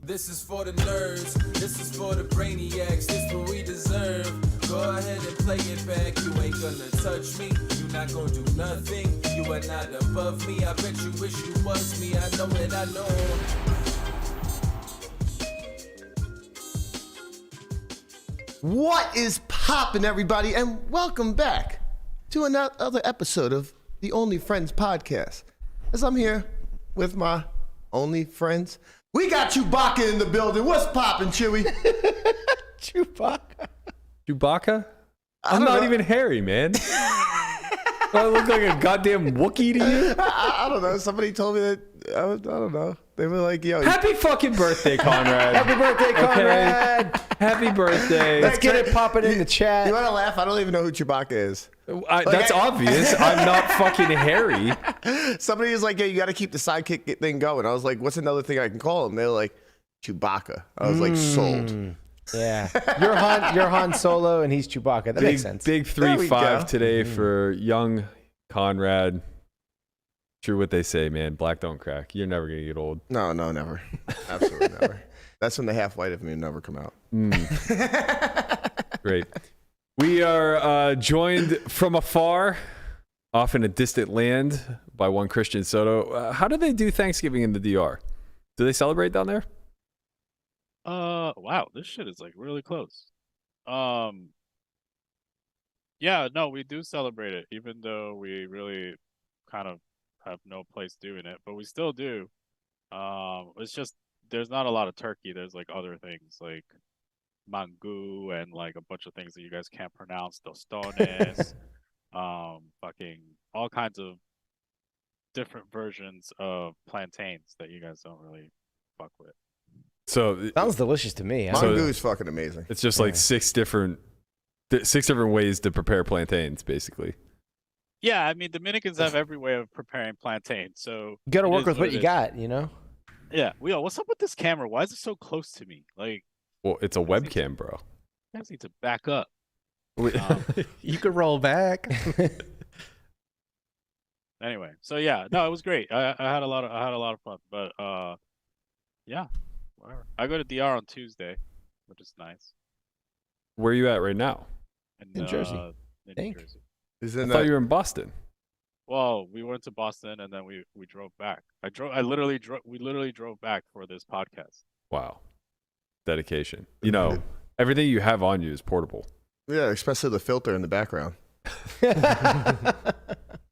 This is for the nerds, this is for the brainiacs, this what we deserve. Go ahead and play it back, you ain't gonna touch me, you not gonna do nothing, you are not above me, I bet you wish you was me, I know it, I know. What is poppin', everybody, and welcome back to another episode of the Only Friends podcast. As I'm here with my only friends, we got Chewbacca in the building. What's poppin', Chewy? Chewbacca? I'm not even hairy, man. Do I look like a goddamn Wookiee to you? I don't know. Somebody told me that. I don't know. They were like, yo. Happy fucking birthday, Conrad. Happy birthday, Conrad. Okay. Happy birthday. Let's get it popping in the chat. You want to laugh? I don't even know who Chewbacca is. That's obvious. I'm not fucking hairy. Somebody was like, yeah, you got to keep the sidekick thing going. I was like, what's another thing I can call him? They were like, Chewbacca. I was like, sold. Yeah. You're Han Solo and he's Chewbacca. That makes sense. Big 3-5 today for young Conrad. True what they say, man. Black don't crack. You're never going to get old. No, never. Absolutely never. That's when the half white of me never come out. Great. We are joined from afar, off in a distant land, by one Christian Soto. How do they do Thanksgiving in the DR? Do they celebrate down there? Wow, this shit is like really close. Yeah, no, we do celebrate it, even though we really kind of have no place doing it, but we still do. It's just there's not a lot of turkey. There's like other things like mango and like a bunch of things that you guys can't pronounce, tostones, fucking all kinds of different versions of plantains that you guys don't really fuck with. So sounds delicious to me. Mango is fucking amazing. It's just like six different ways to prepare plantains, basically. Yeah, I mean Dominicans have every way of preparing plantains, so you got to work with what you got, you know. Yeah, what's up with this camera? Why is it so close to me? Like, well, it's a webcam, bro. You guys need to back up. You could roll back. Anyway, so yeah, no, it was great. I had a lot of fun, but yeah, whatever. I go to DR on Tuesday, which is nice. Where are you at right now? In Jersey. In New Jersey. I thought you were in Boston. Well, we went to Boston and then we drove back. We literally drove back for this podcast. Wow. Dedication. You know, everything you have on you is portable. Yeah, especially the filter in the background.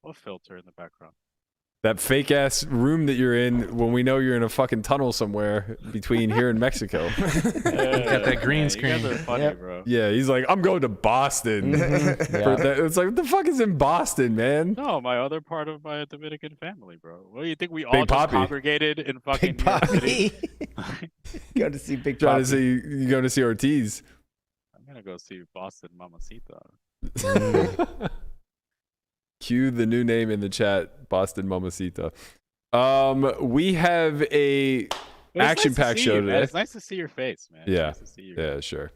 What filter in the background? That fake ass room that you're in when we know you're in a fucking tunnel somewhere between here and Mexico. Got that green screen. You guys are funny, bro. Yeah, he's like, I'm going to Boston. It's like, what the fuck is in Boston, man? No, my other part of my Dominican family, bro. What do you think we all just congregated in fucking Big Poppy? Go to see Big Poppy. You going to see Ortiz? I'm gonna go see Boston Mamacita. Cue the new name in the chat, Boston Mamacita. We have a action-packed show today. It's nice to see your face, man. Yeah, nice to see you. Yeah, sure.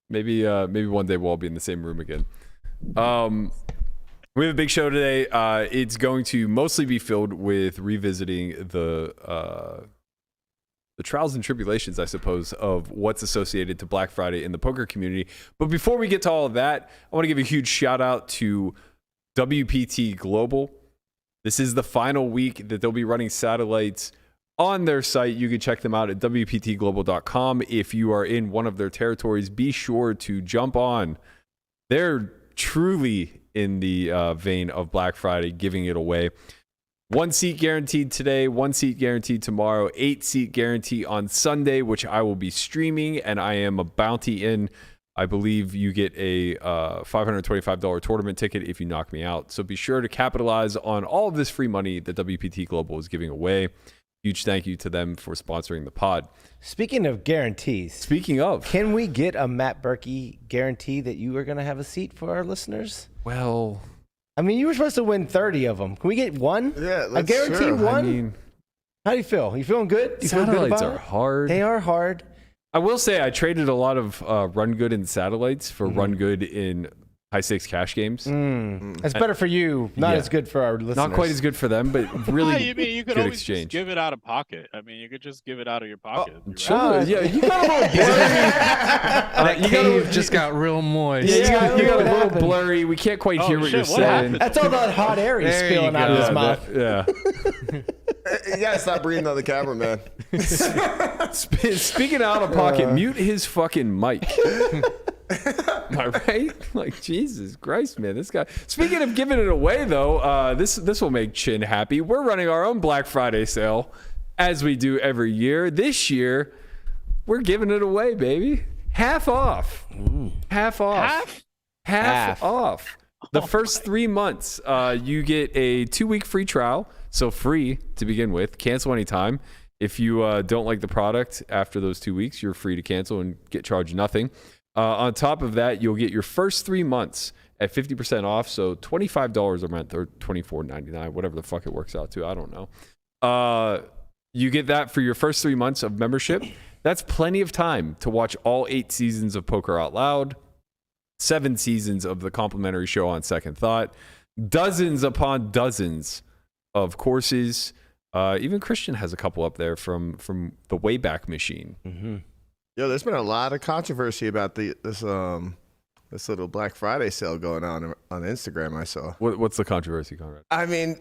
Maybe one day we'll all be in the same room again. We have a big show today. It's going to mostly be filled with revisiting the trials and tribulations, I suppose, of what's associated to Black Friday in the poker community. But before we get to all of that, I want to give a huge shout out to WPT Global. This is the final week that they'll be running satellites on their site. You can check them out at WPTglobal.com. If you are in one of their territories, be sure to jump on. They're truly in the vein of Black Friday, giving it away. 1 seat guaranteed today, 1 seat guaranteed tomorrow, 8 seat guarantee on Sunday, which I will be streaming, and I am a bounty in. I believe you get a $525 tournament ticket if you knock me out. So be sure to capitalize on all of this free money that WPT Global is giving away. Huge thank you to them for sponsoring the pod. Speaking of guarantees. Can we get a Matt Berkey guarantee that you are going to have a seat for our listeners? Well, I mean, you were supposed to win 30 of them. Can we get one? Yeah, a guarantee one? I mean, how do you feel? You feeling good? You feel good about satellites are hard. They are hard. I will say I traded a lot of Run Good in satellites for Run Good in high stakes cash games. That's better for you. Not as good for our listeners. Not quite as good for them, but really you mean you could good always exchange. just give it out of pocket. I mean, you could just give it out of your pocket. Sure. Yeah, you got a little blurry. That cave just got real moist. Yeah, you got a little blurry. We can't quite hear what you're saying. That's all that hot air he's spilling out of his mouth. Yeah. You gotta stop breathing on the camera, man. Speaking out of pocket, mute his fucking mic. Am I right? Like, Jesus Christ, man. This guy. Speaking of giving it away, though, this will make Chin happy. We're running our own Black Friday sale, as we do every year. This year, we're giving it away, baby. Half off. Half off. Half off. The first 3 months, you get a 2-week free trial. So free to begin with. Cancel anytime. If you don't like the product after those 2 weeks, you're free to cancel and get charged nothing. On top of that, you'll get your first 3 months at 50% off. So $25 a month or $24.99, whatever the fuck it works out to. I don't know. You get that for your first 3 months of membership. That's plenty of time to watch all 8 seasons of Poker Out Loud, 7 seasons of the complimentary show on Second Thought, dozens upon dozens of courses. Even Christian has a couple up there from the Wayback Machine. Mm-hmm. Yo, there's been a lot of controversy about this little Black Friday sale going on Instagram. I saw. What's the controversy, Conrad? I mean,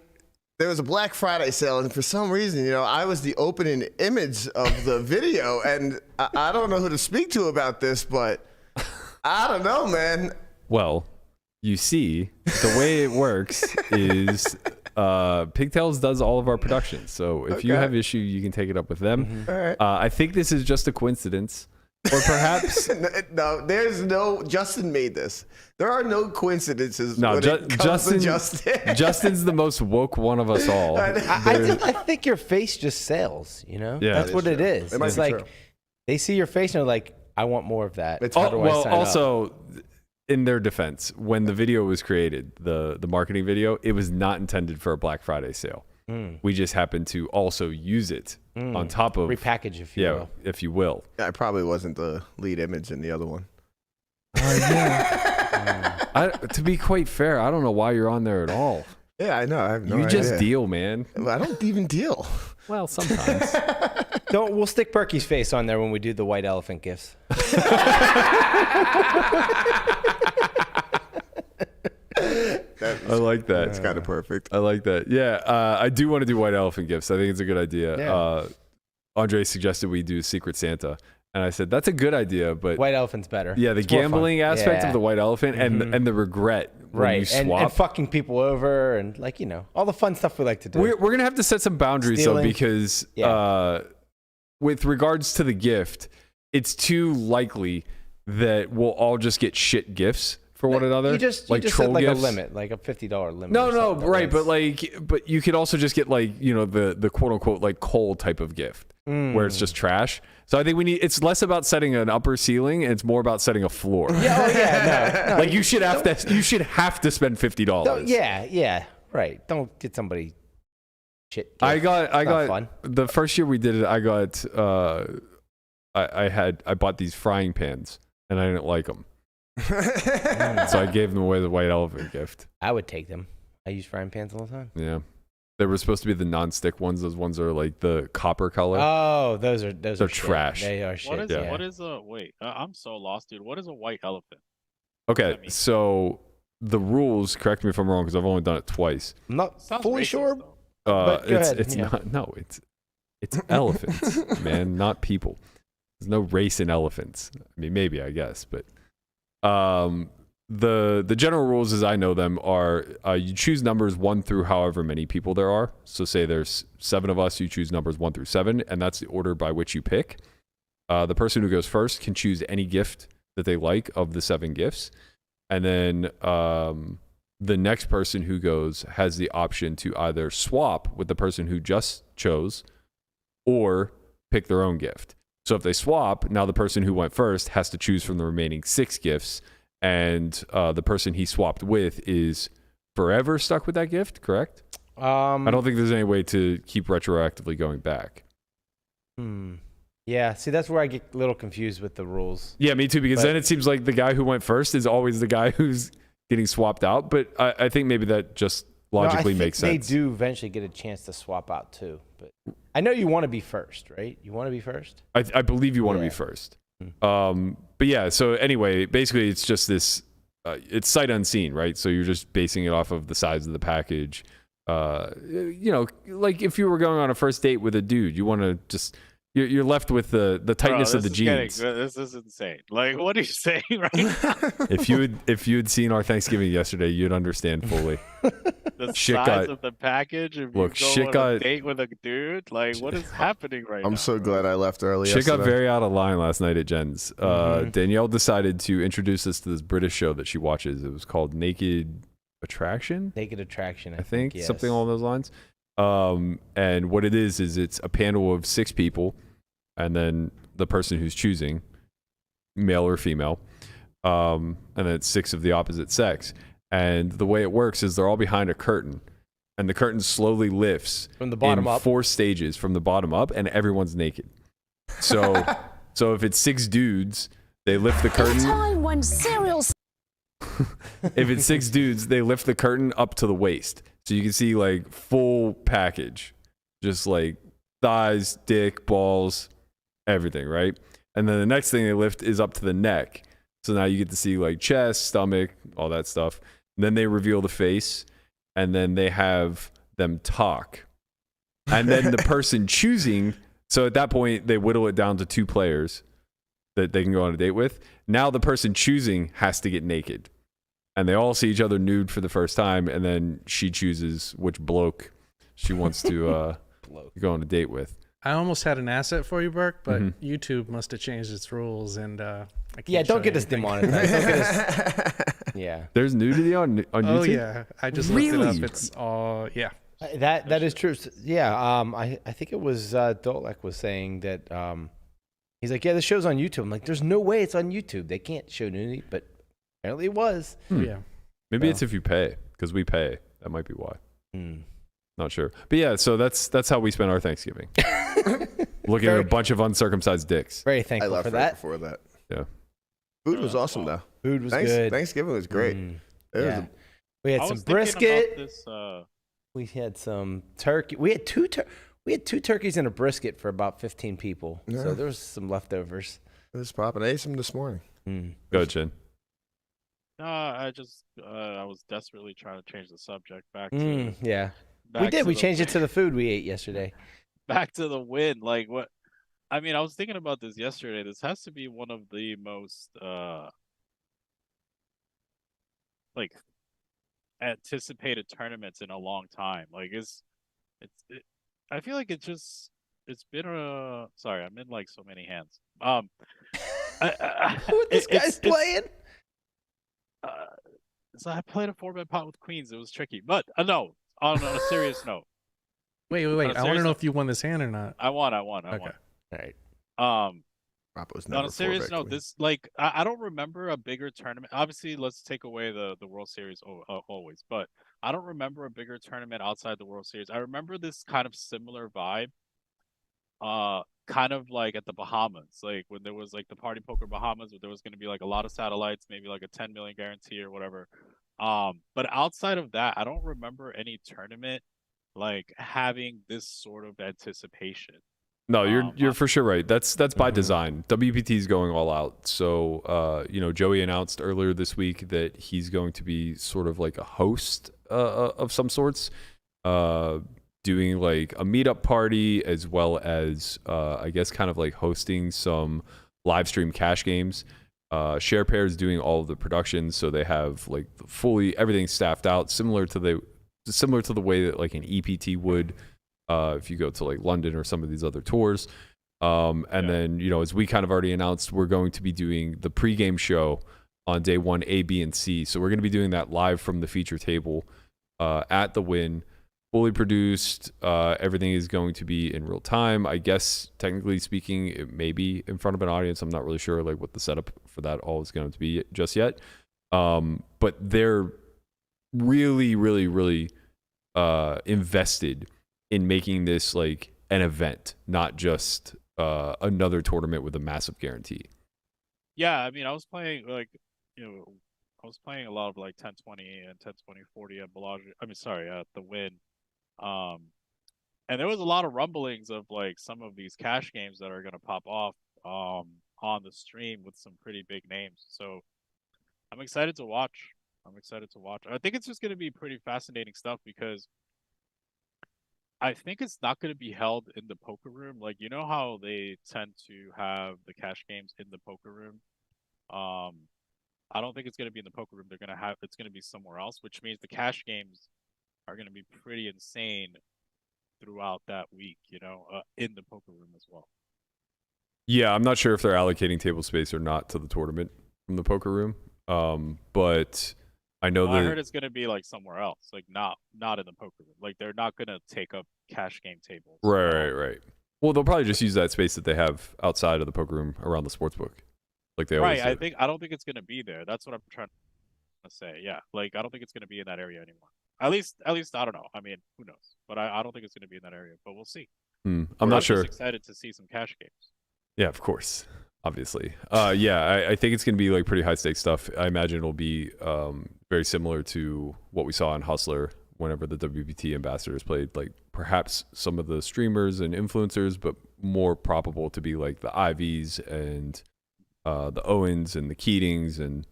there was a Black Friday sale, and for some reason, I was the opening image of the video, and I don't know who to speak to about this, but I don't know, man. Well, you see, the way it works is Pigtails does all of our productions. So if you have issue, you can take it up with them. Mm-hmm. All right. I think this is just a coincidence. Or perhaps... No, there's no... Justin made this. There are no coincidences when it comes to Justin. Justin's the most woke one of us all. I think your face just sells, Yeah. That's what it is. It might it's be like true. They see your face and they're like, I want more of that. Also, in their defense, when the video was created, the marketing video, it was not intended for a Black Friday sale. We just happened to also use it on top of... Repackage, if you will. If you will. I probably wasn't the lead image in the other one. To be quite fair, I don't know why you're on there at all. Yeah, I know. I have no idea. You just deal, man. I don't even deal. Well, sometimes. We'll stick Berkey's face on there when we do the white elephant gifts. I like that. It's kind of perfect. I like that. Yeah, I do want to do white elephant gifts. I think it's a good idea. Yeah. Andre suggested we do Secret Santa, and I said that's a good idea, but White elephant's better. yeah, the It's more gambling fun. aspect Yeah. of the white elephant and the regret when you swap. and fucking people over and all the fun stuff we like to do. We're gonna have to set some boundaries Stealing. though, because with regards to the gift, it's too likely that we'll all just get shit gifts for one another. You just troll set like gifts. a limit, like a $50 limit. No, right, but you could also just get the quote unquote coal type of gift where it's just trash. So I think it's less about setting an upper ceiling and it's more about setting a floor. No. You should have to spend $50. Yeah, right. Don't get somebody shit. Gift. I got fun. The first year we did it. I got I bought these frying pans and I didn't like them. So I gave them away the white elephant gift. I would take them. I use frying pans all the time. Yeah, they were supposed to be the non-stick ones. Those ones are like the copper color. Oh, those are They're trash. They are shit. What is a wait? I'm so lost, dude. What is a white elephant? Okay, so the rules. Correct me if I'm wrong, because I've only done it twice. I'm not Sounds fully racist, sure. though. But go ahead. It's Yeah. not. No, it's elephants, man, not people. There's no race in elephants. I mean, maybe, I guess, but the general rules as I know them are you choose numbers 1 through however many people there are. So say there's 7 of us, you choose numbers 1 through 7, and that's the order by which you pick. The person who goes first can choose any gift that they like of the 7 gifts, and then the next person who goes has the option to either swap with the person who just chose or pick their own gift. So if they swap, now the person who went first has to choose from the remaining 6 gifts, and the person he swapped with is forever stuck with that gift, correct? I don't think there's any way to keep retroactively going back. Yeah, see, that's where I get a little confused with the rules. Yeah, me too, because then it seems like the guy who went first is always the guy who's getting swapped out, but I think maybe that just logically makes sense. They do eventually get a chance to swap out too, but I know you want to be first, right? You want to be first? I believe you want to be first. But yeah, so anyway, basically it's just this, it's sight unseen, right? So you're just basing it off of the size of the package. Like if you were going on a first date with a dude, you want to just, you're left with the tightness of the jeans. This is insane. Like, what are you saying right now? If you had seen our Thanksgiving yesterday, you'd understand fully. The size of the package. If you go on a date with a dude, like, what is happening right now? I'm so glad I left early. Shit got very out of line last night at Jen's. Danielle decided to introduce us to this British show that she watches. It was called Naked Attraction. Naked Attraction, I think yes. something along those lines. And what it is it's a panel of 6 people, and then the person who's choosing, male or female, and then it's 6 of the opposite sex. And the way it works is they're all behind a curtain, and the curtain slowly lifts from the bottom up, 4 stages from the bottom up, and everyone's naked. So if it's 6 dudes, they lift the curtain. Time when cereal. If it's 6 dudes, they lift the curtain up to the waist. So you can see like full package, just like thighs, dick, balls, everything, right? And then the next thing they lift is up to the neck. So now you get to see like chest, stomach, all that stuff. And then they reveal the face, and then they have them talk. And then the person choosing, so at that point they whittle it down to 2 players that they can go on a date with. Now the person choosing has to get naked. And they all see each other nude for the first time, and then she chooses which bloke she wants to go on a date with. I almost had an asset for you, Burke, but YouTube must have changed its rules, and I can't don't get us demonetized. Yeah, there's nudity on YouTube. Oh yeah, I just looked it up. It's all That is true. Yeah, I think it was Dolek was saying that he's like, yeah, the show's on YouTube. I'm like, there's no way it's on YouTube. They can't show nudity, but apparently it was. Yeah. Maybe it's if you pay, because we pay. That might be why. Not sure. But yeah, so that's how we spent our Thanksgiving. Looking at a bunch of uncircumcised dicks. Very thankful I left for right that. before that. Yeah. Food was awesome though. Food was good. Thanksgiving was great. We had some brisket. We had some turkey. We had two turkeys and a brisket for about 15 people. Yeah. So there was some leftovers. It was popping. I ate some this morning. Go ahead, Chin. No, I was desperately trying to change the subject back to we did. We changed it to the food we ate yesterday. Back to the Wynn. Like what? I mean, I was thinking about this yesterday. This has to be one of the most like anticipated tournaments in a long time. Like I feel like it's been a. Sorry, I'm in like so many hands. What this guy's playing? So I played a 4-bet pot with queens. It was tricky, but no. On a serious note. Wait. I want to know if you won this hand or not. I won. Okay. All right. Guapo's on a serious note, this I don't remember a bigger tournament. Obviously, let's take away the World Series always, but I don't remember a bigger tournament outside the World Series. I remember this kind of similar vibe, kind of like at the Bahamas, like when there was like the Party Poker Bahamas, where there was going to be like a lot of satellites, maybe like a 10 million guarantee or whatever. But outside of that, I don't remember any tournament like having this sort of anticipation. No, you're for sure right. That's by design. WPT is going all out. So Joey announced earlier this week that he's going to be sort of like a host of some sorts, doing like a meetup party, as well as I guess kind of like hosting some live stream cash games. SharePair is doing all of the production, so they have like fully everything staffed out, similar to the way that like an EPT would, if you go to like London or some of these other tours. Then as we kind of already announced, we're going to be doing the pregame show on day 1, A, B, and C. So we're going to be doing that live from the feature table at the Wynn. Fully produced. Everything is going to be in real time. I guess technically speaking, it may be in front of an audience. I'm not really sure like what the setup for that all is going to be just yet. But they're really, really, really invested in making this like an event, not just another tournament with a massive guarantee. Yeah, I mean, I was playing like was playing a lot of like 10-20 and 10-20-40 at Bellagio. I mean, sorry, at the Wynn. And there was a lot of rumblings of like some of these cash games that are gonna pop off on the stream with some pretty big names. So I'm excited to watch. I think it's just gonna be pretty fascinating stuff because I think it's not gonna be held in the poker room. Like, you know how they tend to have the cash games in the poker room? I don't think it's gonna be in the poker room. It's gonna be somewhere else, which means the cash games are gonna be pretty insane throughout that week, in the poker room as well. Yeah, I'm not sure if they're allocating table space or not to the tournament from the poker room. But I know that I heard it's gonna be like somewhere else, like not in the poker room. Like they're not gonna take up cash game tables. Right. Well, they'll probably just use that space that they have outside of the poker room around the sportsbook, like they always do. I don't think it's gonna be there. That's what I'm trying to say. Yeah, like I don't think it's gonna be in that area anymore. At least I don't know. I mean, who knows? But I don't think it's gonna be in that area. But we'll see. I'm not sure. Just excited to see some cash games. Yeah, of course. Obviously. I think it's going to be like pretty high stakes stuff. I imagine it'll be very similar to what we saw in Hustler whenever the WPT ambassadors played, like perhaps some of the streamers and influencers, but more probable to be like the Ivies and the Owens and the Keatings and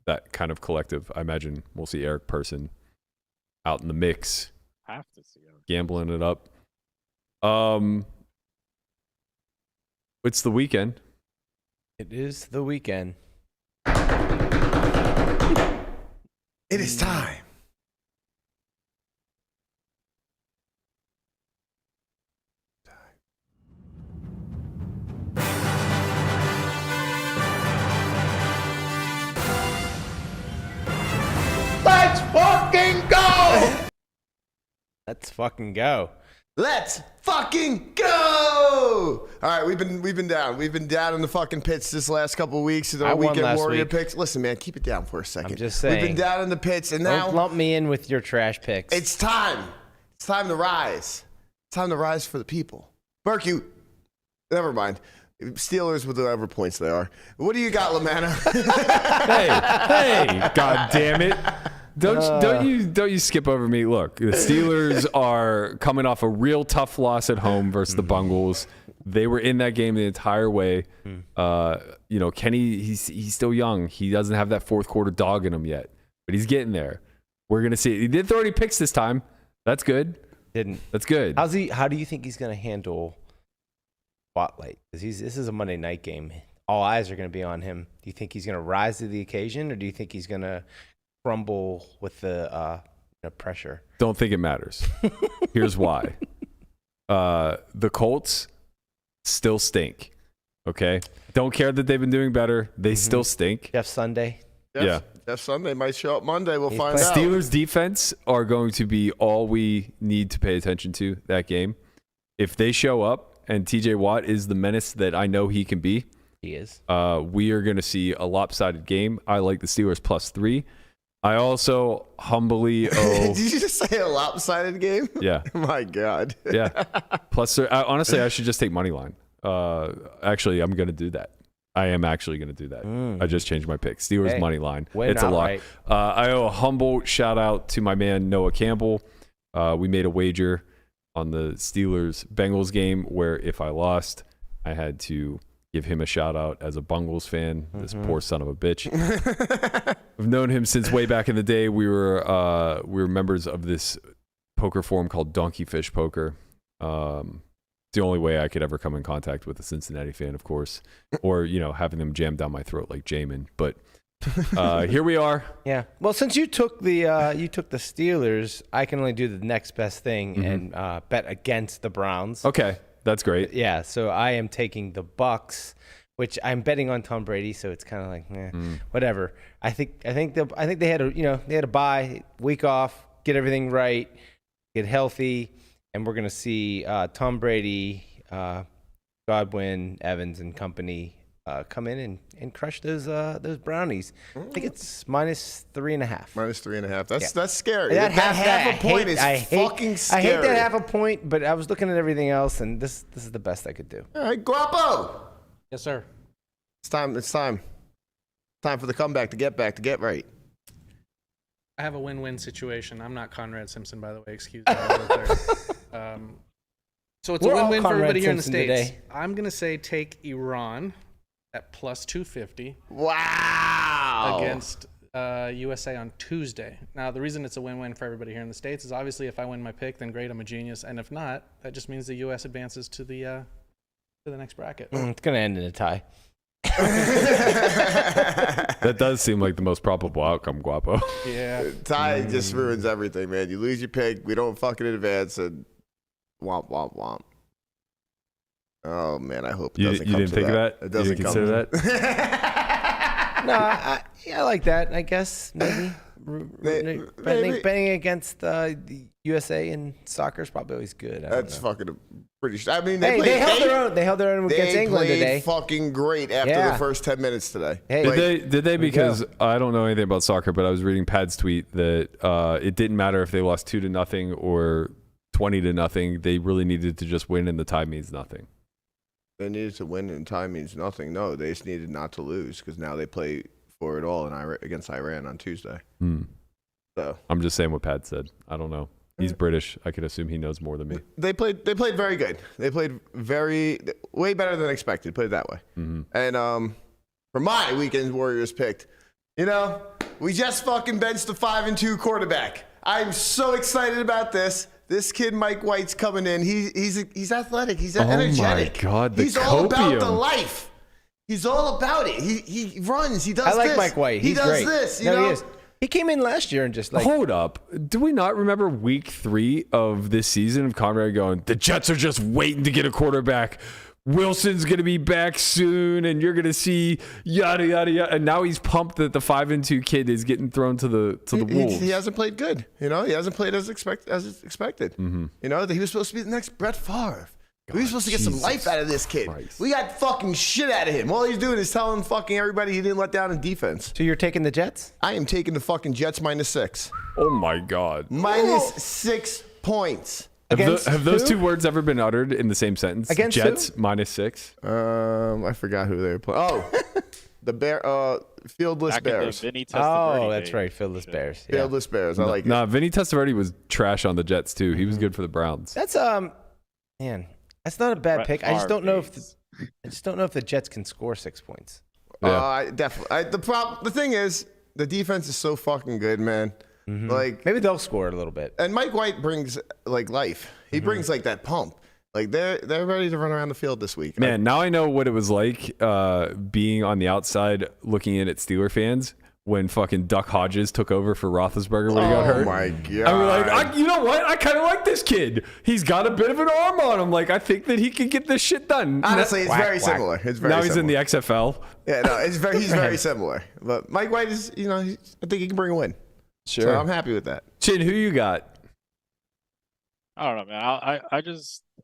that kind of collective. I imagine we'll see Eric Person out in the mix. Have to see Eric. Gambling it up. It's the weekend. It is the weekend. It is time. Let's fucking go! Let's fucking go. Let's fucking go! All right, we've been down. We've been down in the fucking pits this last couple of weeks. I Our won weekend last warrior week. picks. Listen, man, keep it down for a second. I'm just saying. We've been down in the pits, and now Don't lump me in with your trash picks. it's time. It's time to rise. It's time to rise for the people. Berkey, never mind. Steelers with whatever points they are. What do you got, Lamana? Hey, god damn it. Don't you skip over me. Look, the Steelers are coming off a real tough loss at home versus the Bungles. They were in that game the entire way. Kenny, he's still young. He doesn't have that fourth quarter dog in him yet, but he's getting there. We're gonna see. He did throw any picks this time. That's good. Didn't. That's good. How do you think he's going to handle Spotlight? Because this is a Monday night game. All eyes are going to be on him. Do you think he's going to rise to the occasion, or do you think he's going to crumble with the pressure? Don't think it matters. Here's why. The Colts still stink. Okay? Don't care that they've been doing better. They still stink. Jeff Sunday. Yeah. Jeff Sunday might show up Monday. We'll He's find playing. out. Steelers defense are going to be all we need to pay attention to that game. If they show up and TJ Watt is the menace that I know he can be, He is. we are going to see a lopsided game. I like the Steelers +3. I also humbly owe. Did you just say a lopsided game? Yeah. My God. Yeah. Honestly, I should just take money line. Actually, I'm going to do that. I am actually going to do that. I just changed my pick. Steelers money line. It's a lot. Right. I owe a humble shout out to my man Noah Campbell. We made a wager on the Steelers Bengals game where if I lost, I had to give him a shout out as a Bungles fan. This poor son of a bitch. I've known him since way back in the day. We were members of this poker forum called Donkey Fish Poker. The only way I could ever come in contact with a Cincinnati fan, of course, or having them jam down my throat like Jamin. But here we are. Yeah. Well, since you took the Steelers, I can only do the next best thing and bet against the Browns. Okay, that's great. Yeah. So I am taking the Bucks, which I'm betting on Tom Brady. So it's kind of like, whatever. I think they had a bye week off, get everything right, get healthy. And we're going to see Tom Brady, Godwin, Evans, and company come in and crush those brownies. I think it's -3.5. -3.5. That's scary. That half a point is fucking scary. I hate that half a point, but I was looking at everything else, and this is the best I could do. All right, Guapo. Yes, sir. It's time. Time for the comeback to get back to get right. I have a win-win situation. I'm not Conrad Simpson, by the way. Excuse me. So it's We're a all win-win for Conrad everybody here in the Simpson States. today. I'm going to say take Iran at plus 250 Wow. against USA on Tuesday. Now, the reason it's a win-win for everybody here in the States is obviously if I win my pick, then great, I'm a genius. And if not, that just means the US advances to the next bracket. It's going to end in a tie. That does seem like the most probable outcome, Guapo. Yeah. Tie just ruins everything, man. You lose your pick. We don't fucking advance, and womp womp womp. Oh man, I hope it You doesn't didn't come to think of that? It doesn't you come didn't to consider that? No, I like that. I guess maybe. Betting against the USA in soccer is probably always good. That's fucking pretty. I mean, Hey, played, they held their own. They held their own against They England played today. fucking great after Yeah. the first 10 minutes today. Hey, Like, Did they? we go. Because I don't know anything about soccer, but I was reading Pad's tweet that it didn't matter if they lost 2-0 or 20-0. They really needed to just win, and the tie means nothing. they needed to win, and time means nothing. No, they just needed not to lose because now they play for it all against Iran on Tuesday. So I'm just saying what Pad said. I don't know. He's British. I could assume he knows more than me. they played very good. They played way better than expected. Put it that way. And for my weekend Warriors picked, we just fucking benched the 5-2 quarterback. I'm so excited about this. This kid Mike White's coming in. He's athletic. He's energetic. Oh my God, the he's all about the copium. life. He's all about it. He runs. He does. I like this. Mike White. He He's does great. this. He is. He came in last year and just like Hold up. Do we not remember week 3 of this season of Conrad going, the Jets are just waiting to get a quarterback. Wilson's going to be back soon, and you're going to see yada, yada, yada. And now he's pumped that the 5-2 kid is getting thrown to the Wolves. He hasn't played good. He hasn't played as expected. That he was supposed to be the next Brett Favre. We were supposed to get some life out of this kid. Christ. We got fucking shit out of him. All he's doing is telling fucking everybody he didn't let down in defense. So you're taking the Jets? I am taking the fucking Jets -6. Oh, my God. -6 points. Have those who? two words ever been uttered in the same sentence? Against Jets who? -6. I forgot who they were playing. Oh, the Fieldless Back in the Bears. Vinny Testaverde Oh, that's days. right. Phyllis Bears. Yeah. Fieldless Bears. I like it. Nah, Vinny Testaverde was trash on the Jets, too. He was good for the Browns. That's man, that's not a bad Brett pick. I just Favre don't know days. if the Jets can score 6 points. I definitely. The thing is, the defense is so fucking good, man. Like, Maybe they'll score a little bit. and Mike White brings like life. He brings like that pump. Like they're ready to run around the field this week. Man, now I know what it was like being on the outside looking in at Steeler fans when fucking Duck Hodges took over for Roethlisberger when he got hurt. Oh my god! I mean, like, you know what? I kind of like this kid. He's got a bit of an arm on him. Like, I think that he can get this shit done. Honestly, it's Whack, very whack. similar. It's very Now he's in the similar. XFL. Yeah, no, he's very similar. But Mike White is, I think he can bring a win. Sure. So I'm happy with that. Chin, who you got? I don't know, man.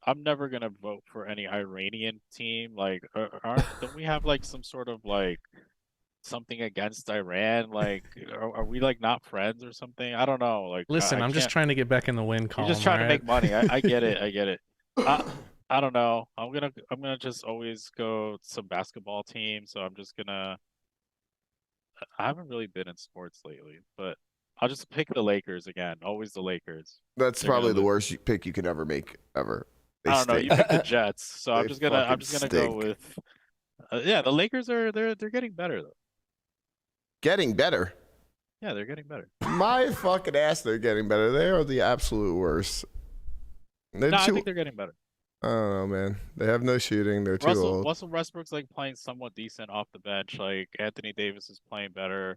I'm never gonna vote for any Iranian team. Like, don't we have like some sort of like something against Iran? Like, are we like not friends or something? I don't know. Like, Listen, I'm just can't- trying to get back in the win column. You're just trying to alright? make money. I get it. I get it. I don't know. I'm gonna just always go some basketball team. So I'm just gonna. I haven't really been in sports lately, but I'll just pick the Lakers again. Always the Lakers. That's They're probably gonna the lose. worst pick you can ever make ever. They I don't know. stink. You pick the Jets, so I'm They just gonna fucking go stink. with. Yeah, the Lakers they're getting better though. Getting better. Yeah, they're getting better. My fucking ass, they're getting better. They are the absolute worst. They're No, I too. think they're getting better. I don't know, man. They have no shooting. They're too old. Russell Westbrook's like playing somewhat decent off the bench. Like Anthony Davis is playing better.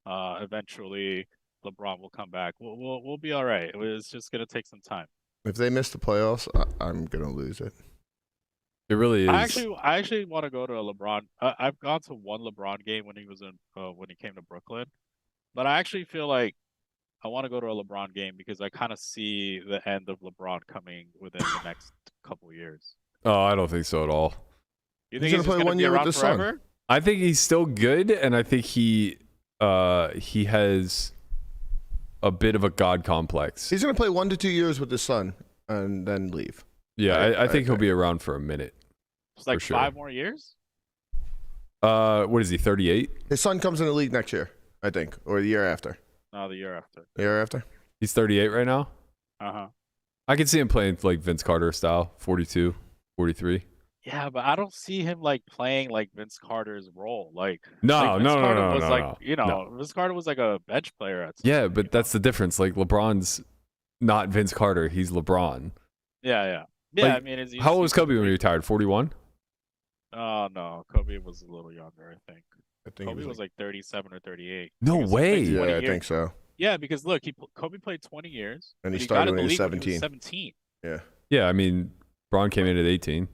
Eventually, LeBron will come back. We'll be all right. It's just gonna take some time. If they miss the playoffs, I'm gonna lose it. It really is. I actually want to go to a LeBron. I've gone to one LeBron game when he was when he came to Brooklyn, but I actually feel like I want to go to a LeBron game because I kind of see the end of LeBron coming within the next couple years. Oh, I don't think so at all. You He's think gonna he's play just gonna 1 be year with around the Sun. forever? I think he's still good, and I think he has a bit of a god complex. He's gonna play 1 to 2 years with his son and then leave. Yeah, I I think he'll be around for a minute. It's like For sure. 5 more years. What is he? 38. His son comes in the league next year, I think, or the year after. No, the year after. The year after. He's 38 right now. I can see him playing like Vince Carter style, 42, 43. Yeah, but I don't see him like playing like Vince Carter's role. Like No. Vince Carter was like a bench player at some Yeah, point, but that's the difference. Like LeBron's not Vince Carter. He's LeBron. Yeah. Like, I mean, how old was Kobe when he retired? 41? Oh no, Kobe was a little younger, I think. I think Kobe was like 37 or 38. No Because he way. played 20 Yeah, I years. think so. Yeah, because look, Kobe played 20 years, And he but started got in when the he was league 17. 17. Yeah. Yeah, I mean, Bron came in at 18.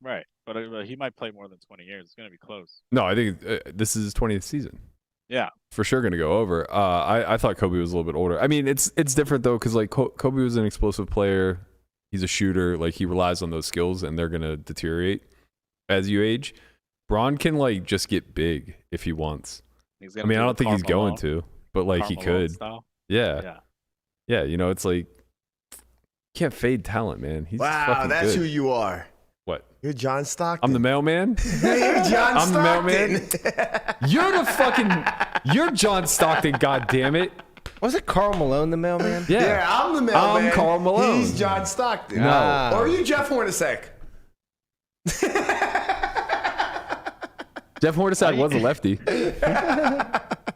Right, but he might play more than 20 years. It's gonna be close. No, I think this is his 20th season. Yeah. For sure going to go over. I thought Kobe was a little bit older. I mean, it's different though, because like Kobe was an explosive player. He's a shooter. Like he relies on those skills, and they're going to deteriorate as you age. Bron can like just get big if he wants. I mean, I don't think he's going to, but like he could. Style. Yeah. You know, it's like can't fade talent, man. He's Wow, fucking that's good. who you are. What? You're John Stockton. I'm the mailman. You're John I'm the mailman. Stockton. You're John Stockton. God damn it. Was it Karl Malone, the mailman? Yeah, I'm the mailman. I'm Karl Malone. He's John Stockton. No. Or are you Jeff Hornacek? Jeff Hornacek was a lefty.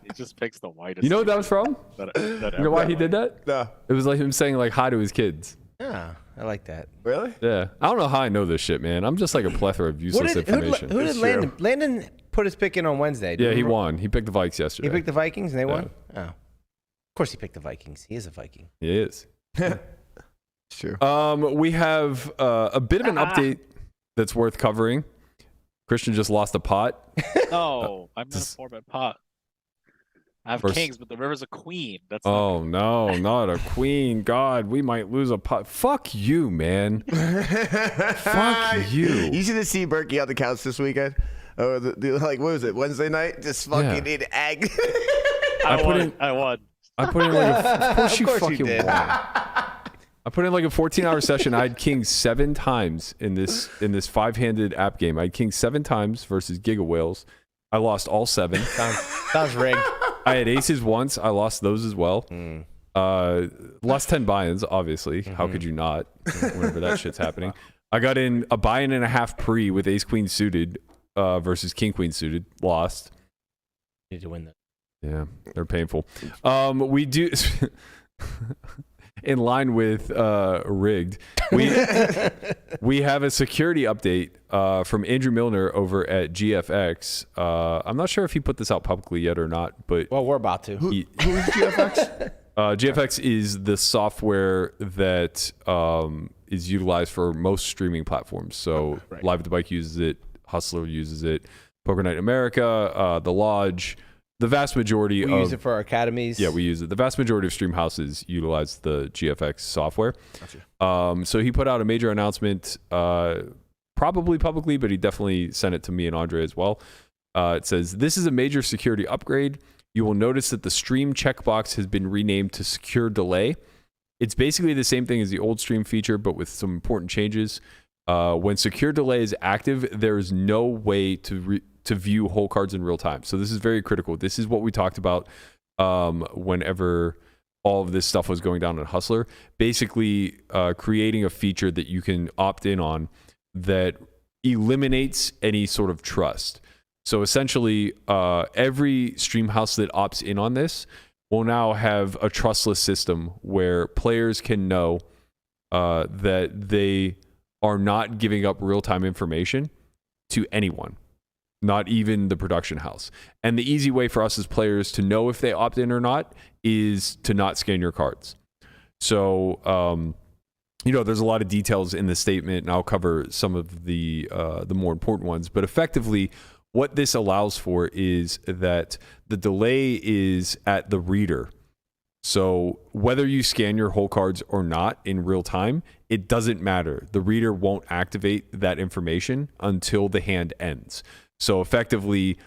He just picks the whitest. You know what that was from? That You know why he did that? No. It was like him saying like hi to his kids. Yeah, I like that. Really? Yeah. I don't know how I know this shit, man. I'm just like a plethora of useless information. Who did It's Landon? true. Landon put his pick in on Wednesday. Do you Yeah, he remember? won. He picked the Vikes yesterday. He picked the Vikings and they won? Oh. Of course he picked the Vikings. He is a Viking. He is. It's true. We have a bit of an update that's worth covering. Christian just lost a pot. No, I'm in a 4-bet pot. I have First- kings, but the river's a queen. That's Oh no, not a queen. God, we might lose a pot. Fuck you, man. Fuck you. You should have seen Berkey on the couch this weekend. Or like, what was it, Wednesday night? Just fucking in egg. I put won. in- I won. I put in like of course you Of course you fucking did. won. I put in like a 14-hour session. I had king 7 times in this 5-handed app game. I had king 7 times versus Giga Whales. I lost all 7. Sounds rigged. I had aces once. I lost those as well. Lost 10 buy-ins, obviously. How could you not? Whenever that shit's happening. I got in a buy-in and a half pre with ace queen suited versus king queen suited. Lost. Need to win that. Yeah, they're painful. We do. In line with rigged, we have a security update from Andrew Milner over at GFX. I'm not sure if he put this out publicly yet or not, but Well, we're about to. Who is GFX? GFX is the software that is utilized for most streaming platforms. So Live at the Bike uses it, Hustler uses it, Poker Night in America, The Lodge. The vast majority We of use it for our academies. Yeah, we use it. The vast majority of stream houses utilize the GFX software. Gotcha. So he put out a major announcement, probably publicly, but he definitely sent it to me and Andre as well. It says, "This is a major security upgrade. You will notice that the stream checkbox has been renamed to secure delay. It's basically the same thing as the old stream feature, but with some important changes. When secure delay is active, there is no way to view hole cards in real time. So this is very critical. This is what we talked about whenever all of this stuff was going down in Hustler. Basically, creating a feature that you can opt in on that eliminates any sort of trust. So essentially, every stream house that opts in on this will now have a trustless system where players can know that they are not giving up real-time information to anyone, not even the production house. And the easy way for us as players to know if they opt in or not is to not scan your cards. So, there's a lot of details in the statement, and I'll cover some of the more important ones. But effectively, what this allows for is that the delay is at the reader. So whether you scan your hole cards or not in real time, it doesn't matter. The reader won't activate that information until the hand ends. So effectively,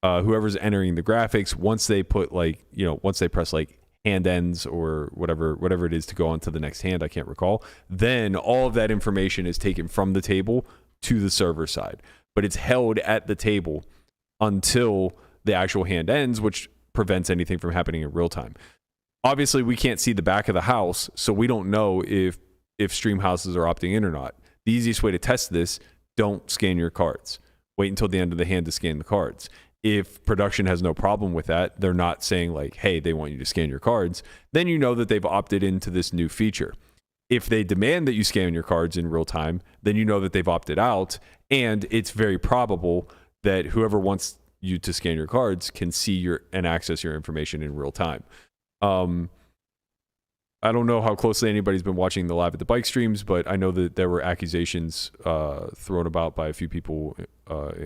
whoever's entering the graphics, once they put once they press hand ends or whatever it is to go on to the next hand, I can't recall, then all of that information is taken from the table to the server side. But it's held at the table until the actual hand ends, which prevents anything from happening in real time. Obviously, we can't see the back of the house, so we don't know if stream houses are opting in or not. The easiest way to test this, don't scan your cards. Wait until the end of the hand to scan the cards. If production has no problem with that, they're not saying like, hey, they want you to scan your cards, then you know that they've opted into this new feature. If they demand that you scan your cards in real time, then you know that they've opted out, and it's very probable that whoever wants you to scan your cards can see and access your information in real time. I don't know how closely anybody's been watching the Live at the Bike streams, but I know that there were accusations thrown about by a few people,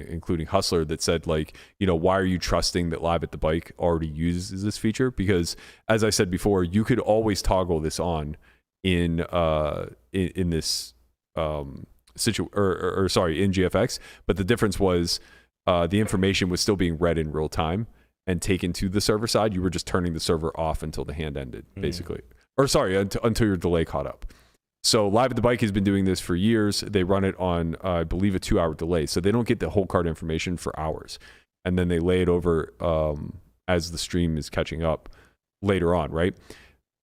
including Hustler, that said, like, you know, why are you trusting that Live at the Bike already uses this feature? Because, as I said before, you could always toggle this on in this in GFX, but the difference was the information was still being read in real time and taken to the server side. You were just turning the server off until the hand ended, basically. Or sorry, until your delay caught up. So Live at the Bike has been doing this for years. They run it on, I believe, a 2-hour delay. So they don't get the whole card information for hours. And then they lay it over as the stream is catching up later on, right?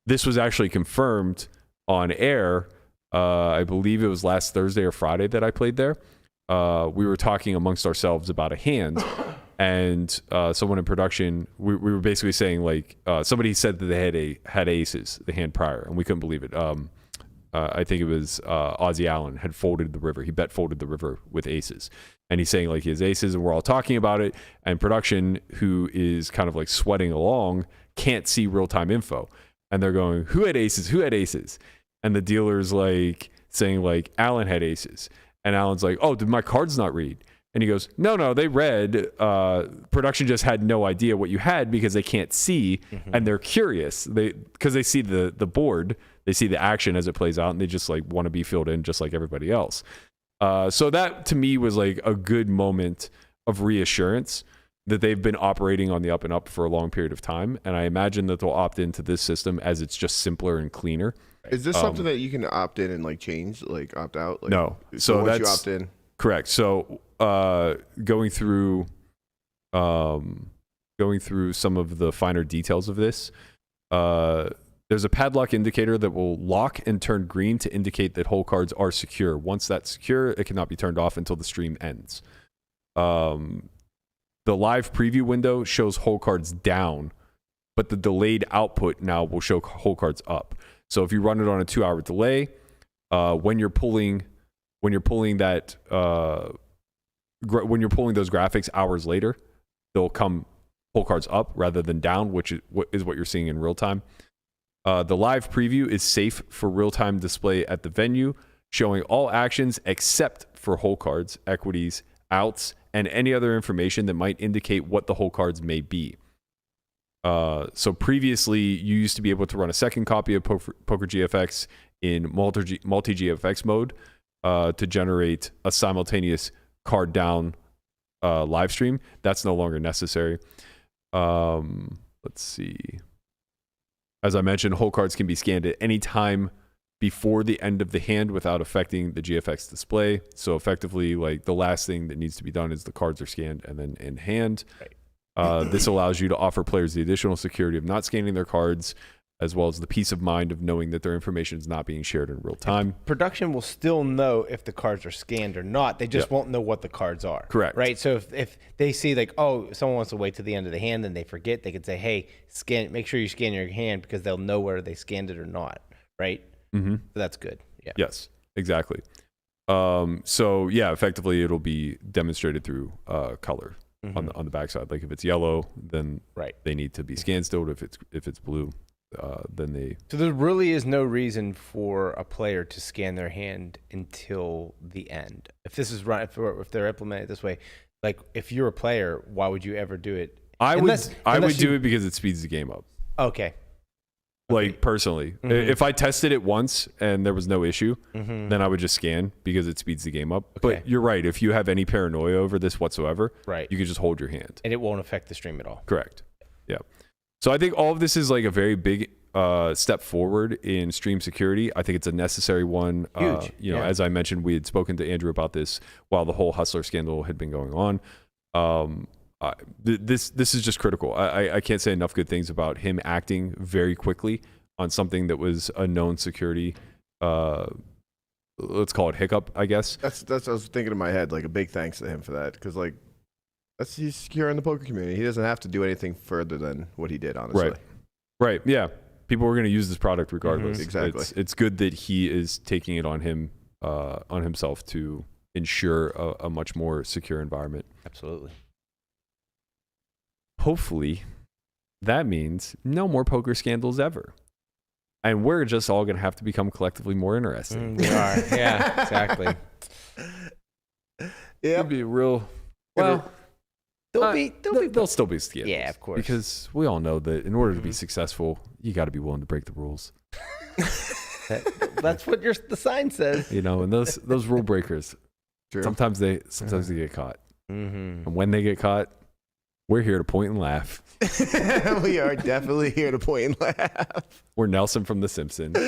This was actually confirmed on air. I believe it was last Thursday or Friday that I played there. We were talking amongst ourselves about a hand. And someone in production, we were basically saying, like, somebody said that they had aces the hand prior, and we couldn't believe it. I think it was Ozzy Allen had folded the river. He bet folded the river with aces. And he's saying, like, he has aces, and we're all talking about it. And production, who is kind of like sweating along, can't see real-time info. And they're going, who had aces? Who had aces? And the dealer's, like, saying, like, Allen had aces. And Allen's like, oh, did my cards not read? And he goes, no, they read. Production just had no idea what you had because they can't see, and they're curious. Because they see the board, they see the action as it plays out, and they just like want to be filled in just like everybody else. So that to me was like a good moment of reassurance that they've been operating on the up and up for a long period of time, and I imagine that they'll opt into this system as it's just simpler and cleaner. Is this something that you can opt in and like change, like opt out? Like, no. So once you opt in, correct. So going through some of the finer details of this, there's a padlock indicator that will lock and turn green to indicate that hole cards are secure. Once that's secure, it cannot be turned off until the stream ends. The live preview window shows hole cards down, but the delayed output now will show hole cards up. So if you run it on a 2-hour delay, when you're pulling those graphics hours later, they'll come hole cards up rather than down, which is what you're seeing in real time. The live preview is safe for real-time display at the venue, showing all actions except for hole cards, equities, outs, and any other information that might indicate what the hole cards may be. So previously, you used to be able to run a second copy of Poker GFX in multi-GFX mode to generate a simultaneous card down live stream. That's no longer necessary. Let's see. As I mentioned, hole cards can be scanned at any time before the end of the hand without affecting the GFX display. So effectively, like, the last thing that needs to be done is the cards are scanned and then in hand. Right. This allows you to offer players the additional security of not scanning their cards, as well as the peace of mind of knowing that their information is not being shared in real time. Production will still know if the cards are scanned or not. They just won't know what the cards are. Correct. Right? So if they see, like, oh, someone wants to wait to the end of the hand and they forget, they can say, hey, make sure you scan your hand, because they'll know whether they scanned it or not. Right? Mm-hmm. So that's good. Yeah. Yes, exactly. So yeah, effectively it'll be demonstrated through color on the backside. Like if it's yellow, then they need to be scanned still. If it's blue, then they. So there really is no reason for a player to scan their hand until the end. If this is right, if they're implemented this way, like if you're a player, why would you ever do it? I would do it because it speeds the game up. Okay. Like personally, if I tested it once and there was no issue, then I would just scan because it speeds the game up. Okay. But you're right. If you have any paranoia over this whatsoever, you can just hold your hand. And it won't affect the stream at all. Correct. Yeah. So I think all of this is like a very big step forward in stream security. I think it's a necessary one. Huge. As I mentioned, we had spoken to Andrew about this while the whole Hustler scandal had been going on. This is just critical. I can't say enough good things about him acting very quickly on something that was a known security. Let's call it hiccup, I guess. That's what I was thinking in my head. Like a big thanks to him for that, because like he's secure in the poker community. He doesn't have to do anything further than what he did. Honestly, Right. Yeah. People are going to use this product regardless. Exactly. It's good that he is taking it on himself to ensure a much more secure environment. Absolutely. Hopefully, that means no more poker scandals ever. And we're just all going to have to become collectively more interesting. We are. Yeah, exactly. It'll be real. Well, they'll still be scandals. Yeah, of course. Because we all know that in order to be successful, you got to be willing to break the rules. That's what the sign says. You know, and those rule breakers, True. sometimes they get caught. Mm-hmm. And when they get caught, we're here to point and laugh. We are definitely here to point and laugh. We're Nelson from The Simpsons.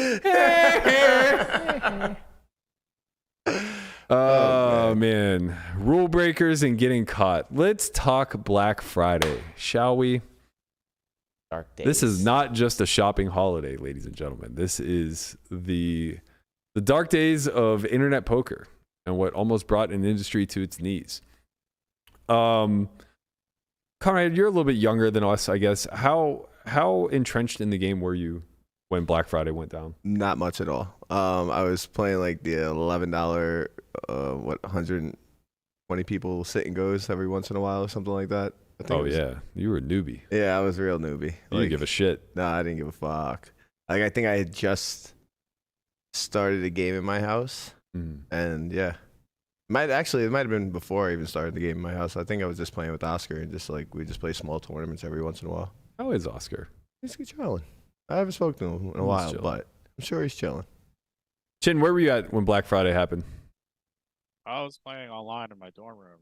Oh, man. Rule breakers and getting caught. Let's talk Black Friday, shall we? Dark days. This is not just a shopping holiday, ladies and gentlemen. This is the dark days of internet poker and what almost brought an industry to its knees. Conrad, you're a little bit younger than us, I guess. How entrenched in the game were you when Black Friday went down? Not much at all. I was playing like the $11, 120 people sit and goes every once in a while or something like that. I think Yeah, you were a newbie. Yeah, I was a real newbie. You didn't give a shit. No, I didn't give a fuck. Like I think I had just started a game in my house, and yeah. It might have been before I even started the game in my house. I think I was just playing with Oscar and we just play small tournaments every once in a while. How is Oscar? He's chilling. I haven't spoken to him in a while, but I'm sure he's chilling. Chin, where were you at when Black Friday happened? I was playing online in my dorm room.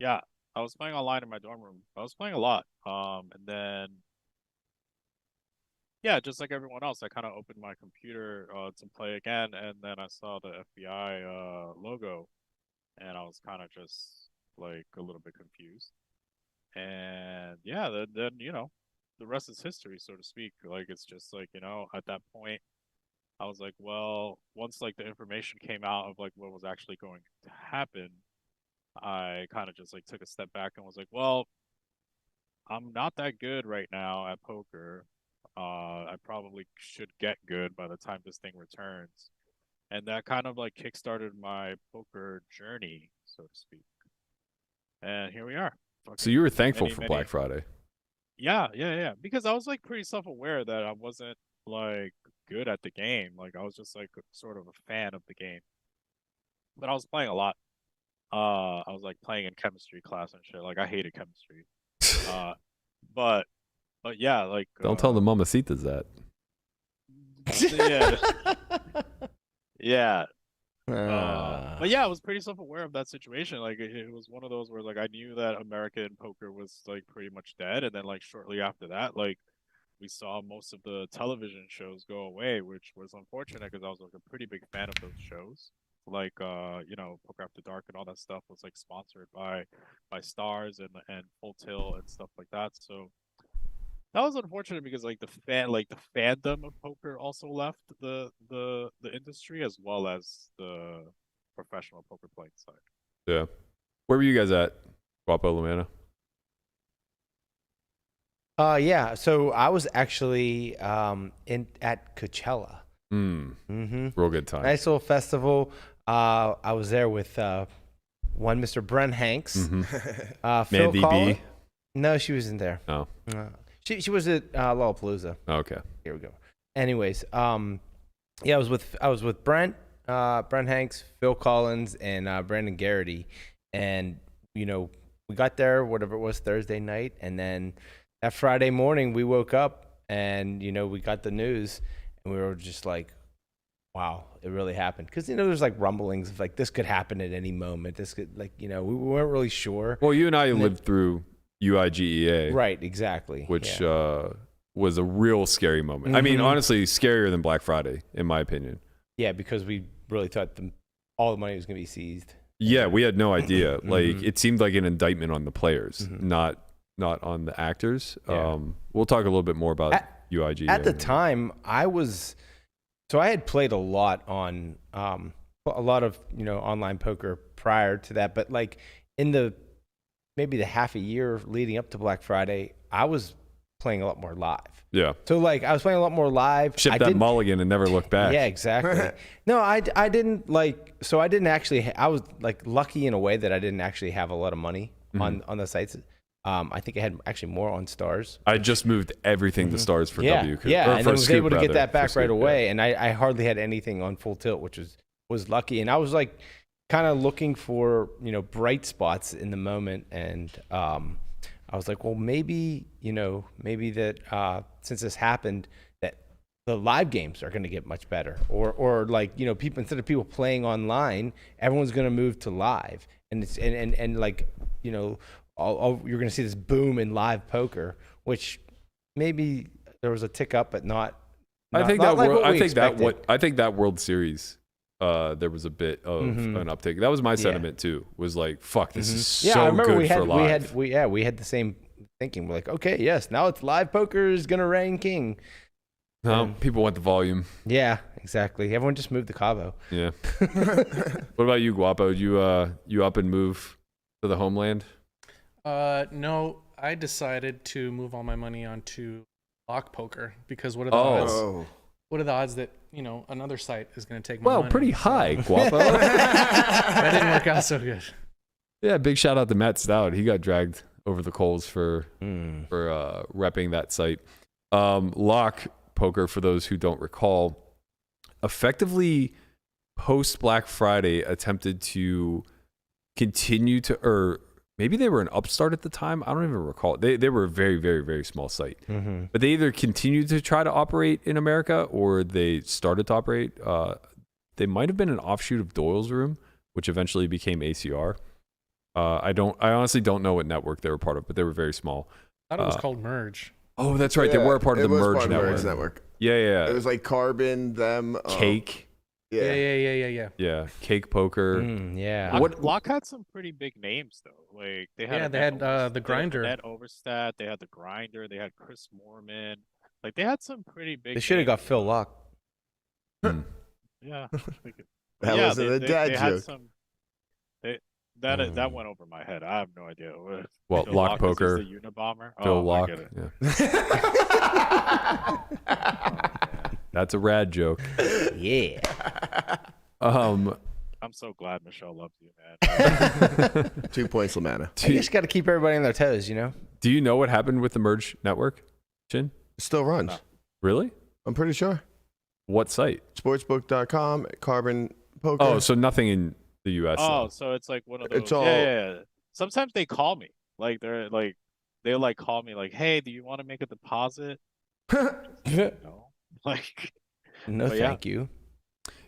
Yeah, I was playing online in my dorm room. I was playing a lot. And then, yeah, just like everyone else, I kind of opened my computer to play again, and then I saw the FBI logo, and I was kind of just like a little bit confused. And yeah, then you know, the rest is history, so to speak. Like it's just like, you know, at that point, I was like, well, once like the information came out of like what was actually going to happen, I kind of just like took a step back and was like, well, I'm not that good right now at poker. I probably should get good by the time this thing returns. And that kind of like kickstarted my poker journey, so to speak. And here we are. So you were thankful for Black Friday. Yeah. Because I was like pretty self-aware that I wasn't like good at the game. Like I was just like sort of a fan of the game. But I was playing a lot. I was like playing in chemistry class and shit. Like I hated chemistry. But yeah, like don't tell the mamacitas that. Yeah. But yeah, I was pretty self-aware of that situation. Like it was one of those where like I knew that American poker was like pretty much dead, and then like shortly after that, like we saw most of the television shows go away, which was unfortunate because I was like a pretty big fan of those shows. Like you know, Poker After Dark and all that stuff was like sponsored by Stars and Full Tilt and stuff like that. So that was unfortunate because like the fandom of poker also left the industry as well as the professional poker playing side. Yeah. Where were you guys at? Guapo, Lamana? Yeah. So I was actually at Coachella. Real good time. Nice little festival. I was there with one Mr. Brent Hanks. Phil Mandy Collins. B. No, she wasn't there. Oh. She was at Lollapalooza. Okay. Here we go. Anyways, yeah, I was with Brent Hanks, Phil Collins, and Brandon Garrity, and you know we got there whatever it was Thursday night, and then that Friday morning we woke up and you know we got the news and we were just like, wow, it really happened, because you know there's like rumblings of like this could happen at any moment. This could like you know we weren't really sure. Well, you and I lived through UIGEA, right? Exactly. Which was a real scary moment. I mean, honestly, scarier than Black Friday, in my opinion. Yeah, because we really thought all the money was going to be seized. Yeah, we had no idea. Like it seemed like an indictment on the players, not on the actors. Yeah. We'll talk a little bit more about UIG. At the time, I had played a lot on online poker prior to that, but like in maybe the half a year leading up to Black Friday, I was playing a lot more live. Yeah. So like I was playing a lot more live. Ship that mulligan and never look back. Yeah, exactly. No, I didn't like. So I didn't actually. I was like lucky in a way that I didn't actually have a lot of money on the sites. I think I had actually more on Stars. I just moved everything to Stars for W. Yeah, and then was able to get that back right away. And I hardly had anything on Full Tilt, which was lucky. And I was like kind of looking for bright spots in the moment, and I was like, well, maybe that since this happened, that the live games are going to get much better, or like people, instead of people playing online, everyone's going to move to live, and it's and like you're going to see this boom in live poker, which maybe there was a tick up, but not. I think that World Series. There was a bit of an uptick. That was my sentiment too. Was like, fuck, this is so I remember good for live. we had the same thinking. We're like, okay, yes, now it's live poker is gonna reign king. No, people want the volume. Yeah, exactly. Everyone just moved to Cabo. Yeah. What about you, Guapo? You up and move to the homeland? No, I decided to move all my money onto lock poker because what are the odds? What are the odds that another site is going to take my money? Well, pretty high, Guapo. That didn't work out so good. Yeah, big shout out to Matt Stout. He got dragged over the coals for repping that site. Lock poker, for those who don't recall, effectively post Black Friday attempted to continue to, or maybe they were an upstart at the time. I don't even recall. They were a very, very, very small site. But they either continued to try to operate in America or they started to operate. They might have been an offshoot of Doyle's Room, which eventually became ACR. I honestly don't know what network they were part of, but they were very small. I thought it was called Merge. Oh, that's right. They were a part of the Merge network. Yeah. It was like Carbon, them. Cake. Yeah. Cake Poker. Yeah. Lock had some pretty big names though. Like they had the Grinder. They had Overstat. They had the Grinder. They had Chris Moorman. Like they had some pretty big. They should have got Phil Lock. Yeah. That wasn't a dad joke. Had some, that went over my head. I have no idea. Well, Phil Lock Poker. The Unabomber. Phil Lock. That's a rad joke. Yeah. I'm so glad Michelle loves you, man. 2 points, Lamana. You just got to keep everybody on their toes, Do you know what happened with the Merge network, Chin? It still runs. No. Really? I'm pretty sure. What site? Sportsbook.com, Carbon Poker. Oh, so nothing in the U.S. Oh, so it's like one of those. It's all. Yeah. Sometimes they call me. Like they'll like call me like, hey, do you want to make a deposit? No. Like. No, thank you.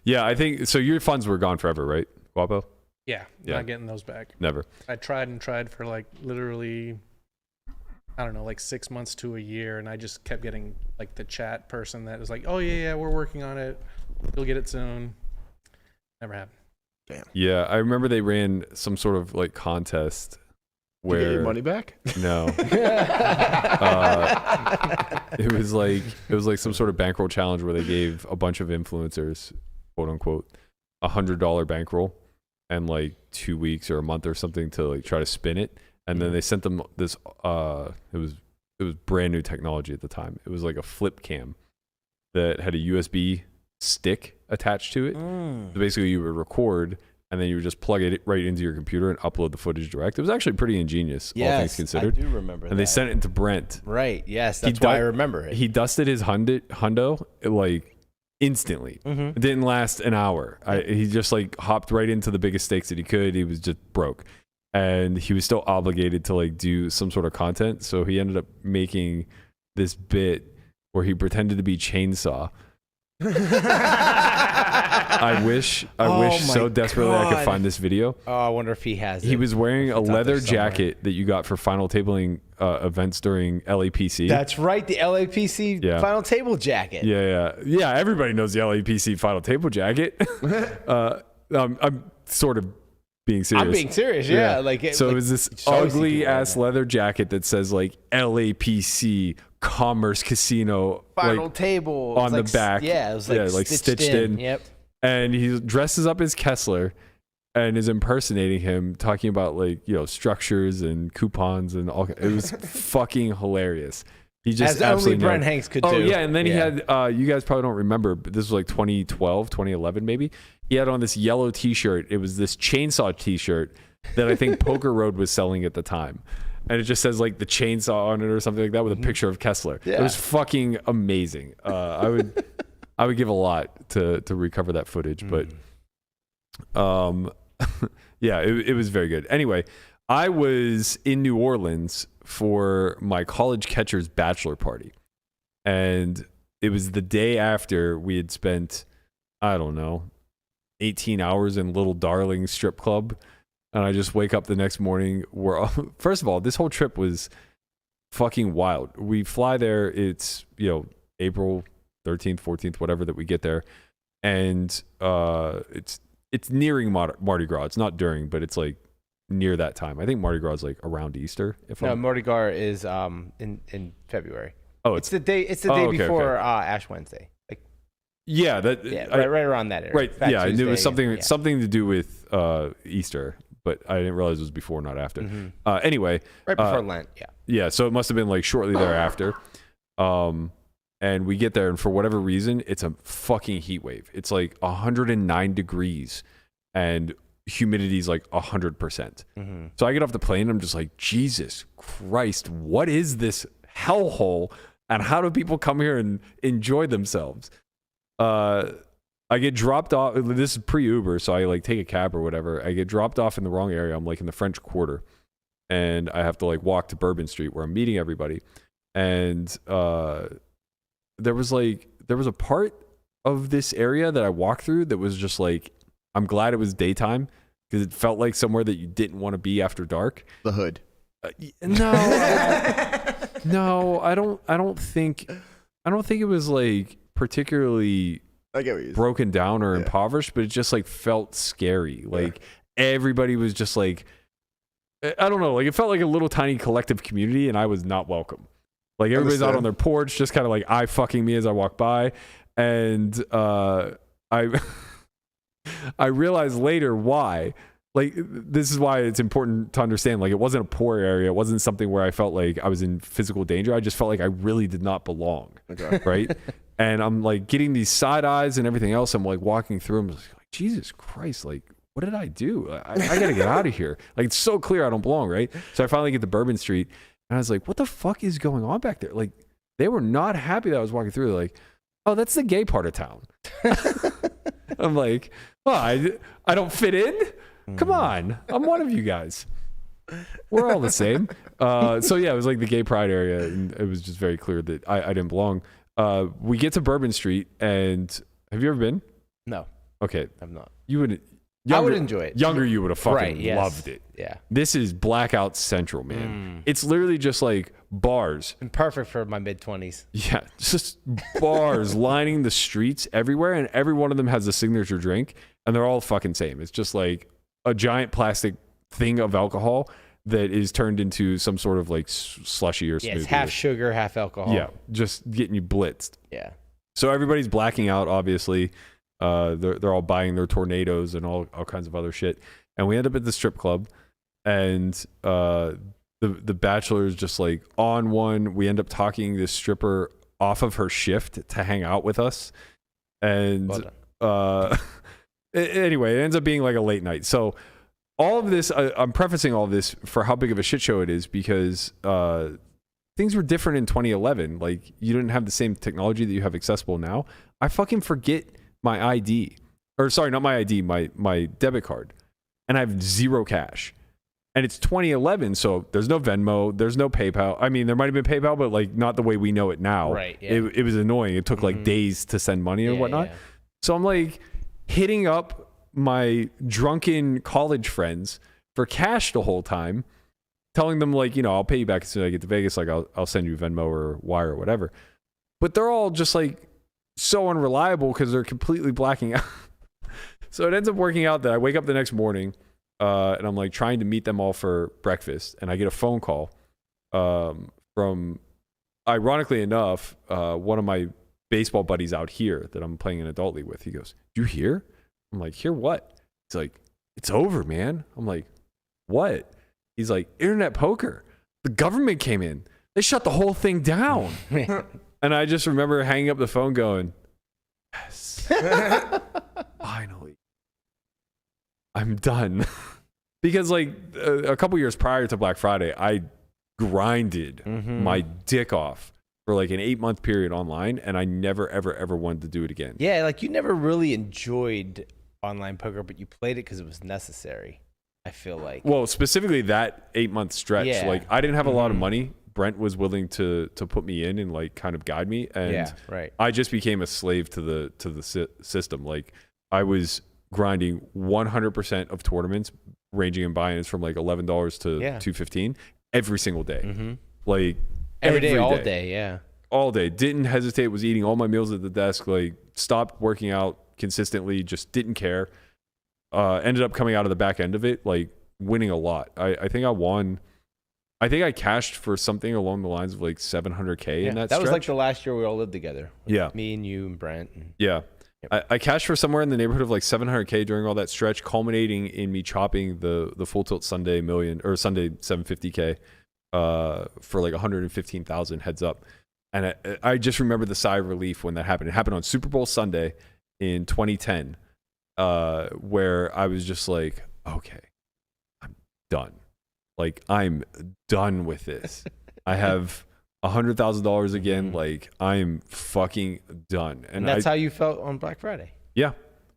Yeah, I think so. Your funds were gone forever, right, Guapo? Yeah, not getting those back. Never. I tried for like literally, I don't know, like 6 months to a year, and I just kept getting like the chat person that was like, "Oh yeah, we're working on it. You'll get it soon." Never happened. Damn. Yeah, I remember they ran some sort of like contest where you get your money back? No. It was like some sort of bankroll challenge where they gave a bunch of influencers, quote unquote, $100 bankroll and like 2 weeks or a month or something to like try to spin it, and then they sent them this. It was brand new technology at the time. It was like a flip cam that had a USB stick attached to it. So basically, you would record. And then you would just plug it right into your computer and upload the footage direct. It was actually pretty ingenious, all things considered. I do remember that. And they sent it to Brent. Right, yes, that's why I remember it. He dusted his hundo like instantly. It didn't last an hour. He just like hopped right into the biggest stakes that he could. He was just broke. And he was still obligated to like do some sort of content. So he ended up making this bit where he pretended to be Chainsaw. I wish so desperately I could find this video. Oh, I wonder if he has it. He was wearing a leather jacket that you got for final tabling events during LAPC. That's right, the LAPC final table jacket. Yeah. Everybody knows the LAPC final table jacket. I'm sort of being serious. I'm being serious. Yeah. So it was this ugly ass leather jacket that says like LAPC Commerce Casino final table on the back. Yeah, it was like stitched in. Yep. And he dresses up as Kessler and is impersonating him, talking about like, you know, structures and coupons and all. It was fucking hilarious. He just as only Brent Hanks could do. Oh yeah, and then he had you guys probably don't remember, but this was like 2012, 2011 maybe. He had on this yellow t-shirt. It was this chainsaw t-shirt that I think Poker Road was selling at the time. And it just says like the chainsaw on it or something like that with a picture of Kessler. Yeah. It was fucking amazing. I would give a lot to recover that footage, but yeah, it was very good. Anyway, I was in New Orleans for my college catcher's bachelor party. And it was the day after we had spent, I don't know, 18 hours in Little Darling strip club. And I just wake up the next morning. First of all, this whole trip was fucking wild. We fly there. It's, you know, April 13th, 14th, whatever that we get there. And it's nearing Mardi Gras. It's not during, but it's like near that time. I think Mardi Gras is like around Easter. Mardi Gras is in February. Oh, it's the day. It's the day before Ash Wednesday. Like, yeah, right around that area. Right. Fat yeah, Tuesday, it was something to do with Easter, but I didn't realize it was before, not after. Mm-hmm. Anyway, right before Lent. Yeah. Yeah, so it must have been like shortly thereafter. And we get there, and for whatever reason, it's a fucking heat wave. It's like 109 degrees, and humidity's like 100%. Mm-hmm. So I get off the plane, and I'm just like, Jesus Christ, what is this hellhole? And how do people come here and enjoy themselves? I get dropped off. This is pre-Uber, so I like take a cab or whatever. I get dropped off in the wrong area. I'm like in the French Quarter, and I have to like walk to Bourbon Street where I'm meeting everybody. And there was a part of this area that I walked through that was just like, I'm glad it was daytime because it felt like somewhere that you didn't want to be after dark. The hood. No, I don't think it was like particularly I get what you're broken down or impoverished, but it just like felt scary. Like everybody was just like, I don't know, like it felt like a little tiny collective community, and I was not welcome. Like everybody's out on their porch, just kind of like eye fucking me as I walk by, and I realized later why. Like, this is why it's important to understand, like, it wasn't a poor area. It wasn't something where I felt like I was in physical danger. I just felt like I really did not belong. Okay. Right? And I'm, like, getting these side eyes and everything else. I'm, like, walking through. I'm just like, Jesus Christ, like, what did I do? I got to get out of here. Like, it's so clear I don't belong, right? So I finally get to Bourbon Street, and I was like, what the fuck is going on back there? Like, they were not happy that I was walking through. They're like, oh, that's the gay part of town. I'm like, well, I don't fit in? Come on, I'm one of you guys. We're all the same. So yeah, it was like the gay pride area, and it was just very clear that I didn't belong. We get to Bourbon Street, and have you ever been? No. Okay, I'm not. You would. I would enjoy it. Younger, you would have fucking loved it. Yeah. This is blackout central, man. It's literally just like bars. And perfect for my mid-20s. Yeah, just bars lining the streets everywhere, and every one of them has a signature drink, and they're all fucking same. It's just like a giant plastic thing of alcohol that is turned into some sort of like slushy or smoothie. Yeah, it's half sugar, half alcohol. Yeah, just getting you blitzed. Yeah. So everybody's blacking out, obviously. They're all buying their tornadoes and all kinds of other shit. And we end up at the strip club, and the bachelor is just like on one. We end up talking this stripper off of her shift to hang out with us. And anyway, it ends up being like a late night. So all of this, I'm prefacing all of this for how big of a shit show it is, because things were different in 2011. Like, you didn't have the same technology that you have accessible now. I fucking forget my ID, or sorry, not my ID, my debit card, and I have zero cash. And it's 2011, so there's no Venmo, there's no PayPal. I mean, there might have been PayPal, but like not the way we know it now. Right. Yeah. It was annoying. It took like days to send money and whatnot. Yeah. So I'm like hitting up my drunken college friends for cash the whole time, telling them like, you know, I'll pay you back as soon as I get to Vegas. Like I'll send you Venmo or Wire or whatever. But they're all just like so unreliable because they're completely blacking out. So it ends up working out that I wake up the next morning and I'm like trying to meet them all for breakfast, and I get a phone call from, ironically enough, one of my baseball buddies out here that I'm playing an adult league with. He goes, "You hear?" I'm like, "Hear what?" He's like, "It's over, man." I'm like, "What?" He's like, "Internet poker. The government came in. They shut the whole thing down." And I just remember hanging up the phone going, "Yes, finally, I'm done." Because like a couple years prior to Black Friday, I grinded my dick off for like an 8-month period online, and I never, ever wanted to do it again. Yeah, like you never really enjoyed online poker, but you played it because it was necessary. I feel like. Well, specifically that 8-month stretch, Yeah. like I didn't have a lot of money. Brent was willing to put me in and like kind of guide me, and Yeah, right. I just became a slave to the system. Like I was grinding 100% of tournaments, ranging in buy-ins from like $11 to $215 every single day. Like Every day, all day, yeah. all day. Didn't hesitate. Was eating all my meals at the desk. Like stopped working out consistently. Just didn't care. Ended up coming out of the back end of it, like winning a lot. I think I won. I think I cashed for something along the lines of like $700K in that stretch. was like the last year we all lived together. Yeah. Me and you and Brent. And Yeah. I cashed for somewhere in the neighborhood of like $700K during all that stretch, culminating in me chopping the full tilt Sunday million or Sunday 750K for like 115,000 heads up. And I just remember the sigh of relief when that happened. It happened on Super Bowl Sunday in 2010, where I was just like, okay, I'm done. Like, I'm done with this. I have $100,000 again. Like, I'm fucking done. And that's how you felt on Black Friday. Yeah.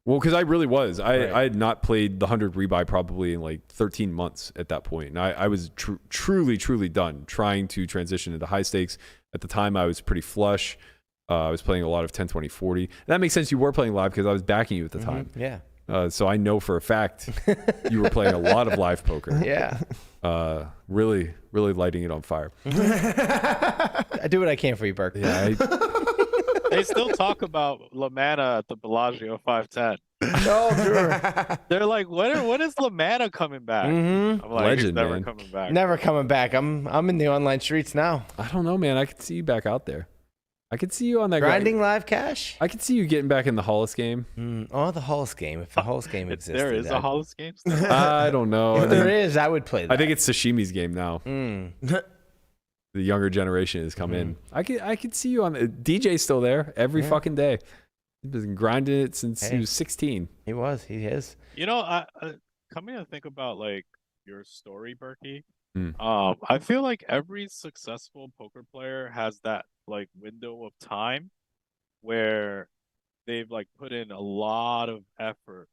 Well, because I really was. Right. I had not played the 100 rebuy probably in like 13 months at that point. And I was truly done trying to transition into high stakes. At the time, I was pretty flush. I was playing a lot of 10, 20, 40. And that makes sense. You were playing live because I was backing you at the time. Yeah. So I know for a fact you were playing a lot of live poker. Yeah. Really lighting it on fire. I do what I can for you, Burke. Yeah, They still talk about Lamana at the Bellagio 510. Oh, sure. They're like, when is Lamana coming back? Mm-hmm. I'm like, Legend, he's never man. coming back. Never coming back. I'm in the online streets now. I don't know, man. I could see you back out there. I could see you on that Grinding live cash? I could see you getting back in the Hollis game. Oh, the Hollis game. If the Hollis game existed. There is a Hollis game still? I don't know. If there is, I would play that. I think it's Sashimi's game now. The younger generation has come in. I could see you on DJ's still there every fucking day. He's been grinding it since he was 16. He was. He is. You know, I coming to think about like your story, Berkey. Mm. I feel like every successful poker player has that like window of time where they've like put in a lot of effort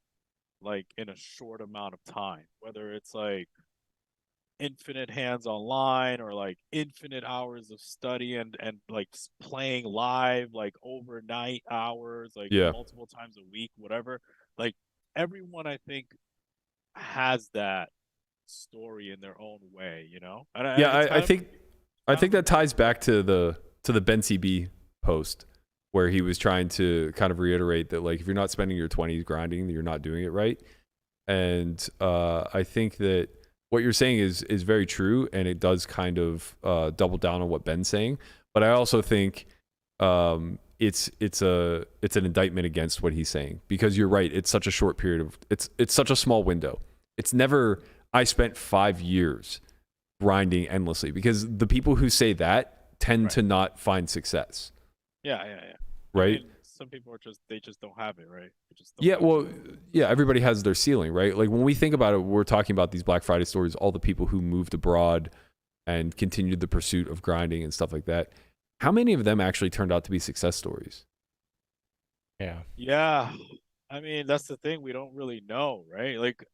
like in a short amount of time, whether it's like infinite hands online or like infinite hours of study and like playing live like overnight hours, like multiple times a week, whatever. Like everyone I think has that story in their own way, you know? And I think that ties back to the Ben CB post where he was trying to kind of reiterate that like if you're not spending your 20s grinding, you're not doing it right. And I think that what you're saying is very true, and it does kind of double down on what Ben's saying. But I also think it's an indictment against what he's saying, because you're right. It's such a short period of it's such a small window. It's never I spent 5 years grinding endlessly, because the people who say that tend to not find success. Yeah. Right. I mean, some people are they just don't have it, right? Everybody has their ceiling, right? Like when we think about it, we're talking about these Black Friday stories, all the people who moved abroad and continued the pursuit of grinding and stuff like that. How many of them actually turned out to be success stories? Yeah. I mean, that's the thing. We don't really know, right? Like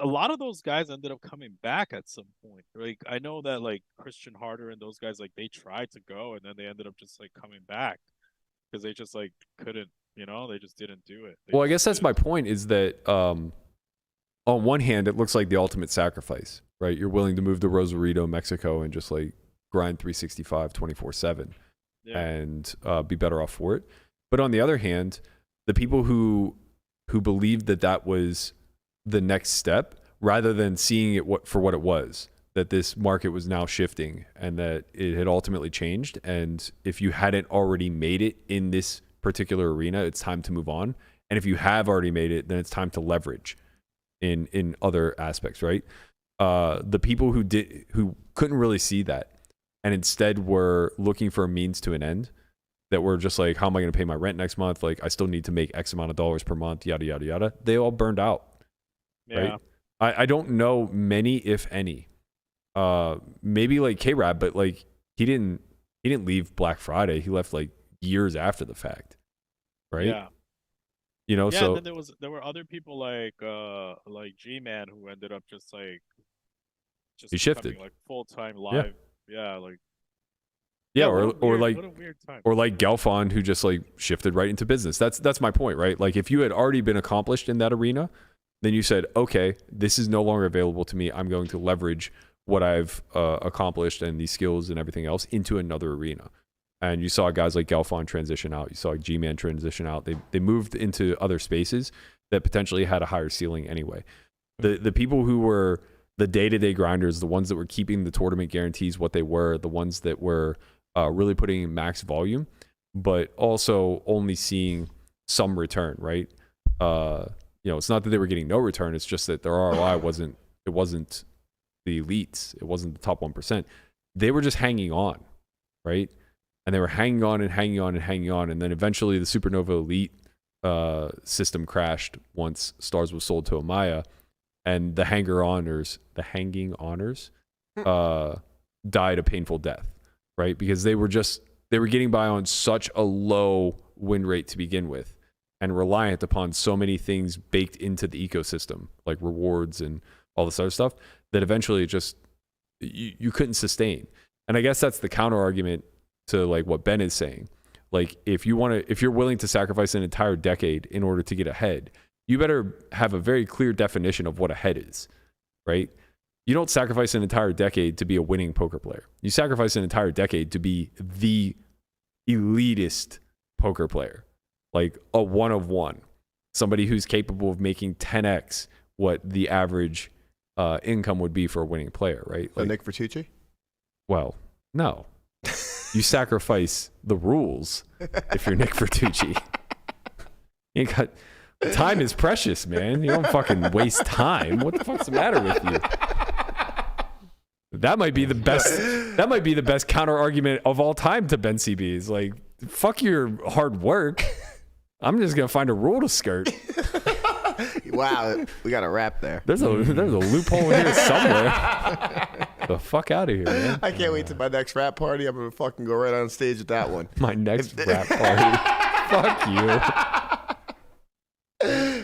a lot of those guys ended up coming back at some point. Like I know that like Christian Harder and those guys, like they tried to go and then they ended up just like coming back because they just like couldn't, you know, they just didn't do it. Well, I guess that's my point, is that on one hand, it looks like the ultimate sacrifice, right? You're willing to move to Rosarito, Mexico, and just like grind 365 24/7 and be better off for it. But on the other hand, the people who believed that was the next step rather than seeing it for what it was, that this market was now shifting and that it had ultimately changed. And if you hadn't already made it in this particular arena, it's time to move on. And if you have already made it, then it's time to leverage in other aspects, right? The people who couldn't really see that and instead were looking for a means to an end, that were just like, how am I going to pay my rent next month? Like, I still need to make X amount of dollars per month, yada, yada, yada. They all burned out, right? I don't know many, if any. Maybe like K-Rab, but like he didn't leave Black Friday. He left like years after the fact, right? Yeah. You know, Yeah, so and then there were other people like G-Man who ended up just he shifted becoming, like full-time live. Yeah, like or what a weird time. Or like Galfond, who just like shifted right into business. That's my point, right? Like if you had already been accomplished in that arena, then you said, okay, this is no longer available to me. I'm going to leverage what I've accomplished and these skills and everything else into another arena. And you saw guys like Galfond transition out. You saw G-Man transition out. They moved into other spaces that potentially had a higher ceiling anyway. The people who were the day-to-day grinders, the ones that were keeping the tournament guarantees what they were, the ones that were really putting in max volume, but also only seeing some return, right? It's not that they were getting no return. It's just that their ROI wasn't the elites. It wasn't the top 1%. They were just hanging on, right? And they were hanging on and hanging on and hanging on. And then eventually the Supernova Elite system crashed once Stars was sold to Amaya. And the hanging honors died a painful death, right? Because they were getting by on such a low win rate to begin with and reliant upon so many things baked into the ecosystem, like rewards and all this other stuff, that eventually just you couldn't sustain. And I guess that's the counter argument to like what Ben is saying. Like if you're willing to sacrifice an entire decade in order to get ahead, you better have a very clear definition of what ahead is, right? You don't sacrifice an entire decade to be a winning poker player. You sacrifice an entire decade to be the elitist poker player, like a one of one, somebody who's capable of making 10x what the average income would be for a winning player, right? So like, Nick Vertucci? Well, no. You sacrifice the rules if you're Nick Vertucci. You got time is precious, man. You don't fucking waste time. What the fuck's the matter with you? That might be the best counter argument of all time to Ben CB's. Like, fuck your hard work. I'm just gonna find a rule to skirt. Wow, we got a wrap there. There's a loophole in here somewhere. The fuck out of here, man. I can't wait to my next rap party. I'm gonna fucking go right on stage with that one. My next rap party. Fuck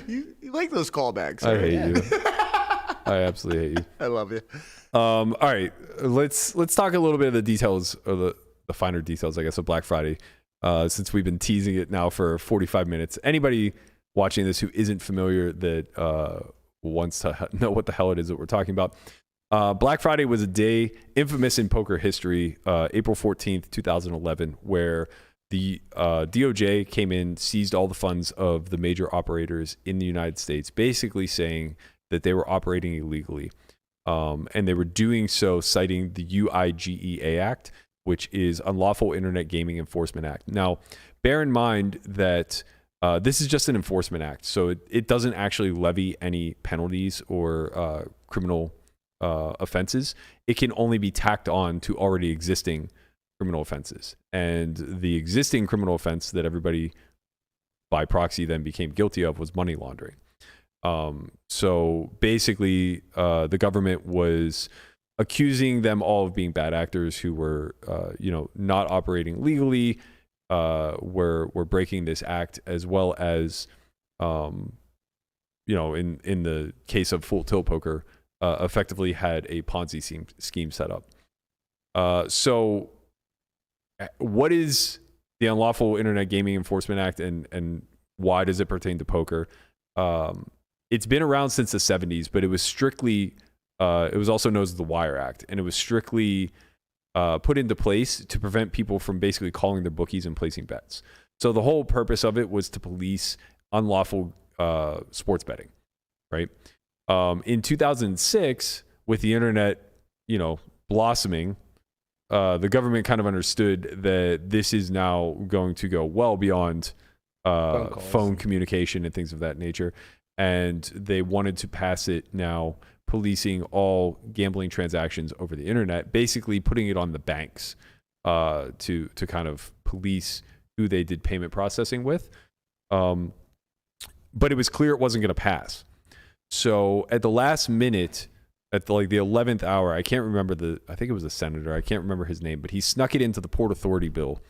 you. You like those callbacks? I Right? hate you. I absolutely hate you. I love you. All right, let's talk a little bit of the details, or the finer details, I guess, of Black Friday. Since we've been teasing it now for 45 minutes. Anybody watching this who isn't familiar that wants to know what the hell it is that we're talking about. Black Friday was a day infamous in poker history, April 14th, 2011, where the DOJ came in, seized all the funds of the major operators in the United States, basically saying that they were operating illegally. And they were doing so citing the UIGEA Act, which is Unlawful Internet Gaming Enforcement Act. Now, bear in mind that this is just an enforcement act, so it doesn't actually levy any penalties or criminal offenses. It can only be tacked on to already existing criminal offenses. And the existing criminal offense that everybody by proxy then became guilty of was money laundering. So basically, the government was accusing them all of being bad actors who were, not operating legally, were breaking this act, as well as, in the case of Full Tilt Poker, effectively had a Ponzi scheme set up. So what is the Unlawful Internet Gaming Enforcement Act, and why does it pertain to poker? It's been around since the 70s, but it was strictly, it was also known as the Wire Act, and it was strictly put into place to prevent people from basically calling their bookies and placing bets. So the whole purpose of it was to police unlawful sports betting, right? In 2006, with the internet, blossoming, the government kind of understood that this is now going to go well beyond phone communication and things of that nature. And they wanted to pass it now, policing all gambling transactions over the internet, basically putting it on the banks to kind of police who they did payment processing with. But it was clear it wasn't going to pass. So at the last minute, at the 11th hour, I can't remember I think it was a senator, I can't remember his name, but he snuck it into the Port Authority bill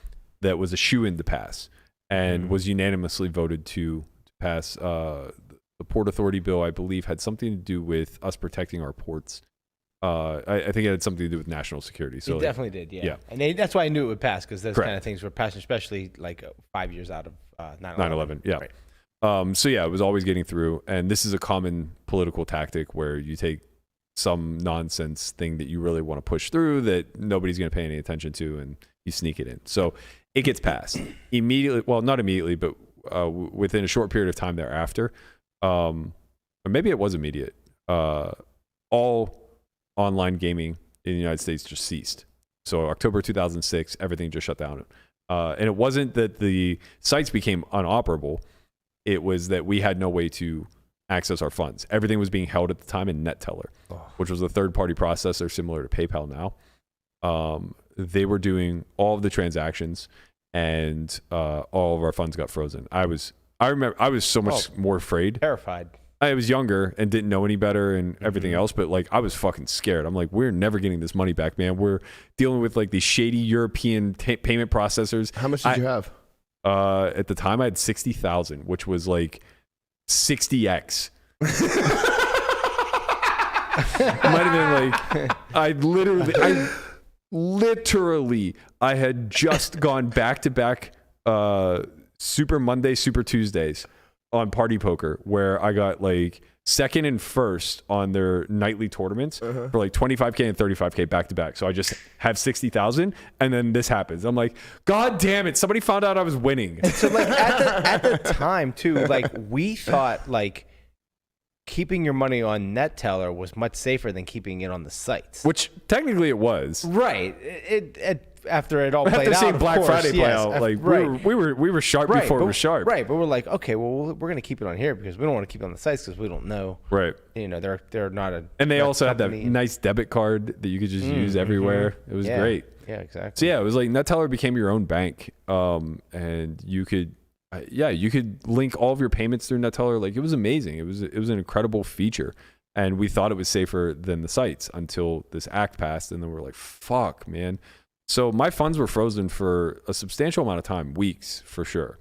that was a shoo-in to pass and was unanimously voted to pass. The Port Authority bill, I believe, had something to do with us protecting our ports. I think it had something to do with national security. So it definitely did, yeah. And that's why I knew it would pass, because those kind of things were passing, especially 5 years out of 9/11. Yeah. Right. So yeah, it was always getting through. And this is a common political tactic where you take some nonsense thing that you really want to push through that nobody's going to pay any attention to, and you sneak it in. So it gets passed immediately. Well, not immediately, but within a short period of time thereafter. Or maybe it was immediate. All online gaming in the United States just ceased. So October 2006, everything just shut down. And it wasn't that the sites became unoperable. It was that we had no way to access our funds. Everything was being held at the time in NetTeller, which was a third-party processor similar to PayPal now. They were doing all of the transactions, and all of our funds got frozen. I remember I was so much more afraid. Terrified. I was younger and didn't know any better and everything else, but I was fucking scared. I'm like, we're never getting this money back, man. We're dealing with these shady European payment processors. How much did you have? At the time, I had 60,000, which was 60x. It might have been I had just gone back to back Super Monday, Super Tuesdays on Party Poker, where I got second and first on their nightly tournaments for 25K and 35K back to back. So I just have 60,000, and then this happens. I'm like, God damn it! Somebody found out I was winning. So at the time too, we thought keeping your money on NetTeller was much safer than keeping it on the sites. Which technically it was. Right. After it all played out, after seeing Black Friday play out, right. we were sharp before it was sharp. Right, but we're like, okay, well, we're gonna keep it on here because we don't want to keep it on the sites because we don't know. Right. They're not a. And they also had that nice debit card that you could just use everywhere. It was great. Yeah, exactly. So yeah, it was NetTeller became your own bank, and you could. You could link all of your payments through NetTeller. It was amazing. It was an incredible feature, and we thought it was safer than the sites until this act passed, and then we're like, "Fuck, man!" So my funds were frozen for a substantial amount of time, weeks for sure,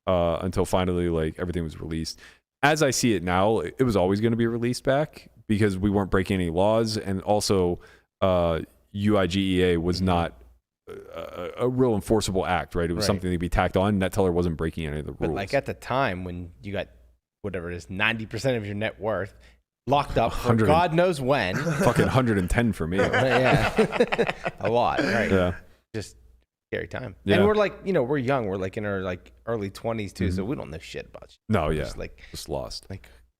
until finally everything was released. As I see it now, it was always going to be released back because we weren't breaking any laws, and also UIGEA was not a real enforceable act, right? It was something to be tacked on. NetTeller wasn't breaking any of the rules. But at the time when you got whatever it is, 90% of your net worth locked up for God knows when. Fucking 110 for me. Yeah. A lot, right? Yeah. Just scary time. Yeah. And we're we're young. We're in our early 20s too, so we don't know shit about shit. No, yeah. Just lost.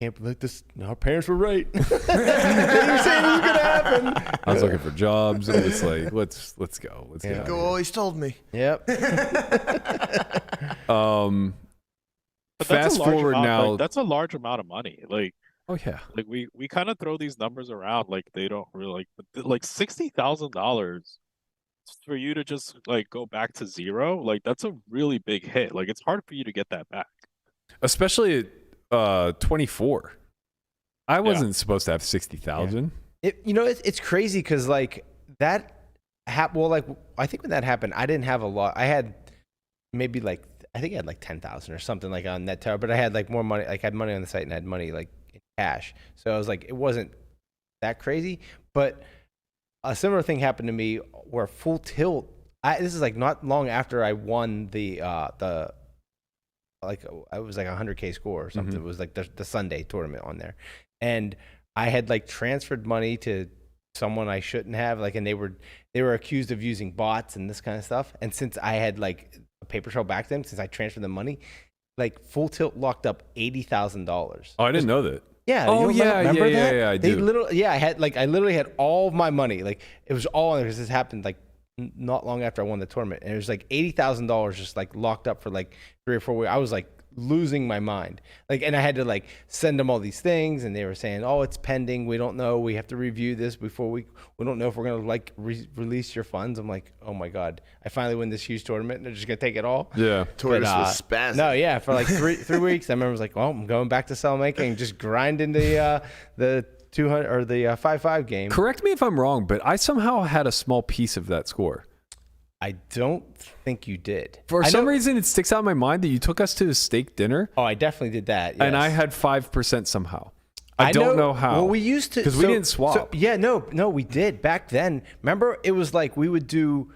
Can't believe this. Our parents were right. They were saying it was gonna happen. I was looking for jobs. It was let's go. Let's get out. Go always told me. Yep. Fast forward now. That's a large amount of money. Oh yeah. We kind of throw these numbers around they don't really $60,000 for you to just go back to zero. That's a really big hit. It's hard for you to get that back. Especially at 24. I wasn't supposed to have 60,000. Yeah. It's crazy because that happened. I think when that happened, I didn't have a lot. I had maybe I think I had 10,000 or something on NetTeller, but I had more money. I had money on the site and I had money in cash. So I was it wasn't that crazy. But a similar thing happened to me where Full Tilt. This is not long after I won the it was a 100K score or something. It was the Sunday tournament on there, and I had transferred money to someone I shouldn't have, and they were accused of using bots and this kind of stuff. And since I had a paper trail back to them, since I transferred the money, Full Tilt locked up $80,000. Oh, I didn't know that. Yeah. Oh, you remember that? yeah, I They do. literally, I literally had all of my money. Like it was all in there because this happened like not long after I won the tournament, and it was like $80,000 just like locked up for like 3 or 4 weeks. I was like losing my mind. Like, and I had to like send them all these things, and they were saying, "Oh, it's pending. We don't know. We have to review this before we don't know if we're gonna like release your funds." I'm like, "Oh my god! I finally win this huge tournament, and they're just gonna take it all." Yeah. Tortoise was spazzing. No, yeah, for like three weeks. I remember I was like, "Well, I'm going back to Salamanca and just grinding the 200 or the 5-5 game." Correct me if I'm wrong, but I somehow had a small piece of that score. I don't think you did. For some reason, it sticks out in my mind that you took us to a steak dinner. Oh, I definitely did that. And I yes. had 5% somehow. I don't know how. Well, we used to because we didn't swap. No, we did back then. Remember, it was like we would do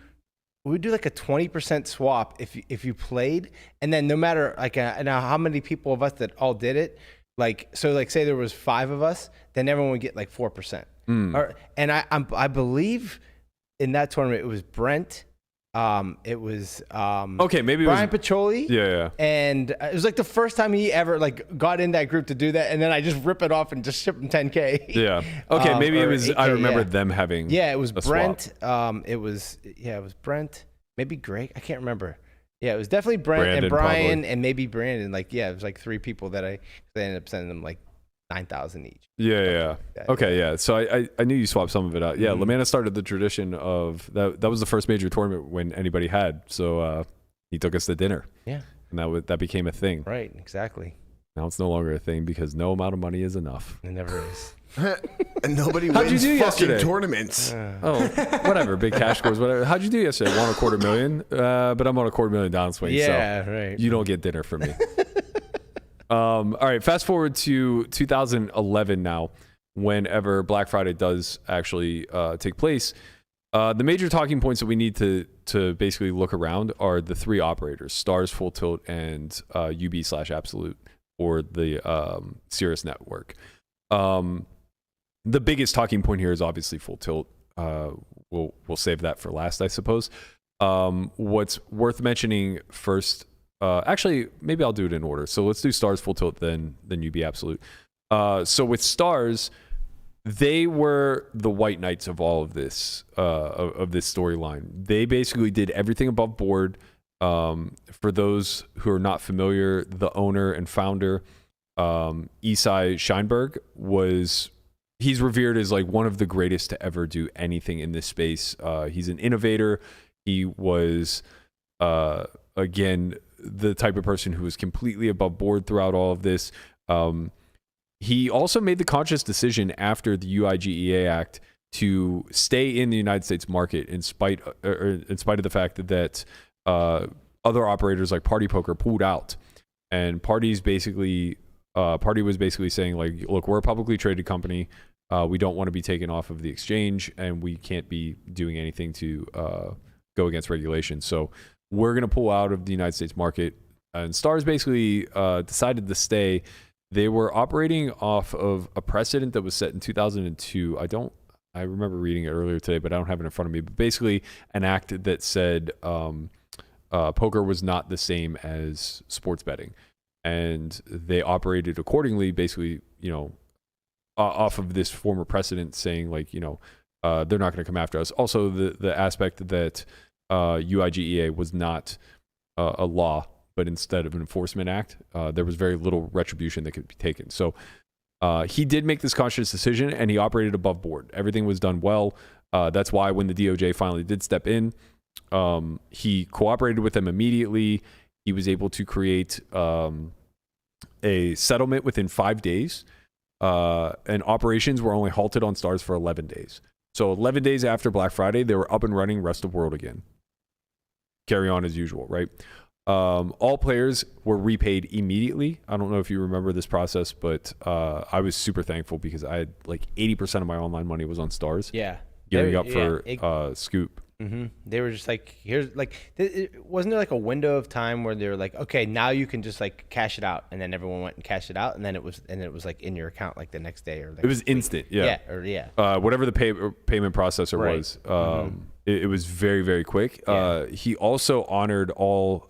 like a 20% swap if you played, and then no matter like now how many people of us that all did it, like so like say there was 5 of us, then everyone would get like 4%. And I believe in that tournament it was Brent. It was okay, maybe Brian it was Pacholi. Yeah. And it was like the first time he ever like got in that group to do that, and then I just rip it off and just ship him 10K. Yeah. Okay, maybe it was. 8K, I remember them having. Yeah, it was a Brent. swap. It was Brent. Maybe Greg. I can't remember. Yeah, it was definitely Brent Brandon, and Brian probably. and maybe Brandon. Like, yeah, it was like 3 people that they ended up sending them like 9,000 each. Yeah. Okay, yeah. So I knew you swapped some of it out. Yeah, Mhm. Lamana started the tradition of that. That was the first major tournament when anybody had. So he took us to dinner. Yeah. And that became a thing. Right. Exactly. Now it's no longer a thing because no amount of money is enough. It never is. And nobody How'd you wins do fucking yesterday? tournaments. Oh, whatever. Big cash scores, whatever. How'd you do yesterday? Won $250,000, but I'm on $250,000 downswing. Yeah. So Right. you don't get dinner from me. All right, fast forward to 2011 now, whenever Black Friday does actually take place. The major talking points that we need to basically look around are the 3 operators, Stars, Full Tilt, and UB/Absolute, or the Cirrus network. The biggest talking point here is obviously Full Tilt. We'll save that for last, I suppose. What's worth mentioning first, actually, maybe I'll do it in order. So let's do Stars, Full Tilt, then UB Absolute. So with Stars, they were the white knights of all of this storyline. They basically did everything above board. For those who are not familiar, the owner and founder, Isai Scheinberg, he's revered as like one of the greatest to ever do anything in this space. He's an innovator. He was, again, the type of person who was completely above board throughout all of this. He also made the conscious decision after the UIGEA Act to stay in the United States market in spite of the fact that other operators like Party Poker pulled out, and Party was basically saying like, look, we're a publicly traded company. We don't want to be taken off of the exchange, and we can't be doing anything to go against regulation. So we're going to pull out of the United States market. And Stars basically decided to stay. They were operating off of a precedent that was set in 2002. I remember reading it earlier today, but I don't have it in front of me. But basically an act that said poker was not the same as sports betting. And they operated accordingly, basically, off of this former precedent, saying like, they're not going to come after us. Also, the aspect that UIGEA was not a law, but instead of an enforcement act, there was very little retribution that could be taken. So he did make this conscious decision, and he operated above board. Everything was done well. That's why when the DOJ finally did step in, he cooperated with them immediately. He was able to create a settlement within 5 days, and operations were only halted on Stars for 11 days. So 11 days after Black Friday, they were up and running rest of world again. Carry on as usual, right? All players were repaid immediately. I don't know if you remember this process, but I was super thankful because I had like 80% of my online money was on Stars. Yeah. Gearing up for Scoop. Mm-hmm. They were just like, here's like, wasn't there like a window of time where they were like, okay, now you can just like cash it out, and then everyone went and cashed it out, and then it was like in your account like the next day, or like it was instant. Yeah. Whatever the payment processor was, it was very, very quick. He also honored all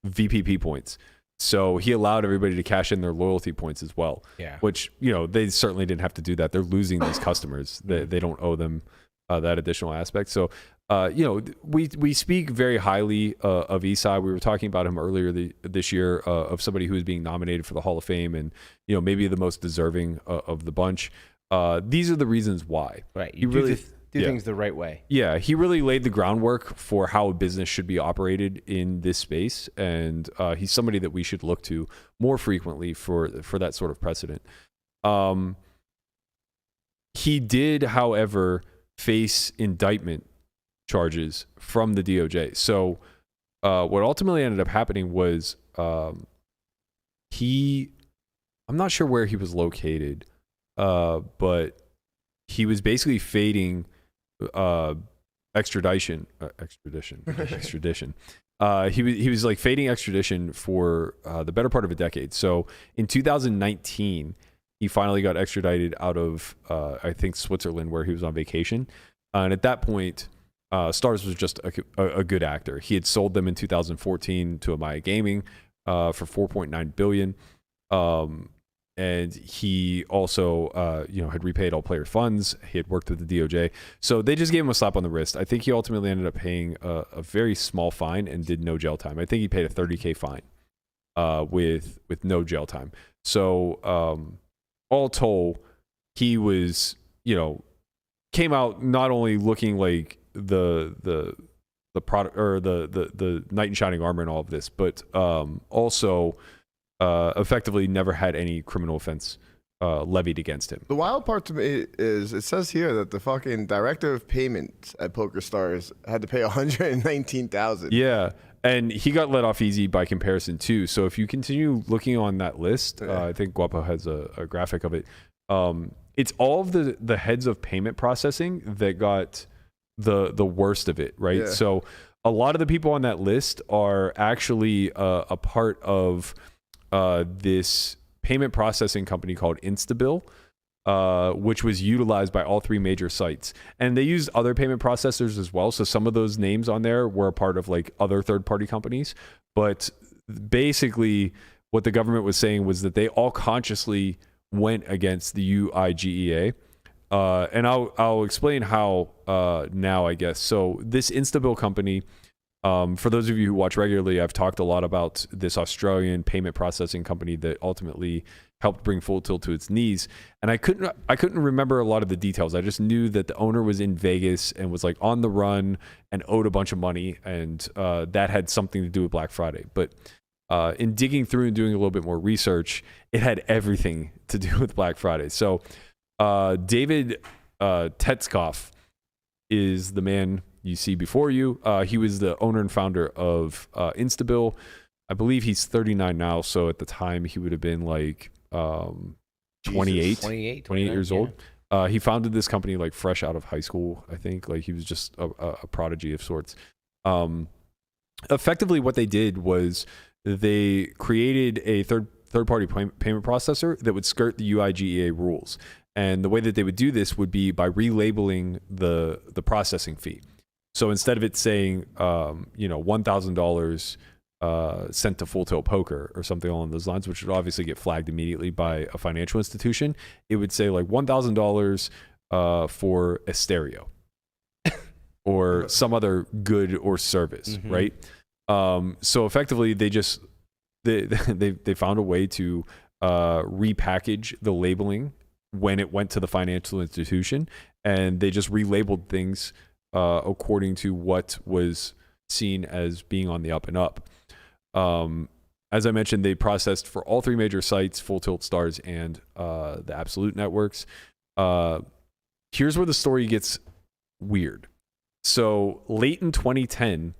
VPP points. So he allowed everybody to cash in their loyalty points as well. Yeah. Which, they certainly didn't have to do that. They're losing these customers. They don't owe them that additional aspect. So, we speak very highly of Esai. We were talking about him earlier this year of somebody who is being nominated for the Hall of Fame and, maybe the most deserving of the bunch. These are the reasons why. Right. You do things the right way. Yeah, he really laid the groundwork for how a business should be operated in this space, and he's somebody that we should look to more frequently for that sort of precedent. He did, however, face indictment charges from the DOJ. So what ultimately ended up happening was I'm not sure where he was located, but he was basically fading extradition. He was like fading extradition for the better part of a decade. So in 2019, he finally got extradited out of I think Switzerland, where he was on vacation. And at that point, Stars was just a good actor. He had sold them in 2014 to Amaya Gaming for $4.9 billion. And he also, had repaid all player funds. He had worked with the DOJ. So they just gave him a slap on the wrist. I think he ultimately ended up paying a very small fine and did no jail time. I think he paid a $30K fine with no jail time. So all told, he was, came out not only looking like the product or the knight in shining armor and all of this, but also effectively never had any criminal offense levied against him. The wild part to me is it says here that the fucking director of payments at PokerStars had to pay $119,000. Yeah, and he got let off easy by comparison too. So if you continue looking on that list, I think Guapo has a graphic of it. It's all of the heads of payment processing that got the worst of it, right? Yeah. So a lot of the people on that list are actually a part of this payment processing company called Instabill, which was utilized by all three major sites. And they used other payment processors as well. So some of those names on there were a part of like other third-party companies. But basically what the government was saying was that they all consciously went against the UIGEA. And I'll explain how now, I guess. So this Instabill company, for those of you who watch regularly, I've talked a lot about this Australian payment processing company that ultimately helped bring Full Tilt to its knees. And I couldn't remember a lot of the details. I just knew that the owner was in Vegas and was like on the run and owed a bunch of money, and that had something to do with Black Friday. But in digging through and doing a little bit more research, it had everything to do with Black Friday. So David Tetskoff is the man you see before you. He was the owner and founder of Instabill. I believe he's 39 now, so at the time he would have been like 28 years old. He founded this company like fresh out of high school, I think. Like he was just a prodigy of sorts. Effectively what they did was they created a third-party payment processor that would skirt the UIGEA rules. And the way that they would do this would be by relabeling the processing fee. So instead of it saying, $1,000 sent to Full Tilt Poker or something along those lines, which would obviously get flagged immediately by a financial institution, it would say like $1,000 for a stereo or some other good or service, right? So effectively, they found a way to repackage the labeling when it went to the financial institution, and they just relabeled things according to what was seen as being on the up and up. As I mentioned, they processed for all three major sites, Full Tilt, Stars, and the Absolute networks. Here's where the story gets weird. So late in 2010,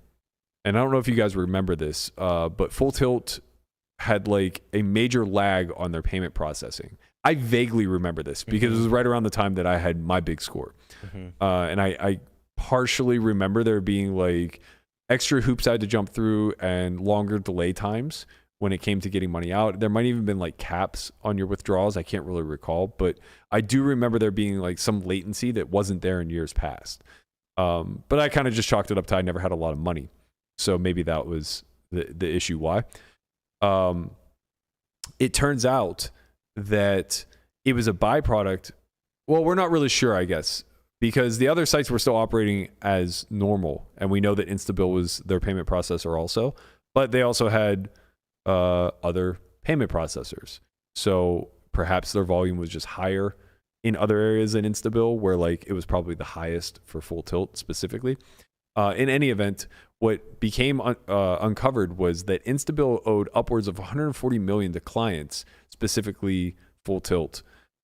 and I don't know if you guys remember this, but Full Tilt had like a major lag on their payment processing. I vaguely remember this because it was right around the time that I had my big score. And I partially remember there being like extra hoops I had to jump through and longer delay times when it came to getting money out. There might even been like caps on your withdrawals. I can't really recall, but I do remember there being like some latency that wasn't there in years past. But I kind of just chalked it up to I never had a lot of money. So maybe that was the issue why. It turns out that it was a byproduct. Well, we're not really sure, I guess, because the other sites were still operating as normal, and we know that Instabill was their payment processor also, but they also had other payment processors. So perhaps their volume was just higher in other areas than Instabill, where like it was probably the highest for Full Tilt specifically. In any event, what became uncovered was that Instabill owed upwards of $140 million to clients, specifically Full Tilt,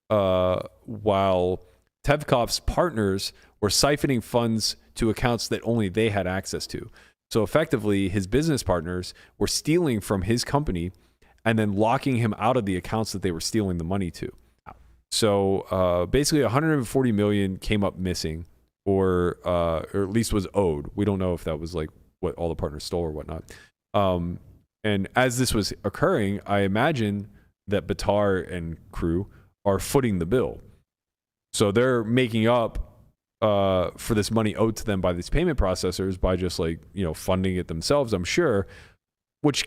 while Tevkov's partners were siphoning funds to accounts that only they had access to. So effectively, his business partners were stealing from his company and then locking him out of the accounts that they were stealing the money to. So basically, $140 million came up missing, or at least was owed. We don't know if that was like what all the partners stole or whatnot. And as this was occurring, I imagine that Batar and crew are footing the bill. So they're making up for this money owed to them by these payment processors by just like, funding it themselves, I'm sure, which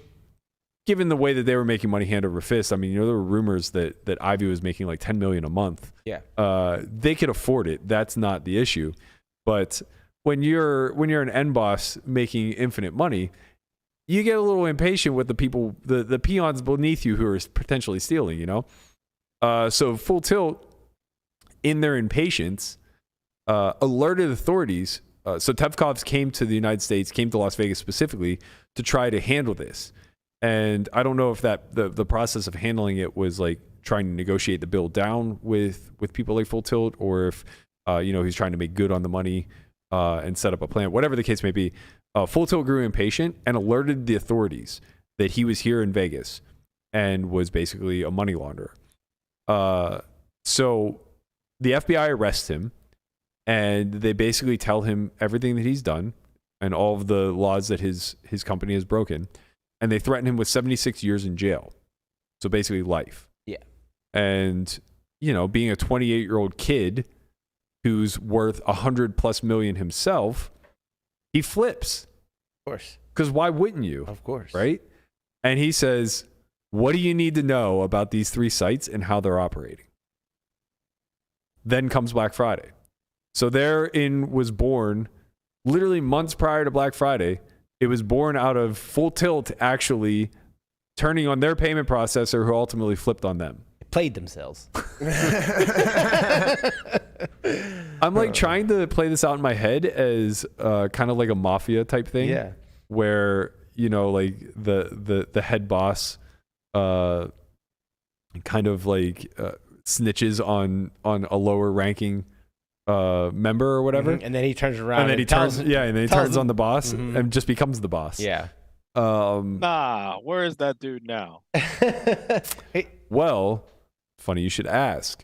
given the way that they were making money hand over fist, I mean, there were rumors that Ivy was making like $10 million a month. Yeah. They could afford it. That's not the issue. But when you're an end boss making infinite money, you get a little impatient with the people, the peons beneath you who are potentially stealing, So Full Tilt, in their impatience, alerted authorities. So Tevkov's came to the United States, came to Las Vegas specifically to try to handle this. And I don't know if that the process of handling it was like trying to negotiate the bill down with people like Full Tilt, or if he's trying to make good on the money and set up a plan. Whatever the case may be, Full Tilt grew impatient and alerted the authorities that he was here in Vegas and was basically a money launderer. So the FBI arrests him, and they basically tell him everything that he's done and all of the laws that his company has broken. And they threaten him with 76 years in jail. So basically life. Yeah. And, being a 28-year-old kid who's worth $100+ million himself, he flips. Of course. Because why wouldn't you? Of course. Right? And he says, what do you need to know about these 3 sites and how they're operating? Then comes Black Friday. So therein was born, literally months prior to Black Friday, it was born out of Full Tilt actually turning on their payment processor, who ultimately flipped on them. They played themselves. I'm like trying to play this out in my head as kind of like a mafia type thing. Yeah. Where, like the head boss kind of like snitches on a lower ranking member or whatever, and then he turns around and then he turns on the boss and just becomes the boss. Yeah. Nah, where is that dude now? Well, funny you should ask.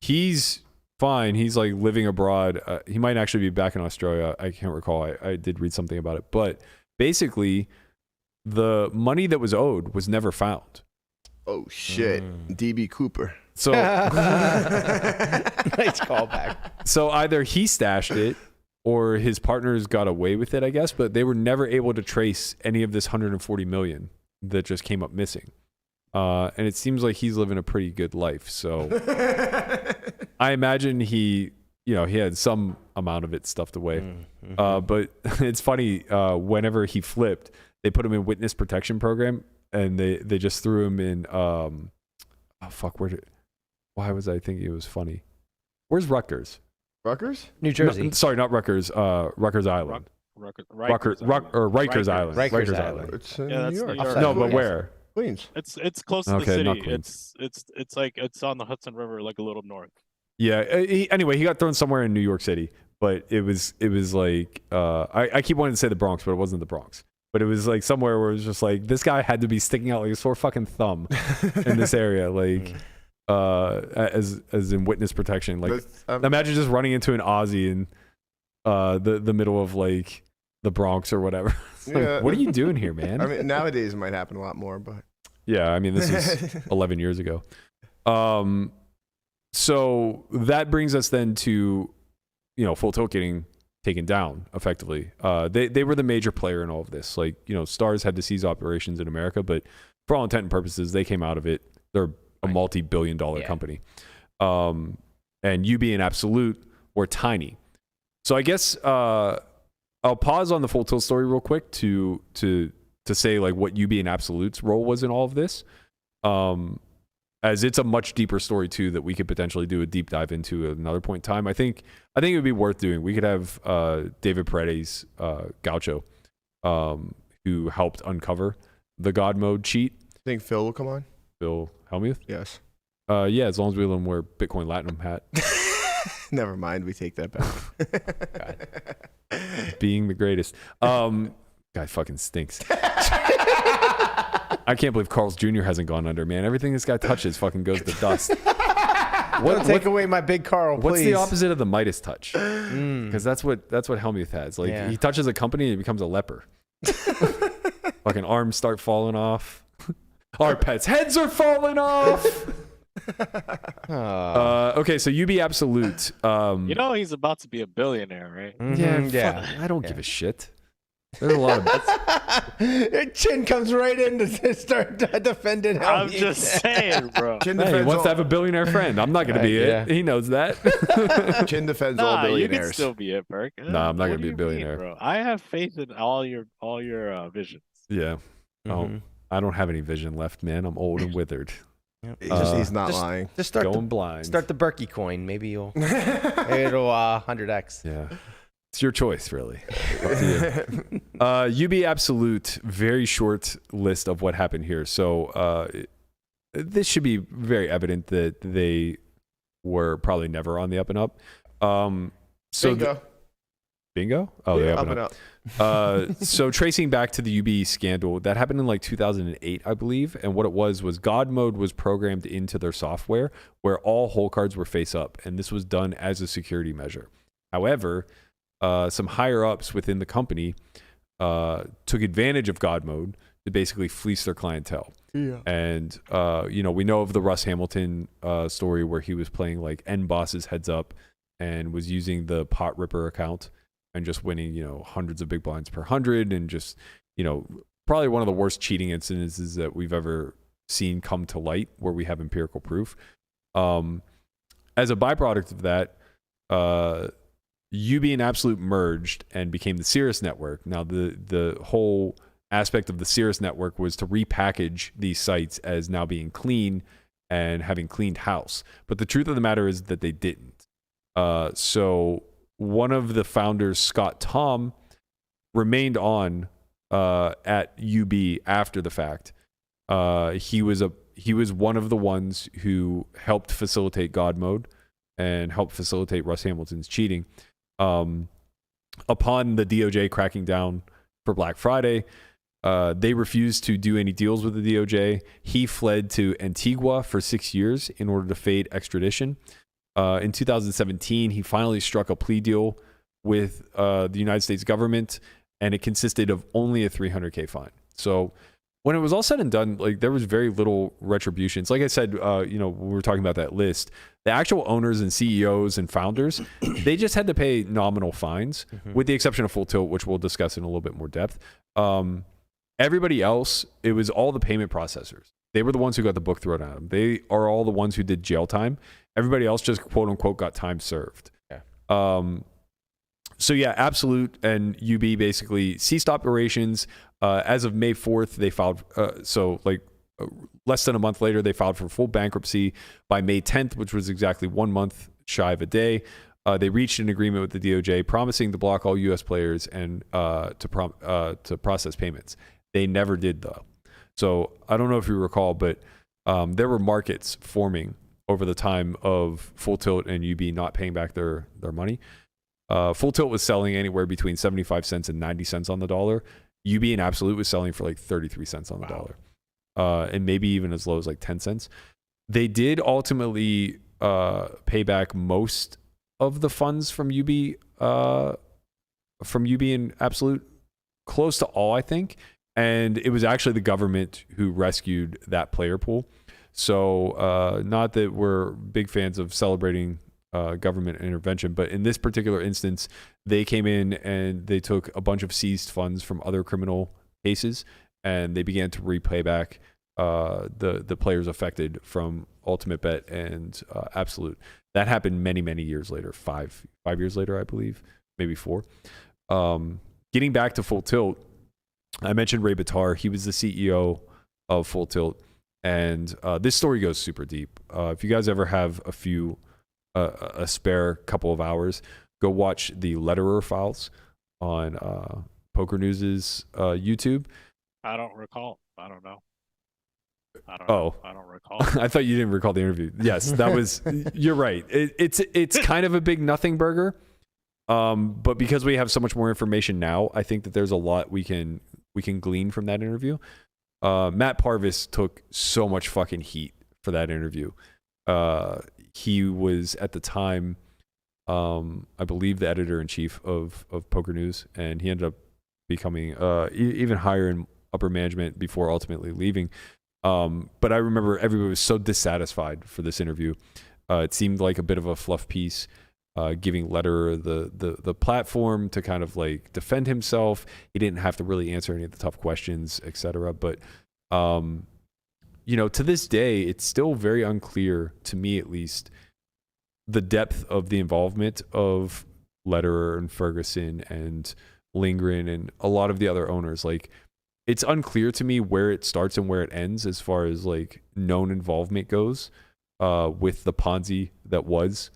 He's fine. He's like living abroad. He might actually be back in Australia. I can't recall. I did read something about it, but basically the money that was owed was never found. Oh shit, DB Cooper. So nice callback. So either he stashed it or his partners got away with it, I guess, but they were never able to trace any of this $140 million that just came up missing. And it seems like he's living a pretty good life. So I imagine he had some amount of it stuffed away. But it's funny, whenever he flipped, they put him in witness protection program, and they just threw him in why was I thinking it was funny? Where's Rutgers? Rutgers? New Jersey. No, sorry, not Rutgers. Rutgers Island. Rikers Island. Rikers Island. It's in Yeah, New that's York. New York. No, but where? Queens. It's close to Okay, the not city. Queens. It's like it's on the Hudson River, like a little north. Yeah. Anyway, he got thrown somewhere in New York City, but it was like I keep wanting to say the Bronx, but it wasn't the Bronx. But it was like somewhere where it was just like this guy had to be sticking out like his sore fucking thumb in this area, like as in witness protection. Like imagine just running into an Aussie in the middle of like the Bronx or whatever. Like, what are you doing here, man? I mean, nowadays it might happen a lot more, but yeah, I mean, this is 11 years ago. So that brings us then to, Full Tilt getting taken down effectively. They were the major player in all of this. Like, Stars had to cease operations in America, but for all intent and purposes, they came out of it. They're a multi-billion-dollar company. And UB and Absolute were tiny. So I guess I'll pause on the Full Tilt story real quick to say like what UB and Absolute's role was in all of this. As it's a much deeper story too that we could potentially do a deep dive into at another point in time. I think it would be worth doing. We could have David Paredes, Gaucho, who helped uncover the God mode cheat. Think Phil will come on? Phil Hellmuth? Yes. Yeah, as long as we let him wear Bitcoin Latinum hat. Never mind, we take that back. Being the greatest. Guy fucking stinks. I can't believe Carl's Jr. hasn't gone under, man. Everything this guy touches fucking goes to dust. Don't take away my big Carl, please. What's the opposite of the Midas touch? Because that's what Hellmuth has. Like he touches a company and he becomes a leper. Fucking arms start falling off. Our pets' heads are falling off. Okay, so UB Absolute. He's about to be a billionaire, right? Yeah. I don't give a shit. There's a lot of Your chin comes right in to start defending him. I'm just saying, bro. He wants to have a billionaire friend. I'm not going to be it. He knows that. Chin defends all billionaires. You can still be it, Berk. Nah, I'm not going to be a billionaire. Bro. I have faith in all your visions. Yeah. I don't have any vision left, man. I'm old and withered. He's not lying. Just start going blind. Start the Berkey coin. Maybe it'll 100x. Yeah. It's your choice, really. Up to you. UB Absolute, very short list of what happened here. So this should be very evident that they were probably never on the up and up. Bingo. Bingo? Oh, yeah, they up and up. So tracing back to the UB scandal, that happened in like 2008, I believe. And what it was God mode was programmed into their software where all hole cards were face up. And this was done as a security measure. However, some higher ups within the company took advantage of God mode to basically fleece their clientele. Yeah. And, we know of the Russ Hamilton story where he was playing like N bosses heads up and was using the pot ripper account and just winning, hundreds of big blinds per 100 and just, probably one of the worst cheating incidences that we've ever seen come to light where we have empirical proof. As a byproduct of that, UB and Absolute merged and became the Cirrus network. Now, the whole aspect of the Cirrus network was to repackage these sites as now being clean and having cleaned house. But the truth of the matter is that they didn't. So one of the founders, Scott Tom, remained on at UB after the fact. He was one of the ones who helped facilitate God mode and helped facilitate Russ Hamilton's cheating. Upon the DOJ cracking down for Black Friday, they refused to do any deals with the DOJ. He fled to Antigua for 6 years in order to evade extradition. In 2017, he finally struck a plea deal with the United States government, and it consisted of only a $300K fine. So when it was all said and done, like there was very little retribution. So like I said, when we were talking about that list, the actual owners and CEOs and founders, they just had to pay nominal fines, with the exception of Full Tilt, which we'll discuss in a little bit more depth. Everybody else, it was all the payment processors. They were the ones who got the book thrown at them. They are all the ones who did jail time. Everybody else just quote unquote got time served. Yeah. So yeah, Absolute and UB basically ceased operations. As of May 4th, they filed. Less than a month later, they filed for full bankruptcy. By May 10th, which was exactly 1 month shy of a day, they reached an agreement with the DOJ, promising to block all U.S. players and to process payments. They never did, though. So I don't know if you recall, but there were markets forming over the time of Full Tilt and UB not paying back their money. Full Tilt was selling anywhere between 75 cents and 90 cents on the dollar. UB and Absolute was selling for like 33 cents on the dollar. And maybe even as low as like 10 cents. They did ultimately pay back most of the funds from UB and Absolute, close to all, I think. And it was actually the government who rescued that player pool. So not that we're big fans of celebrating government intervention. But in this particular instance, they came in and they took a bunch of seized funds from other criminal cases, and they began to repay back the players affected from Ultimate Bet and Absolute. That happened many years later, five years later, I believe, maybe 4. Getting back to Full Tilt, I mentioned Ray Bitar. He was the CEO of Full Tilt, and this story goes super deep. If you guys ever have a spare couple of hours, go watch the Letterer Files on Poker News's YouTube. I don't recall. I don't know. I don't recall. I thought you didn't recall the interview. Yes, that was. You're right. It's kind of a big nothing burger, but because we have so much more information now, I think that there's a lot we can glean from that interview. Matt Parvis took so much fucking heat for that interview. He was at the time, I believe, the editor-in-chief of Poker News, and he ended up becoming even higher in upper management before ultimately leaving. But I remember everybody was so dissatisfied for this interview. It seemed like a bit of a fluff piece, giving Letterer the platform to kind of like defend himself. He didn't have to really answer any of the tough questions, etc. But to this day, it's still very unclear, to me at least, the depth of the involvement of Letterer and Ferguson and Lindgren and a lot of the other owners. Like, it's unclear to me where it starts and where it ends as far as like known involvement goes with the Ponzi that was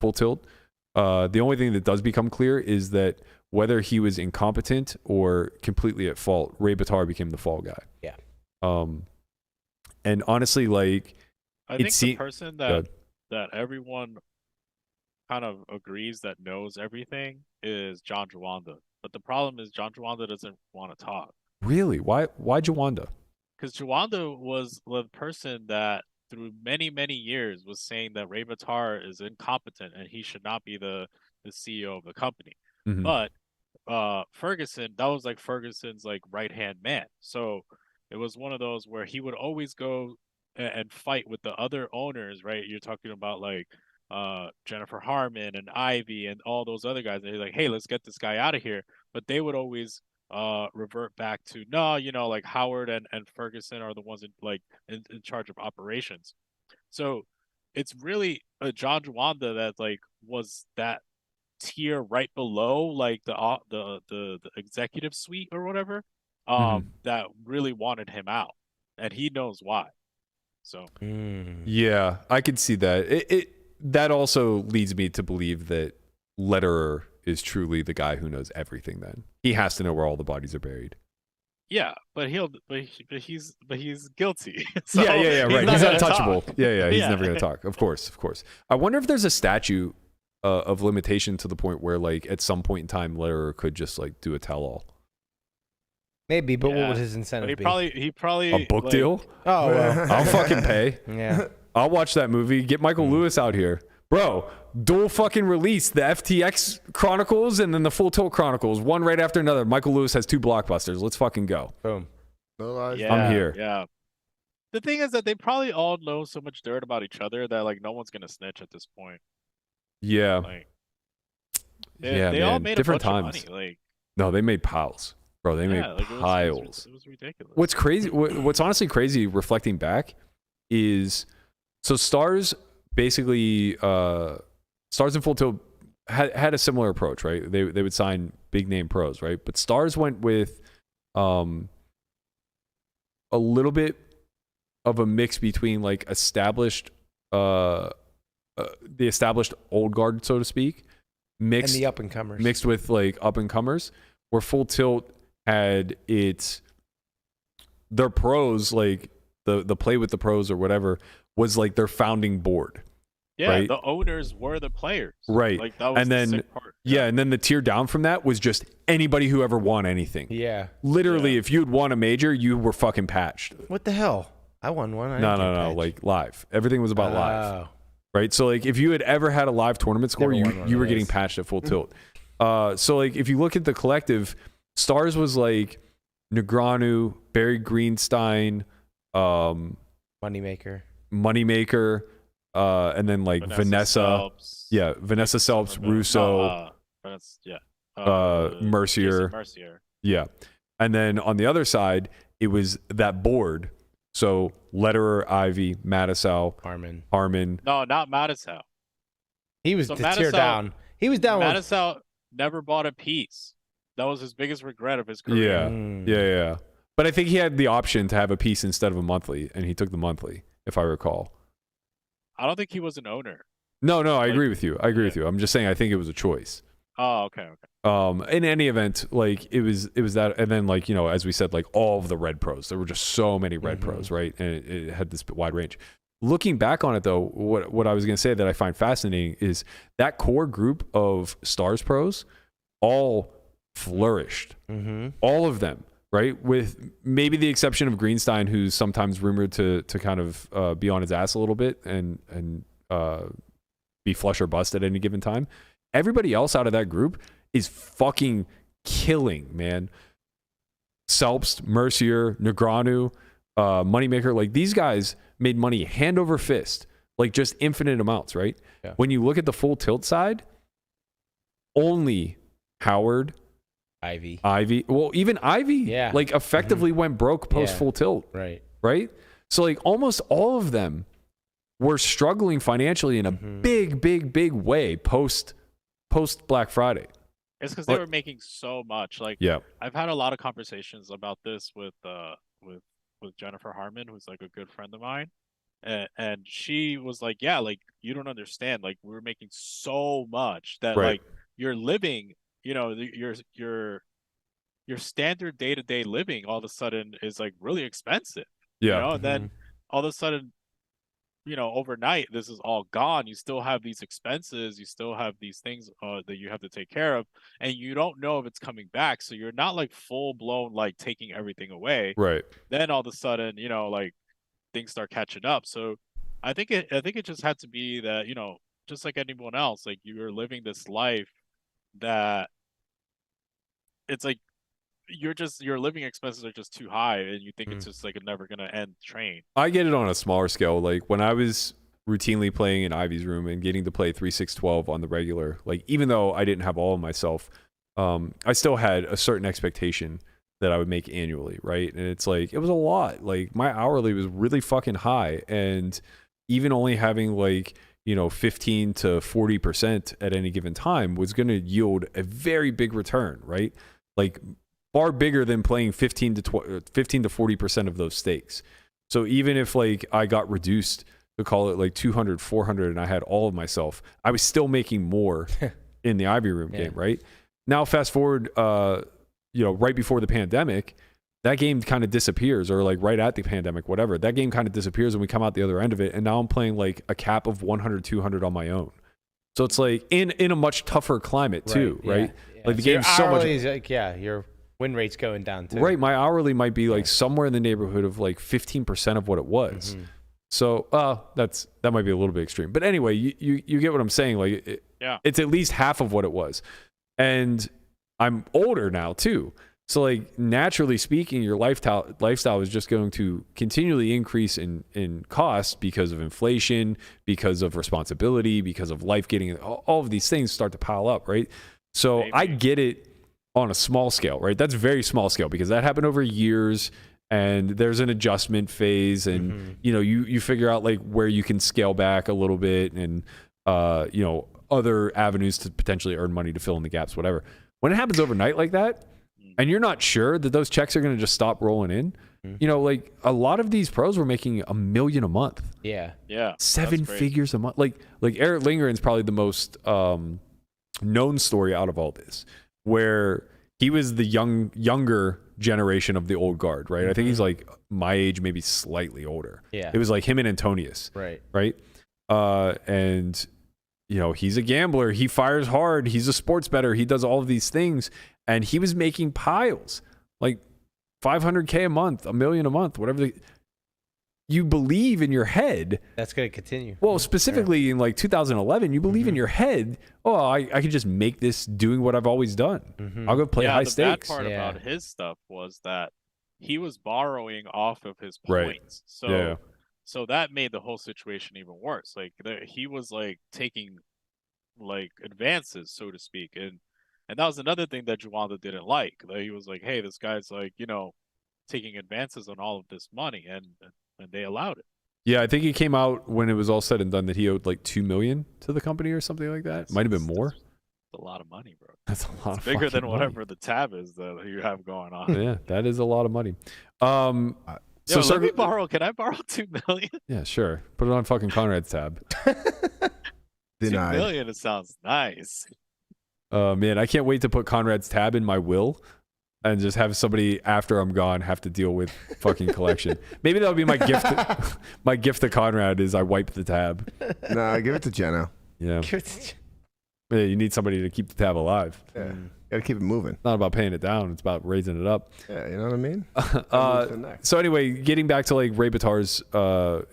Full Tilt. The only thing that does become clear is that whether he was incompetent or completely at fault, Ray Bitar became the fall guy. Yeah. And honestly, like, I think the person that everyone kind of agrees that knows everything is John Juanda. But the problem is John Juanda doesn't want to talk. Really? Why Juanda? Because Juanda was the person that through many years was saying that Ray Bitar is incompetent and he should not be the CEO of the company. Mm-hmm. But Ferguson, that was like Ferguson's like right-hand man. So it was one of those where he would always go and fight with the other owners, right? You're talking about like Jennifer Harmon and Ivy and all those other guys. And he's like, hey, let's get this guy out of here. But they would always revert back to like Howard and Ferguson are the ones in charge of operations. So it's really John Juanda that like was that tier right below like the executive suite or whatever that really wanted him out, and he knows why. So yeah, I could see that. That also leads me to believe that Letterer is truly the guy who knows everything. Then he has to know where all the bodies are buried. Yeah, but he's guilty. So yeah, right. He's untouchable. Yeah, he's never gonna talk. Of course. I wonder if there's a statute of limitation to the point where, like, at some point in time, Letterer could just like do a tell-all. Maybe, but what would his incentive be? He probably a book deal. Oh, well. I'll fucking pay. Yeah, I'll watch that movie. Get Michael Lewis out here. Bro, dual fucking release, the FTX Chronicles and then the Full Tilt Chronicles, one right after another. Michael Lewis has 2 blockbusters. Let's fucking go. Boom. I'm here. Yeah. The thing is that they probably all know so much dirt about each other that like no one's gonna snitch at this point. Yeah. Like, they all man. made Different a bunch times. of money. Like, no, they made piles. Bro, they made piles. It was ridiculous. What's crazy, what's honestly crazy reflecting back is, so Stars basically, Stars and Full Tilt had a similar approach, right? They would sign big name pros, right? But Stars went with a little bit of a mix between like established, the established old guard, so to speak, mixed and the up and comers, mixed with like up and comers, where Full Tilt had their pros, like the play with the pros or whatever, was like their founding board. Yeah, right? The owners were the players. Right. Like that was and then, the sick part. Yeah, and then the tier down from that was just anybody who ever won anything. Yeah. Literally, if you'd won a major, you were fucking patched. What the hell? I won one. No, like live. Everything was about live. Right? So like if you had ever had a live tournament score, you were getting patched at Full Tilt. So like if you look at the collective, Stars was like Negreanu, Barry Greenstein, Moneymaker, and then like Vanessa Phelps, Vanessa Selps, Russo, Mercier. Mercier. Yeah. And then on the other side, it was that board. So Lederer, Ivy, Mattisau, Harmon. No, not Mattisau. He was So the tear down. He was down with Mattisau never bought a piece. That was his biggest regret of his career. Yeah. But I think he had the option to have a piece instead of a monthly, and he took the monthly, if I recall. I don't think he was an owner. No, I agree with you. With you. I'm just saying I think it was a choice. Oh, okay. In any event, like it was that, and then like, you know, as we said, like all of the red pros, there were just so many red pros, right? And it had this wide range. Looking back on it though, what I was going to say that I find fascinating is that core group of stars pros all flourished, all of them, right? With maybe the exception of Greenstein, who's sometimes rumored to kind of be on his ass a little bit and be flush or bust at any given time. Everybody else out of that group is fucking killing, man. Selpst, Mercier, Negreanu, Moneymaker, like these guys made money hand over fist, like just infinite amounts, right? Yeah. When you look at the full tilt side, only Howard, Ivy. Well, even Ivy, like effectively went broke post full tilt, right? So like almost all of them were struggling financially in a big way post Black Friday. It's because they were making so much. Like, yeah, I've had a lot of conversations about this with Jennifer Harmon, who's like a good friend of mine, and she was like, "Yeah, like you don't understand. Like we were making so much that like you're living, you know, your standard day-to-day living all of a sudden is like really expensive. Yeah, you know? And then all of a sudden, you know, overnight this is all gone. You still have these expenses, you still have these things that you have to take care of, and you don't know if it's coming back. So you're not like full blown like taking everything away. Right. Then all of a sudden, you know, like things start catching up. So I think it just had to be that, you know, just like anyone else, like you're living this life that it's like your living expenses are just too high, and you think it's just like a never gonna end train. I get it on a smaller scale. Like when I was routinely playing in Ivy's room and getting to play 3-6-12 on the regular, like even though I didn't have all of myself, I still had a certain expectation that I would make annually, right? And it's like it was a lot. Like my hourly was really fucking high, and even only having like, you know, 15 to 40% at any given time was going to yield a very big return, right? Like far bigger than playing 15 to 40% of those stakes. So even if like I got reduced to call it like 200, 400, and I had all of myself, I was still making more in the Ivy Room game, right? Now fast forward, you know, right before the pandemic, that game kind of disappears, or like right at the pandemic, whatever. That game kind of disappears and we come out the other end of it. And now I'm playing like a cap of 100, 200 on my own. So it's like in a much tougher climate too, right? Yeah. Like the so game's so much. Is like, your win rate's going down too. Right. My hourly might be like somewhere in the neighborhood of like 15% of what it was. So that might be a little bit extreme. But anyway, you get what I'm saying. Like it's at least half of what it was. And I'm older now too. So like naturally speaking, your lifestyle is just going to continually increase in cost because of inflation, because of responsibility, because of life getting, all of these things start to pile up, right? So I get it on a small scale, right? That's very small scale because that happened over years, and there's an adjustment phase, and you know, you figure out like where you can scale back a little bit, and you know, other avenues to potentially earn money to fill in the gaps, whatever. When it happens overnight like that, and you're not sure that those checks are going to just stop rolling in, you know, like a lot of these pros were making $1 million a month. Yeah. 7 figures a month. Like Eric Lingren's probably the most known story out of all this, where he was the younger generation of the old guard, right? I think he's like my age, maybe slightly older. Yeah. It was like him and Antonius. Right. And you know, he's a gambler. He fires hard. He's a sports bettor. He does all of these things. And he was making piles, like $500K a month, $1 million a month, whatever. You believe in your head. That's going to continue. Well, specifically in like 2011, you believe in your head, oh, I can just make this doing what I've always done. I'll go play high stakes. The bad part about his stuff was that he was borrowing off of his points. So that made the whole situation even worse. Like he was like taking like advances, so to speak, and that was another thing that Juwanda didn't like. Like, he was like, "Hey, this guy's like, taking advances on all of this money," and they allowed it. Yeah, I think he came out when it was all said and done that he owed like $2 million to the company or something like that. Might have been more. That's a lot of money, bro. That's a lot. It's of bigger than money. whatever the tab is that you have going on. Yeah, that is a lot of money. Yo, let me borrow. Can I borrow $2 million? Yeah, sure. Put it on fucking Conrad's tab. Denied. $2 million. It sounds nice. Man, I can't wait to put Conrad's tab in my will and just have somebody after I'm gone have to deal with fucking collection. Maybe that'll be my gift. My gift to Conrad is I wipe the tab. Nah, give it to Jenna. Yeah. Yeah, you need somebody to keep the tab alive. Yeah. Gotta keep it moving. Not about paying it down. It's about raising it up. Yeah, you know what I mean? So anyway, getting back to like Ray Bitar's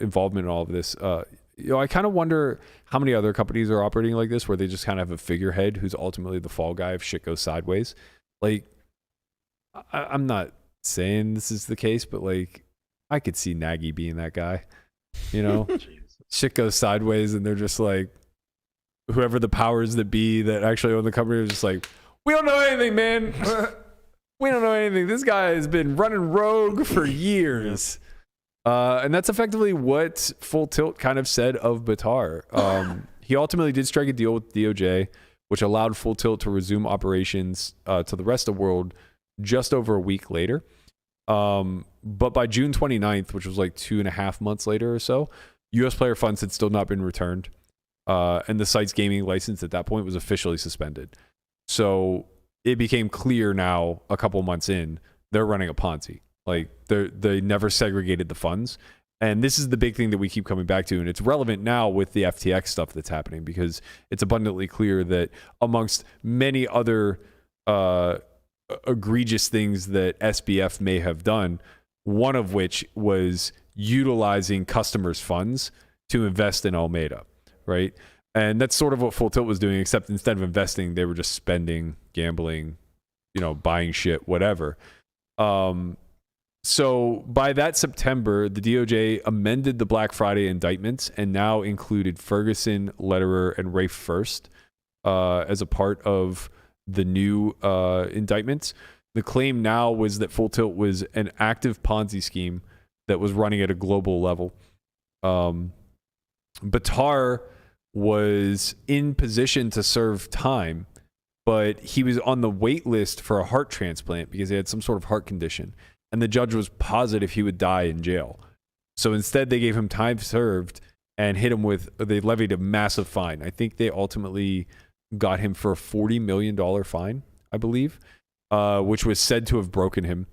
involvement in all of this, I kind of wonder how many other companies are operating like this, where they just kind of have a figurehead who's ultimately the fall guy if shit goes sideways. Like, I'm not saying this is the case, but like, I could see Nagy being that guy. Shit goes sideways, and they're just like, whoever the powers that be that actually own the company is just like, we don't know anything, man. We don't know anything. This guy has been running rogue for years. And that's effectively what Full Tilt kind of said of Bitar. He ultimately did strike a deal with DOJ, which allowed Full Tilt to resume operations to the rest of the world just over a week later. But by June 29th, which was like 2.5 months later or so, U.S. player funds had still not been returned. And the site's gaming license at that point was officially suspended. So it became clear now, a couple months in, they're running a Ponzi. Like, they never segregated the funds. And this is the big thing that we keep coming back to. And it's relevant now with the FTX stuff that's happening, because it's abundantly clear that amongst many other egregious things that SBF may have done, one of which was utilizing customers' funds to invest in Almeida, right? And that's sort of what Full Tilt was doing, except instead of investing, they were just spending, gambling, buying shit, whatever. So by that September, the DOJ amended the Black Friday indictments and now included Ferguson, Lederer, and Rafe First as a part of the new indictments. The claim now was that Full Tilt was an active Ponzi scheme that was running at a global level. Bitar was in position to serve time, but he was on the wait list for a heart transplant because he had some sort of heart condition. And the judge was positive he would die in jail. So instead, they gave him time served and hit him they levied a massive fine. I think they ultimately got him for a $40 million fine, I believe, which was said to have broken him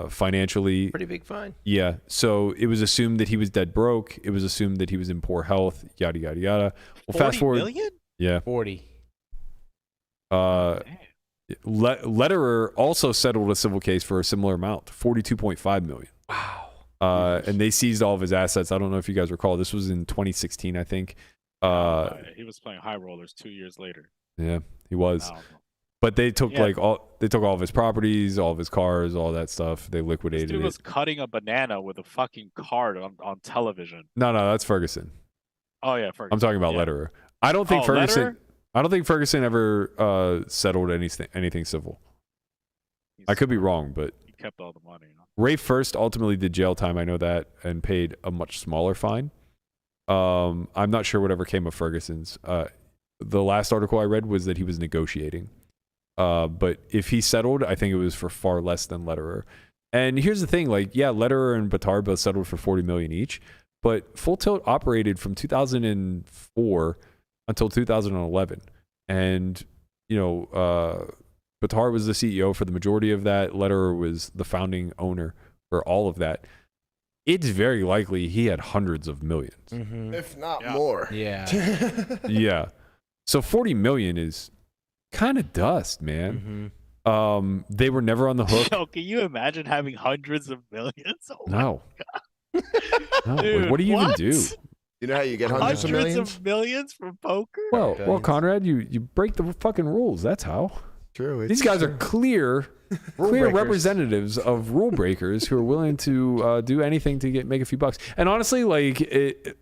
financially. Pretty big fine. Yeah. So it was assumed that he was dead broke. It was assumed that he was in poor health, yada, yada, yada. Well, fast forward. 40 million? Yeah. 40. Lederer also settled a civil case for a similar amount, $42.5 million. Wow. And they seized all of his assets. I don't know if you guys recall. This was in 2016, I think. He was playing high rollers 2 years later. Yeah, he was. But they took all of his properties, all of his cars, all that stuff. They liquidated this dude was cutting a banana with a fucking card on television. No, that's Ferguson. Oh yeah, Ferguson. I'm talking about Lederer. I don't think Ferguson. Lederer? I don't think Ferguson ever settled anything civil. I could be wrong, but he kept all the money. Ray First ultimately did jail time. I know that, and paid a much smaller fine. I'm not sure whatever came of Ferguson's. The last article I read was that he was negotiating. But if he settled, I think it was for far less than Lederer. And here's the thing, Lederer and Bitar both settled for $40 million each, but Full Tilt operated from 2004 until 2011. And, Bitar was the CEO for the majority of that. Lederer was the founding owner for all of that. It's very likely he had hundreds of millions. Mm-hmm. If not more. Yeah. Yeah. So 40 million is kind of dust, man. Mm-hmm. They were never on the hook. Yo, can you imagine having hundreds of millions? Oh No. No. Dude, What do you even do? You know how you get hundreds of millions? Millions from poker? Well, Conrad, you break the fucking rules. That's how. True. These guys are clear breakers. representatives of rule breakers who are willing to do anything to make a few bucks. And honestly, like,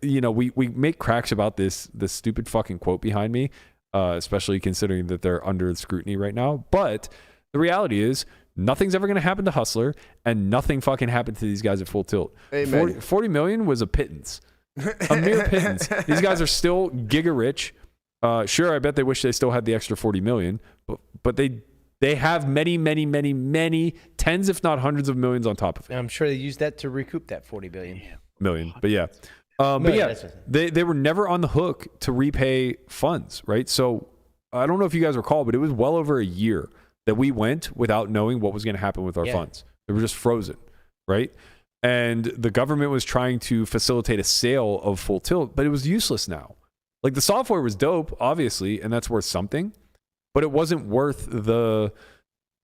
we make cracks about this stupid fucking quote behind me, especially considering that they're under scrutiny right now. But the reality is, nothing's ever going to happen to Hustler, and nothing fucking happened to these guys at Full Tilt. 40 million was a pittance, a mere pittance. These guys are still giga rich. Sure, I bet they wish they still had the extra 40 million, but they have many tens, if not hundreds of millions on top of it. I'm sure they used that to recoup that 40 million. But yeah. They were never on the hook to repay funds, right? So I don't know if you guys recall, but it was well over a year that we went without knowing what was going to happen with our funds. They were just frozen, right? And the government was trying to facilitate a sale of Full Tilt, but it was useless now. Like, the software was dope, obviously, and that's worth something, but it wasn't worth the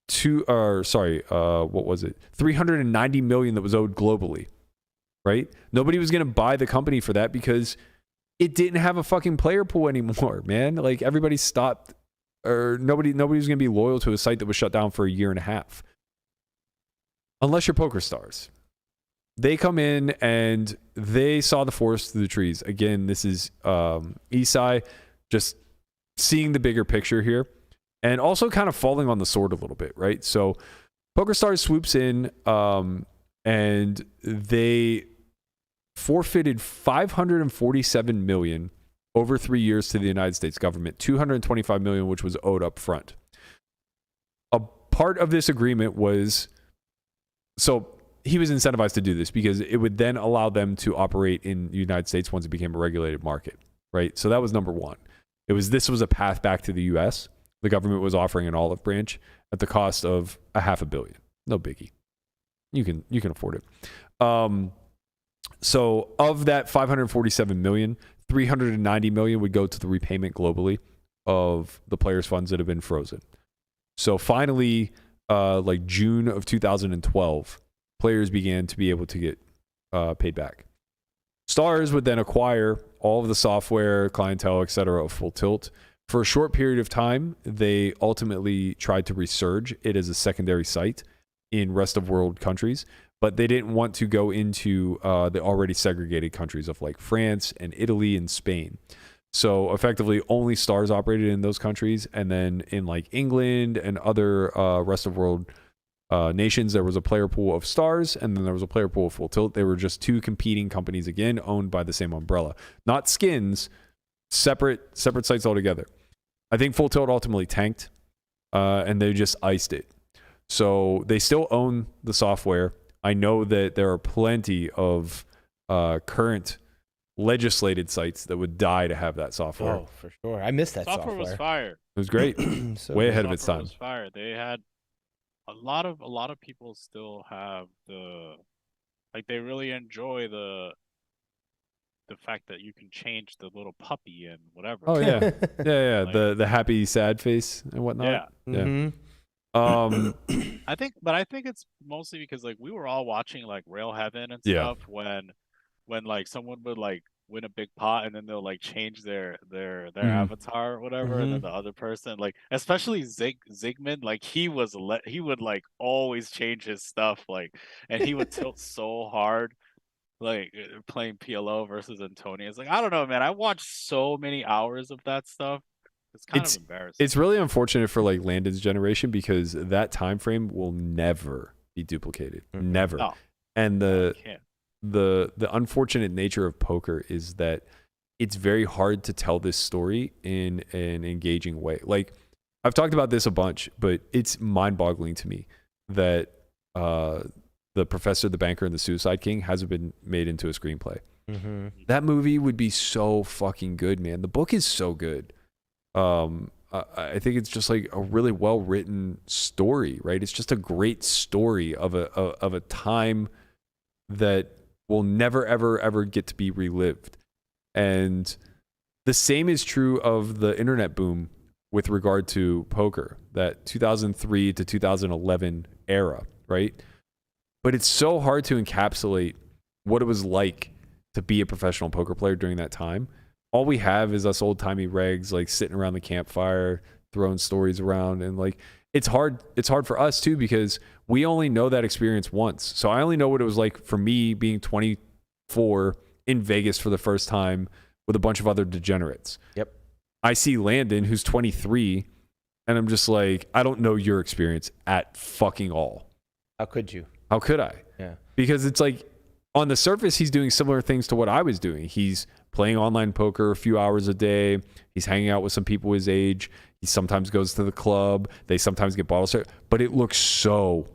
390 million that was owed globally, right? Nobody was going to buy the company for that because it didn't have a fucking player pool anymore, man. Like, everybody stopped, or nobody was going to be loyal to a site that was shut down for a year and a half. Unless you're PokerStars. They come in and they saw the forest through the trees. Again, this is Isai just seeing the bigger picture here and also kind of falling on the sword a little bit, right? So PokerStars swoops in and they forfeited $547 million over 3 years to the United States government, $225 million, which was owed up front. A part of this agreement was, so he was incentivized to do this because it would then allow them to operate in the United States once it became a regulated market, right? So that was number one. This was a path back to the US. The government was offering an olive branch at the cost of $500 million. No biggie. You can afford it. So of that $547 million, $390 million would go to the repayment globally of the players' funds that have been frozen. So finally, like June of 2012, players began to be able to get paid back. Stars would then acquire all of the software, clientele, etc. of Full Tilt. For a short period of time, they ultimately tried to resurge it as a secondary site in rest of world countries, but they didn't want to go into the already segregated countries of like France and Italy and Spain. So effectively only Stars operated in those countries, and then in like England and other rest of world nations, there was a player pool of Stars, and then there was a player pool of Full Tilt. They were just two competing companies, again, owned by the same umbrella. Not skins, separate sites altogether. I think Full Tilt ultimately tanked, and they just iced it. So they still own the software. I know that there are plenty of current legislated sites that would die to have that software. Oh, for sure. I missed that software. Software was fire. It was great. Way ahead of its time. Was fire. They had a lot of people still have they really enjoy the fact that you can change the little puppy and whatever. Oh yeah. Yeah. Like, the happy sad face and whatnot. Yeah. Mm-hmm. I think it's mostly because like we were all watching like Rail Heaven and stuff when like someone would like win a big pot and then they'll like change their avatar or whatever, and then the other person, like especially Zygmunt, like he would like always change his stuff, like, and he would tilt so hard, like playing PLO versus Antonio. It's like, I don't know, man. I watched so many hours of that stuff. It's kind of embarrassing. It's really unfortunate for like Landon's generation because that time frame will never be duplicated. Never. No. And the unfortunate nature of poker is that it's very hard to tell this story in an engaging way. Like, I've talked about this a bunch, but it's mind-boggling to me that The Professor, the Banker, and the Suicide King hasn't been made into a screenplay. That movie would be so fucking good, man. The book is so good. I think it's just like a really well-written story, right? It's just a great story of a time that will never, ever get to be relived. And the same is true of the internet boom with regard to poker, that 2003 to 2011 era, right? But it's so hard to encapsulate what it was like to be a professional poker player during that time. All we have is us old-timey regs like sitting around the campfire, throwing stories around, and like it's hard for us too, because we only know that experience once. So I only know what it was like for me being 24 in Vegas for the first time with a bunch of other degenerates. Yep. I see Landon, who's 23, and I'm just like, I don't know your experience at fucking all. How could you? How could I? Yeah. Because it's like, on the surface, he's doing similar things to what I was doing. He's playing online poker a few hours a day. He's hanging out with some people his age. He sometimes goes to the club. They sometimes get bottle service. But it looks so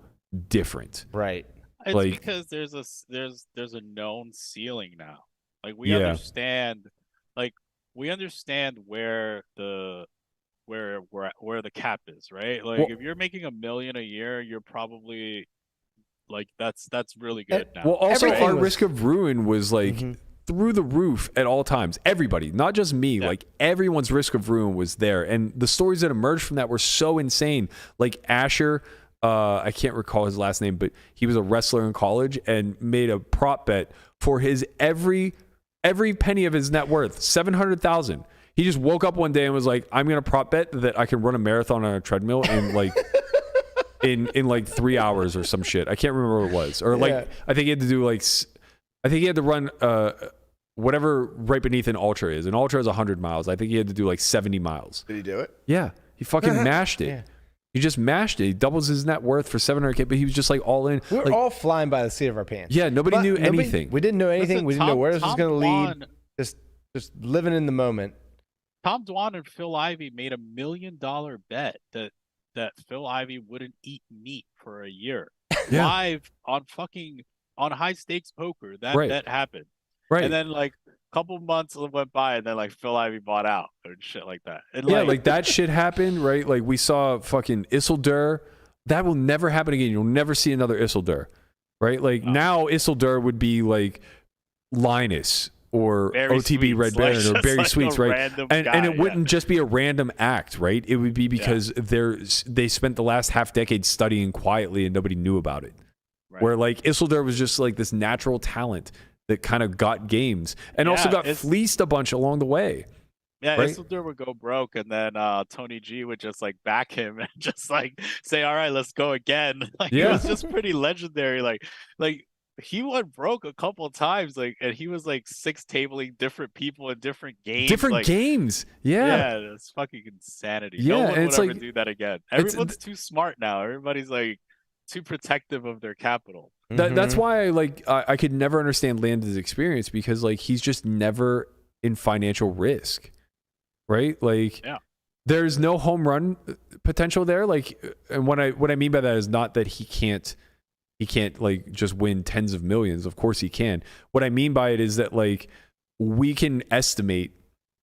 different. Right. It's Like- because there's a known ceiling now. Like we understand, where the cap is, right? Like Well- if you're making $1 million a year, you're probably like that's really good now. Well, also, Everything our was- risk of ruin was like through the roof at all times. Everybody, not just me, like everyone's risk of ruin was there. And the stories that emerged from that were so insane. Like Asher, I can't recall his last name, but he was a wrestler in college and made a prop bet for his every penny of his net worth, 700,000. He just woke up one day and was like, I'm going to prop bet that I can run a marathon on a treadmill in like in like 3 hours or some shit. I can't remember what it was. Or like, I think he had to do like, I think he had to run whatever right beneath an ultra is. An ultra is 100 miles. I think he had to do like 70 miles. Did he do it? Yeah. He fucking mashed it. Yeah. He just mashed it. He doubles his net worth for 700K, but he was just like all in. We're like, all flying by the seat of our pants. yeah, nobody knew anything. We didn't know anything. Listen, we didn't know where this was Tom going to lead. Dwan- Just living in the moment. Tom Dwan and Phil Ivey made $1 million bet that Phil Ivey wouldn't eat meat for a year. Yeah. Live on high stakes poker. That happened. Right. And then like a couple months went by, and then like Phil Ivey bought out and shit like that. And yeah, like that shit happened, right? Like we saw fucking Isildur. That will never happen again. You'll never see another Isildur, right? Like now Isildur would be like Linus or Barry OTB Red Sweets, Baron like, or just Barry like a Sweets, right? random And guy, it wouldn't just be a random act, right? It would be because they spent the last half decade studying quietly and nobody knew about it. Right. Where like Isildur was just like this natural talent that kind of got games and also got fleeced a bunch along the way. Yeah, right? Isildur would go broke, and then Tony G would just like back him and just like say, "All right, let's go again." Like it was just pretty legendary. Like he went broke a couple of times, like, and he was like six tabling different people in different games. Different games, yeah, it's fucking insanity. Yeah, no one and would it's ever like- do that again. Everyone's too smart now. Everybody's like too protective of their capital. That's why I could never understand Landon's experience, because like he's just never in financial risk, right? Like there's no home run potential there. Like, and what I mean by that is not that he can't like just win tens of millions. Of course he can. What I mean by it is that like we can estimate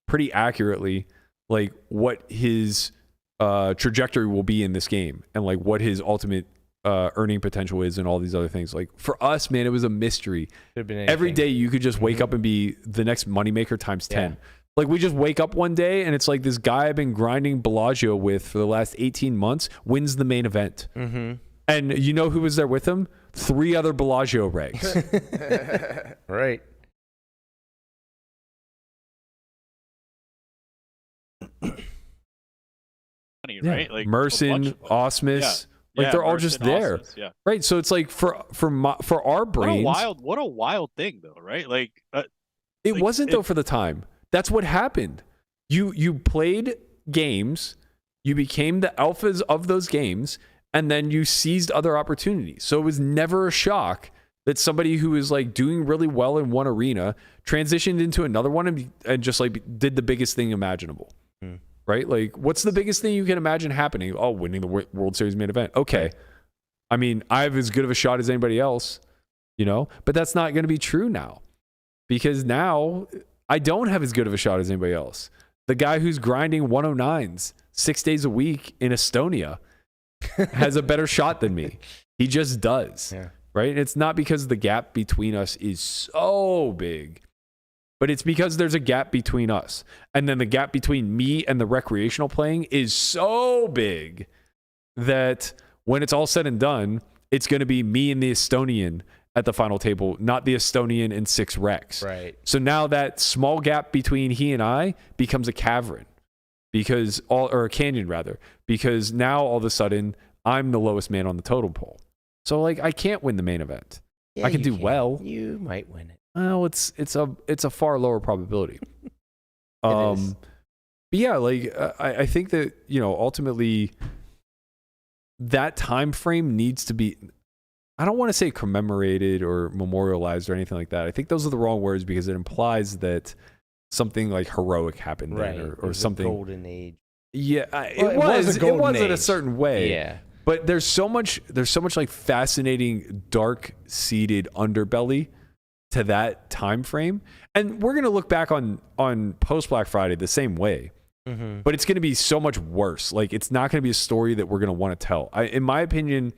pretty accurately like what his trajectory will be in this game and like what his ultimate earning potential is and all these other things. Like for us, man, it was a mystery. Every day you could just wake up and be the next moneymaker times 10. Like we just wake up one day and it's like this guy I've been grinding Bellagio with for the last 18 months wins the main event. And you know who was there with him? 3 other Bellagio regs. Right. Right? Like Merson, Osmus. Like they're all just there. Osmus, Right. So it's like for our brains. What a wild thing though, right? Like it like, wasn't though for the time. That's what happened. You played games, you became the alphas of those games, and then you seized other opportunities. So it was never a shock that somebody who is like doing really well in one arena transitioned into another one and just like did the biggest thing imaginable. Right? Like, what's the biggest thing you can imagine happening? Oh, winning the World Series main event. Okay. I mean, I have as good of a shot as anybody else, you know, but that's not going to be true now, because now I don't have as good of a shot as anybody else. The guy who's grinding 109s 6 days a week in Estonia has a better shot than me. He just does. Yeah. Right? And it's not because the gap between us is so big, but it's because there's a gap between us. And then the gap between me and the recreational playing is so big that when it's all said and done, it's going to be me and the Estonian at the final table, not the Estonian and 6 recs. Right. So now that small gap between he and I becomes a cavern. because or Canyon rather, because now all of a sudden I'm the lowest man on the totem pole. So like I can't win the main event. I can do well. You might win it. Well, it's a far lower probability. It is. But yeah, like I think that, you know, ultimately that time frame needs to be, I don't want to say commemorated or memorialized or anything like that. I think those are the wrong words because it implies that something like heroic happened then or something. Golden age. Yeah, Well, it was in a age. certain way. Yeah. But there's so much like fascinating dark seated underbelly to that time frame. And we're going to look back on post Black Friday the same way. Mm-hmm. But it's going to be so much worse. Like it's not going to be a story that we're going to want to tell. In my opinion,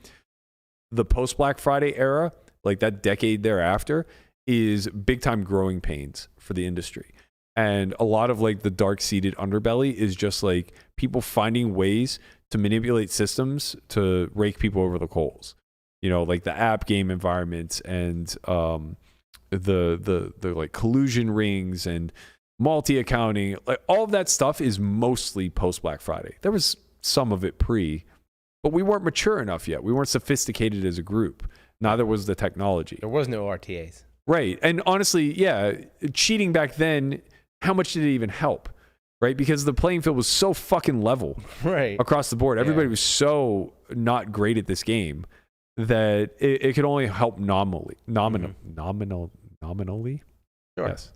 the post Black Friday era, like that decade thereafter, is big time growing pains for the industry. And a lot of like the dark seated underbelly is just like people finding ways to manipulate systems to rake people over the coals. You know, like the app game environments and the like collusion rings and multi-accounting, like all of that stuff is mostly post Black Friday. There was some of it pre, but we weren't mature enough yet. We weren't sophisticated as a group. Neither was the technology. There was no RTAs. Right. And honestly, yeah, cheating back then, how much did it even help? Right? Because the playing field was so fucking level across the board. Everybody was so not great at this game that it could only help nominally. Nominally? Sure. Yes.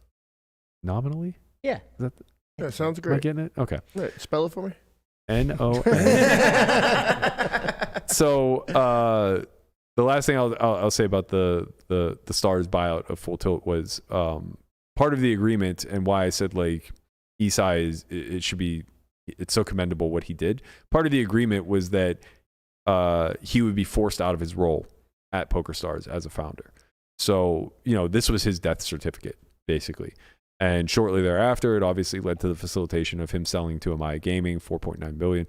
Nominally? Yeah. Is that Yeah, sounds am I great. getting it? Okay. Right, spell it for me. N-O-N. So the last thing I'll say about the Stars buyout of Full Tilt was part of the agreement, and why I said like Isai it's so commendable what he did. Part of the agreement was that he would be forced out of his role at PokerStars as a founder. So, you know, this was his death certificate, basically. And shortly thereafter, it obviously led to the facilitation of him selling to Amaya Gaming, $4.9 billion.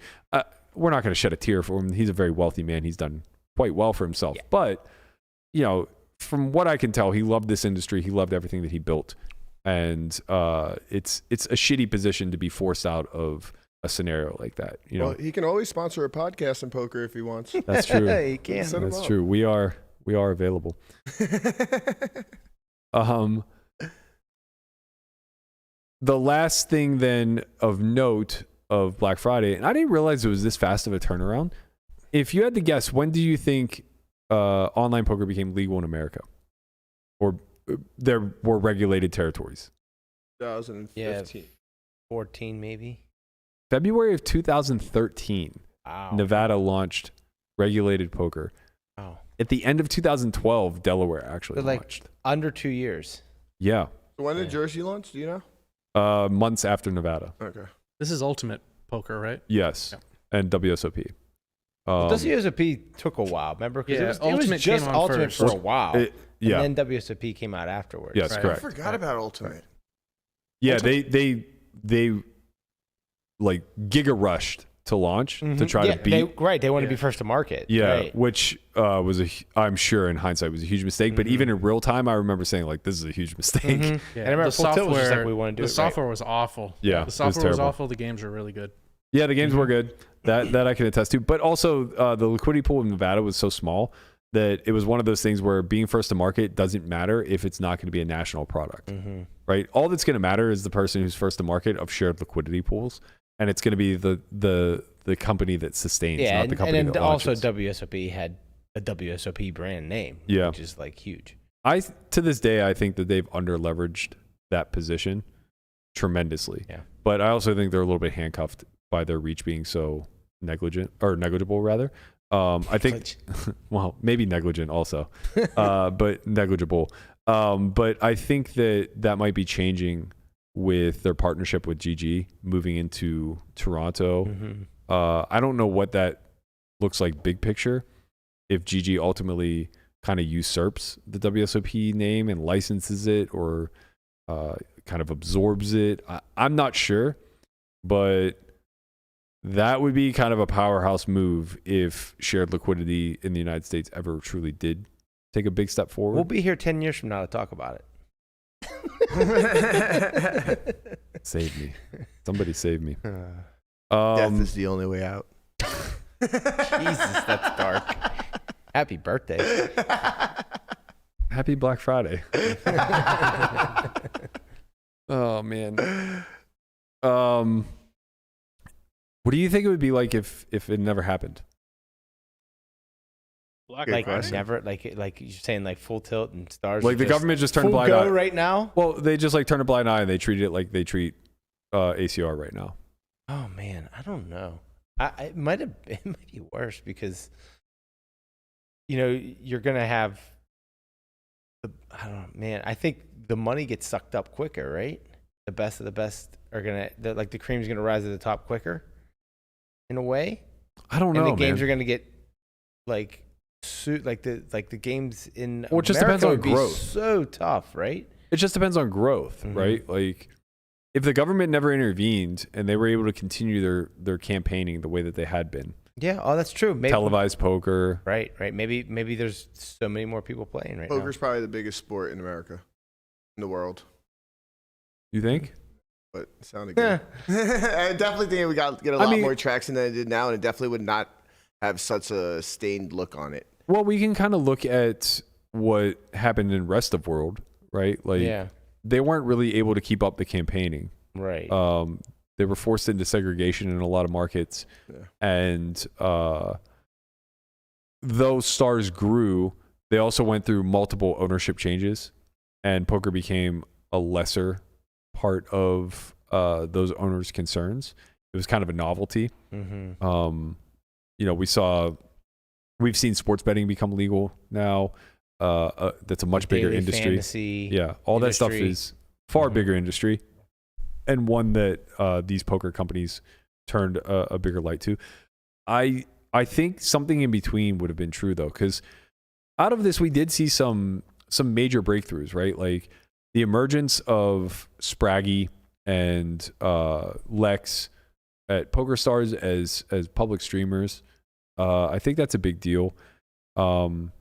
We're not going to shed a tear for him. He's a very wealthy man. He's done quite well for himself. Yeah. But, you know, from what I can tell, he loved this industry. He loved everything that he built. And it's a shitty position to be forced out of a scenario like that. You know, Well, he can always sponsor a podcast in poker if he wants. that's true. He can. Set him That's up. true. We are available. The last thing then of note of Black Friday, and I didn't realize it was this fast of a turnaround. If you had to guess, when do you think online poker became legal in America, or there were regulated territories? 2015. Yeah, 14 maybe. February of 2013, Wow. Nevada launched regulated poker. Wow. At the end of 2012, Delaware actually So, like, launched. under 2 years. Yeah, When did Jersey launch? Do you know? months after Nevada. Okay. This is ultimate poker, right? Yes, Yeah. and WSOP. WSOP took a while, remember? 'Cause Yeah, it was Ultimate just came on Ultimate first. for a while. Yeah. And then WSOP came out afterwards. Yes, Right. I correct. forgot about Ultimate. Yeah, they like giga rushed to launch to try to beat. They want to be Yeah. first to market. Yeah, Right. which was I'm sure in hindsight was a huge mistake. But even in real time, I remember saying like, "This is a huge mistake." Mhm. Yeah, And I remember Full Tilt was just like, we want to do the it right. software was awful. Yeah, it the was software was terrible. awful. The games were really good. Yeah, the games were good. That I can attest to. But also, the liquidity pool of Nevada was so small that it was one of those things where being first to market doesn't matter if it's not going to be a national product, right? All that's going to matter is the person who's first to market of shared liquidity pools, and it's going to be the company that sustains, Yeah, not the company and that also launches. WSOP had a WSOP brand name, Yeah. which is like huge. To this day, I think that they've under leveraged that position tremendously. Yeah. But I also think they're a little bit handcuffed by their reach being so negligible rather. I think, well, maybe negligent also, but negligible. But I think that might be changing with their partnership with GG moving into Toronto. I don't know what that looks like big picture. If GG ultimately kind of usurps the WSOP name and licenses it or kind of absorbs it, I'm not sure, but that would be kind of a powerhouse move if shared liquidity in the United States ever truly did take a big step forward. We'll be here 10 years from now to talk about it. Save me. Somebody save me. Death is the only way out. Jesus, that's dark. Happy birthday. Happy Black Friday. Oh man. What do you think it would be like if it never happened? Black Good Like Friday? question. never, like you're saying, like full tilt and stars. Like are the government just turned a full blind go eye. right now. Well, they just like turn a blind eye and they treat it like they treat ACR right now. Oh man, I don't know. It might be worse because you're gonna have I don't know, man. I think the money gets sucked up quicker, right? The best of the best are the cream's gonna rise to the top quicker, in a way. I don't And know, the games man. are gonna get like the games in Well, it just America depends on would be growth. so tough, right? It just depends on growth, Mhm. right? Like if the government never intervened and they were able to continue their campaigning the way that they had been, Yeah. Oh, that's true. Maybe, televised poker. Right. Maybe there's so many more people playing right Poker's probably the biggest sport in America, in the world. You think? But it sounded good. I definitely think we get a lot mean- more traction than it did now, and it definitely would not have such a stained look on it. Well, we can kind of look at what happened in rest of world, right? Like now. Yeah. they weren't really able to keep up the campaigning. Right. They were forced into segregation in a lot of markets. Yeah. And those stars grew. They also went through multiple ownership changes, and poker became a lesser part of those owners' concerns. It was kind of a novelty. Mm-hmm. We've seen sports betting become legal now. That's a much bigger Daily industry. fantasy Yeah, all that stuff industry. is far Mhm. bigger industry, and one that these poker companies turned a bigger light to. I think something in between would have been true though, because out of this we did see some major breakthroughs, right? Like the emergence of Spraggy and Lex at PokerStars as public streamers. I think that's a big deal. And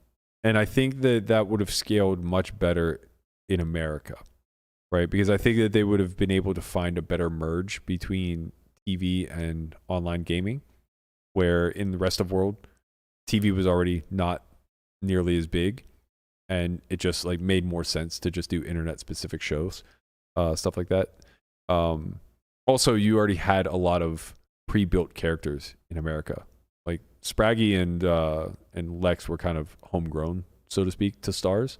I think that would have scaled much better in America, right? Because I think that they would have been able to find a better merge between TV and online gaming, where in the rest of the world, TV was already not nearly as big, and it just like made more sense to just do internet specific shows, stuff like that. Also, you already had a lot of pre-built characters in America. Like Spraggy and Lex were kind of homegrown, so to speak, to stars.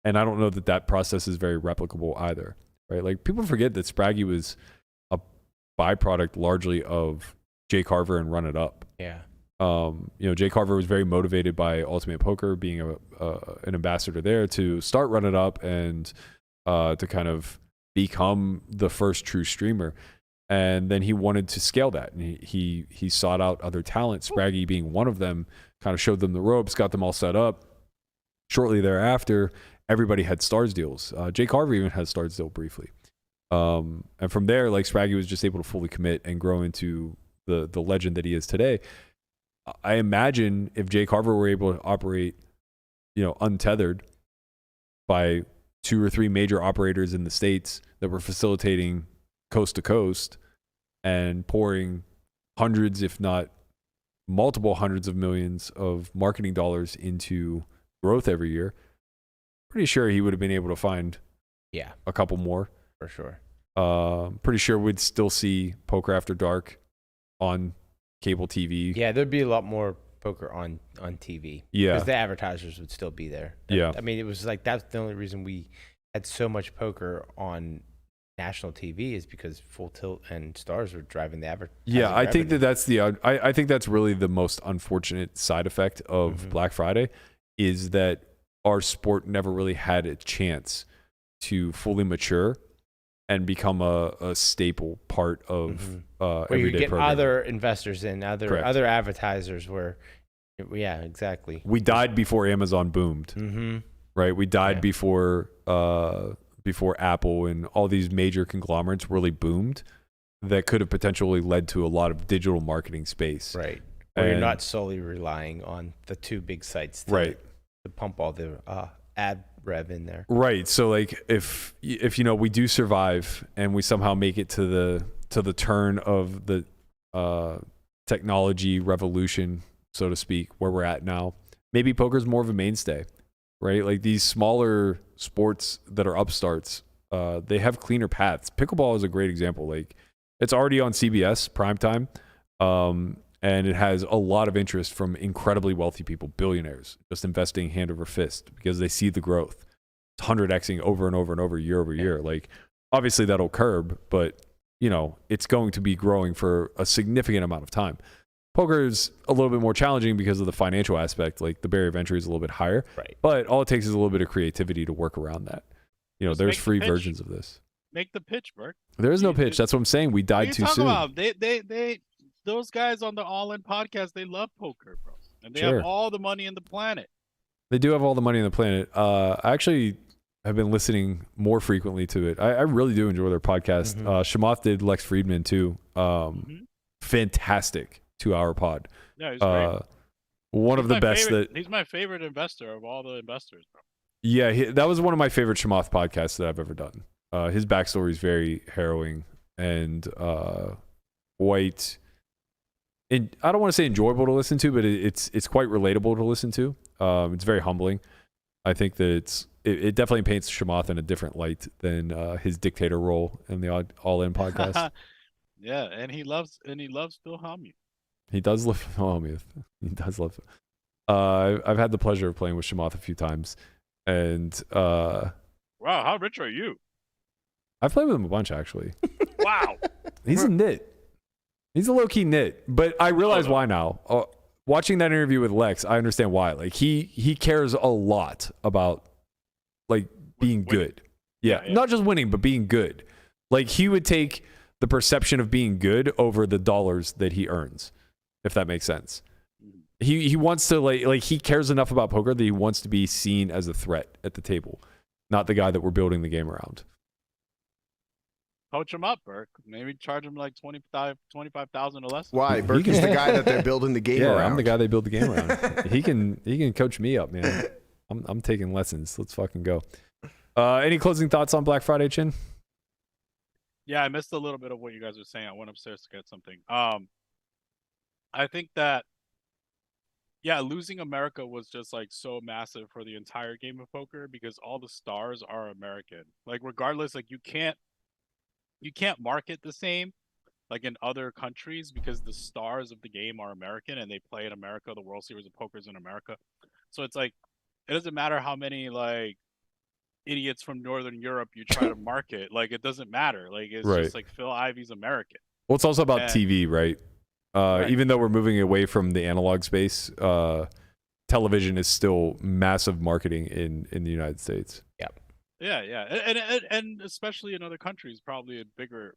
And I don't know that process is very replicable either, right? Like people forget that Spraggy was a byproduct largely of Jay Carver and Run It Up. Yeah. Jay Carver was very motivated by Ultimate Poker, being an ambassador there, to start Run It Up and to kind of become the first true streamer. And then he wanted to scale that, and he sought out other talent, Spraggy being one of them, kind of showed them the ropes, got them all set up. Shortly thereafter, everybody had stars deals. Jay Carver even had stars deal briefly. And from there, like Spraggy was just able to fully commit and grow into the legend that he is today. I imagine if Jay Carver were able to operate, untethered by 2 or 3 major operators in the States that were facilitating coast to coast and pouring hundreds, if not multiple hundreds of millions of marketing dollars into growth every year, pretty sure he would have been able to find a couple more. For sure. Pretty sure we'd still see Poker After Dark on cable TV. Yeah, there'd be a lot more poker on TV. Yeah. Because the advertisers would still be there. Yeah. I mean, it was like that's the only reason we had so much poker on national TV is because Full Tilt and Stars were driving the advertising. Yeah, I think revenue. that's I think that's really the most unfortunate side effect of Black Friday, is that our sport never really had a chance to fully mature and become a staple part of where you everyday get programming. other investors in, Correct. other advertisers where, yeah, exactly. We died before Amazon boomed, Mm-hmm. right? We died Yeah. before Apple and all these major conglomerates really boomed. That could have potentially led to a lot of digital marketing space. Right. Where you're And- not solely relying on the 2 big sites to pump all the ad rev in there. Right. So like if we do survive and we somehow make it to the turn of the technology revolution, so to speak, where we're at now, maybe poker's more of a mainstay, right? Like these smaller sports that are upstarts, they have cleaner paths. Pickleball is a great example. Like it's already on CBS primetime, and it has a lot of interest from incredibly wealthy people, billionaires, just investing hand over fist because they see the growth. It's 100xing over and over and over, year over year. Like obviously that'll curb, but you know, it's going to be growing for a significant amount of time. Poker is a little bit more challenging because of the financial aspect. Like the barrier of entry is a little bit higher, Right. but all it takes is a little bit of creativity to work around that. You know, Just there's make the free pitch. versions of this. Make the pitch, Burke. There is no You- pitch. That's what I'm saying. We What are died you too talking soon. about? They those guys on the All In podcast, they love poker, bro, and they Sure. have all the money in the planet. They do have all the money on the planet. I actually have been listening more frequently to it. I really do enjoy their podcast. Shamath did Lex Friedman too. Fantastic 2-hour pod. Yeah, he's great. One of He's the my best favorite- that. he's my favorite investor of all the investors, bro. Yeah, that was one of my favorite Shamath podcasts that I've ever done. His backstory is very harrowing and quite. And I don't want to say enjoyable to listen to, but it's quite relatable to listen to. It's very humbling. I think that it definitely paints Shamath in a different light than his dictator role in the All In podcast. Yeah, and he loves Phil Hellmuth. He does love Hellmuth. He does love. I've had the pleasure of playing with Shamath a few times, and Wow, how rich are you? I've played with him a bunch actually. Wow. He's a nit. He's a low-key nit, but I realize why now. Watching that interview with Lex, I understand why. Like he cares a lot about like being good. Yeah, not just winning, but being good. Like he would take the perception of being good over the dollars that he earns, if that makes sense. He wants to like he cares enough about poker that he wants to be seen as a threat at the table, not the guy that we're building the game around. Coach him up, Burke. Maybe charge him like 25,000 or less. Why? He Burke is the guy that they're building the game Yeah, around. I'm the guy they build the game around. he can coach me up, man. I'm taking lessons. Let's fucking go. Any closing thoughts on Black Friday, Chin? Yeah, I missed a little bit of what you guys were saying. I went upstairs to get something. I think that losing America was just like so massive for the entire game of poker because all the stars are American. Like regardless, like you can't market the same like in other countries because the stars of the game are American and they play in America. The World Series of Poker is in America. So it's like it doesn't matter how many like idiots from Northern Europe you try to market, like it doesn't matter. Like it's Right. just like Phil Ivey's American. Well, it's also about And- TV, right? Right. Even though we're moving away from the analog space, television is still massive marketing in the United States. Yeah, and especially in other countries, probably a bigger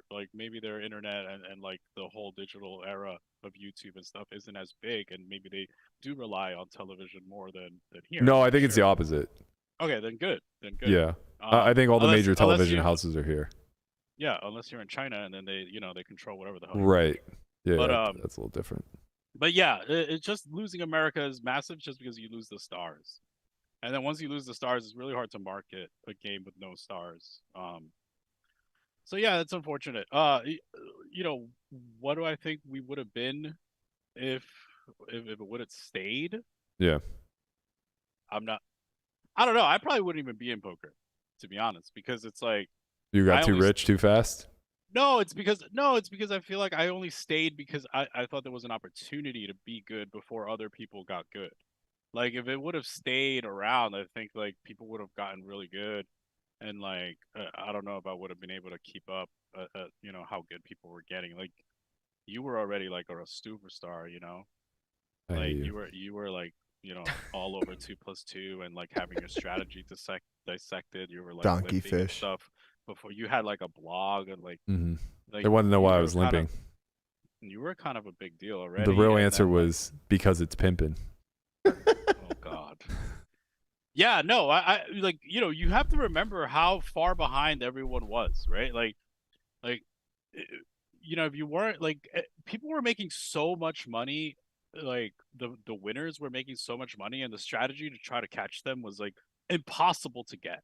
like maybe their internet and like the whole digital era of YouTube and stuff isn't as big, and maybe they do rely on television more than here. No, I think it's the Sure. opposite. Okay, then good. Yeah, I think all the unless- major unless television you- houses are here. Yeah, unless you're in China and then they they control whatever the hell. Right. Yeah, But, that's a little different. But yeah, it's just losing America is massive just because you lose the stars. And then once you lose the stars, it's really hard to market a game with no stars. So yeah, that's unfortunate. What do I think we would have been if it would have stayed? Yeah. I don't know. I probably wouldn't even be in poker, to be honest, because it's like You got I too always- rich too fast? it's because I feel like I only stayed because I thought there was an opportunity to be good before other people got good. Like if it would have stayed around, I think like people would have gotten really good, and like I don't know if I would have been able to keep up. How good people were getting. Like you were already like a superstar, I like hate you. you were like all over 2+2 and like having your strategy dissected. You were like Donkey limping and fish. stuff before you had like a blog and like. Mhm. Like, They wanted to know you why I were was kind of- limping. You were kind of a big deal already. The real and answer then, like, was because it's pimping. oh God. Yeah, no, I like you have to remember how far behind everyone was, right? Like, if you weren't like people were making so much money, like the winners were making so much money, and the strategy to try to catch them was like impossible to get,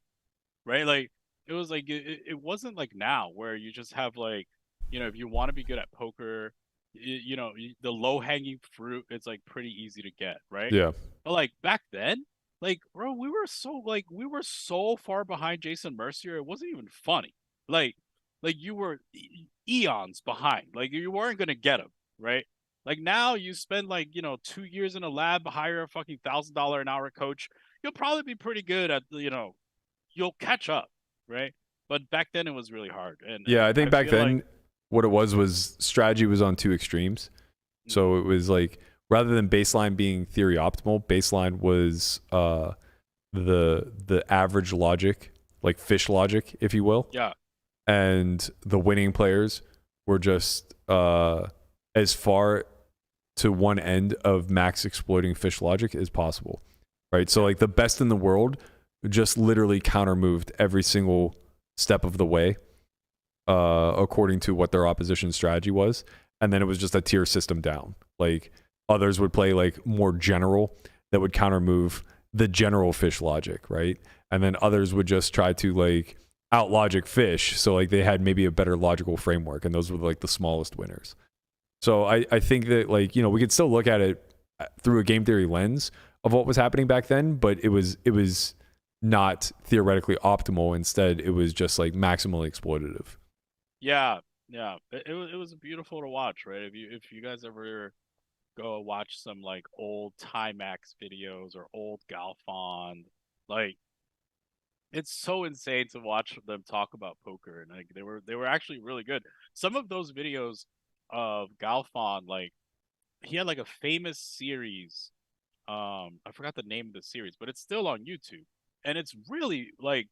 right? Like it was like it wasn't like now where you just have like if you want to be good at poker, the low hanging fruit, it's like pretty easy to get, right? Yeah. But like back then, like bro, we were so far behind Jason Mercier, it wasn't even funny. Like you were eons behind. Like you weren't gonna get him, right? Like now you spend like 2 years in a lab, hire a fucking $1,000 an hour coach, you'll probably be pretty good at you'll catch up, right? But back then it was really hard. And Yeah, I think back feel then like, what it was strategy was on two extremes. So it was like rather than baseline being theory optimal, baseline was the average logic, like fish logic, if you will. yeah. And the winning players were just as far to one end of max exploiting fish logic as possible, right? So like the best in the world just literally counter moved every single step of the way according to what their opposition strategy was, and then it was just a tier system down. Like others would play like more general that would counter move the general fish logic, right? And then others would just try to like out logic fish, so like they had maybe a better logical framework, and those were like the smallest winners. So I think that like we could still look at it through a game theory lens of what was happening back then, but it was not theoretically optimal. Instead, it was just like maximally exploitative. Yeah, it was beautiful to watch, right? If you guys ever go watch some like old Timax videos or old Galfond, like it's so insane to watch them talk about poker, and like they were actually really good. Some of those videos of Galfond, like he had like a famous series. I forgot the name of the series, but it's still on YouTube, and it's really like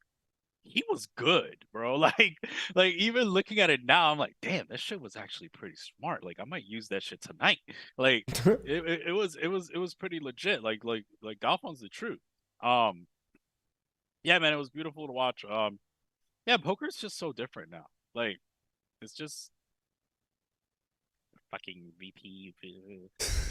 he was good, bro. Like even looking at it now, I'm like, damn, that shit was actually pretty smart. Like I might use that shit tonight. Like it was pretty legit. Like Galfond's the truth. Yeah, man, it was beautiful to watch. Yeah, poker's just so different now. Like it's just fucking VPIP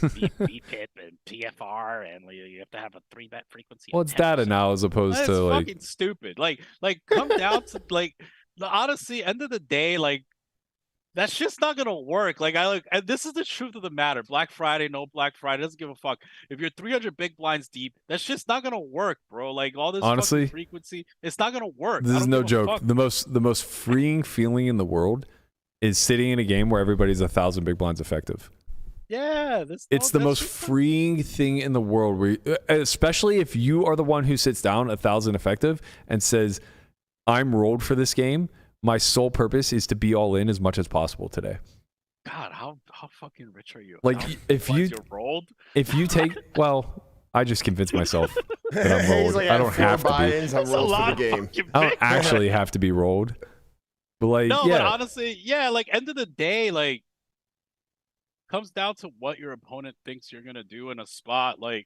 and PFR, and you have to have a 3-bet frequency. Well, it's data now as opposed That's to like fucking stupid. Like come down to like the honestly, end of the day, like that's just not gonna work. Like and this is the truth of the matter. Black Friday, no Black Friday, doesn't give a fuck. If you're 300 big blinds deep, that's just not gonna work, bro. Like all this honestly fucking frequency, it's not gonna work. This is no joke. Fuck. The most freeing feeling in the world is sitting in a game where everybody's 1,000 big blinds effective. Yeah, it's the most freeing thing in the world. Where especially if you are the one who sits down 1,000 effective and says, "I'm rolled for this game. My sole purpose is to be all in as much as possible today." God, how fucking rich are you? Like if you're rolled, if you take I just convinced myself that I'm rolled. Like, I don't have to be. I'm rolled for the game. I don't actually have to be rolled. But like, no, yeah. but honestly, yeah, like end of the day, like comes down to what your opponent thinks you're gonna do in a spot. Like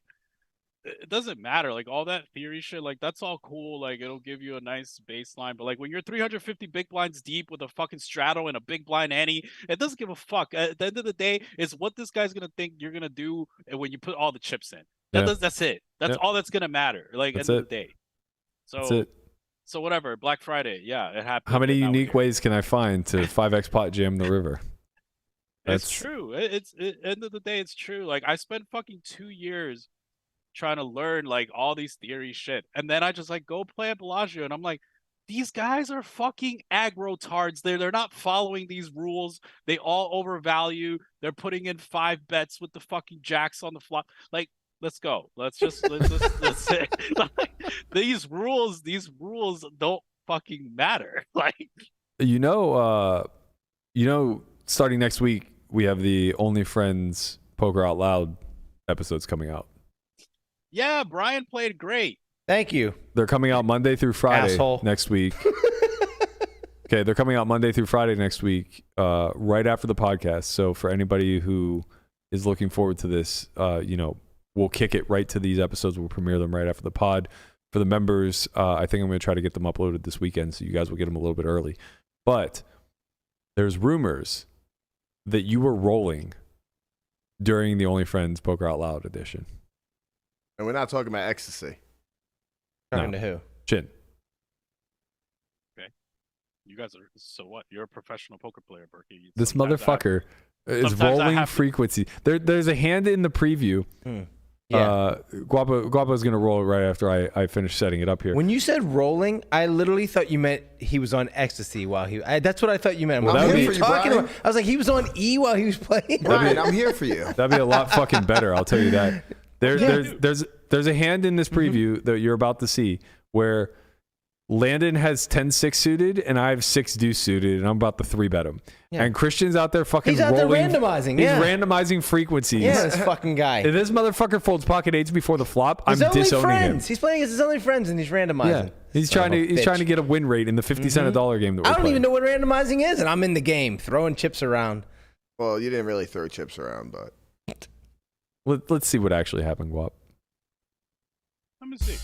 it doesn't matter. Like all that theory shit, like that's all cool. Like it'll give you a nice baseline. But like when you're 350 big blinds deep with a fucking straddle and a big blind ante, it doesn't give a fuck. At the end of the day, it's what this guy's gonna think you're gonna do when you put all the chips in. That's it. That's all that's gonna matter. Like that's end of the day. So that's it. So whatever, Black Friday, yeah, it happened. How many unique ways can I find to 5x pot jam the river? It's true. End of the day, it's true. Like I spent fucking 2 years trying to learn like all these theory shit, and then I just like go play at Bellagio, and I'm like, these guys are fucking aggro tards. They're not following these rules. They all overvalue. They're putting in 5 bets with the fucking jacks on the flop. Like, let's go. Let's like, these rules don't fucking matter. Like starting next week we have the Only Friends Poker Out Loud episodes coming out. Yeah, Brian played great. Thank you. They're coming out Monday through Friday next week. Okay, they're coming out Monday through Friday next week, right after the podcast. So for anybody who is looking forward to this, we'll kick it right to these episodes. We'll premiere them right after the pod. For the members, I think I'm going to try to get them uploaded this weekend, so you guys will get them a little bit early. But there's rumors that you were rolling during the Only Friends Poker Out Loud edition. And we're not talking about ecstasy. Talking to who? Chin. Okay. You guys are, so what? You're a professional poker player, Berkey. This motherfucker It's Sometimes I rolling have to- frequency. There's a hand in the preview. Yeah. Guapo's going to roll it right after I finish setting it up here. When you said rolling, I literally thought you meant he was on ecstasy while that's what I thought you meant. Well, What I'm were here you for you, talking Brian. about? I was like, he was on E while he was playing. Brian, I'm here for you. That'd be a lot fucking better. I'll tell you that. There's a hand in this preview that you're about to see where Landon has 10-6 suited and I have 6 deuce suited and I'm about to 3-bet him. Yeah. And Christian's out there fucking He's out there rolling. randomizing, He's yeah. randomizing frequencies. Yeah, this fucking guy. If this motherfucker folds pocket 8s before the flop, His I'm only disowning friends. him. He's playing against his only friends and he's randomizing. Yeah. He's Son trying of a to bitch. get a win rate in the 50 cent a dollar game that we're I don't playing. even know what randomizing is, and I'm in the game throwing chips around. Well, you didn't really throw chips around, but Let's see what actually happened, Guap. Let me see.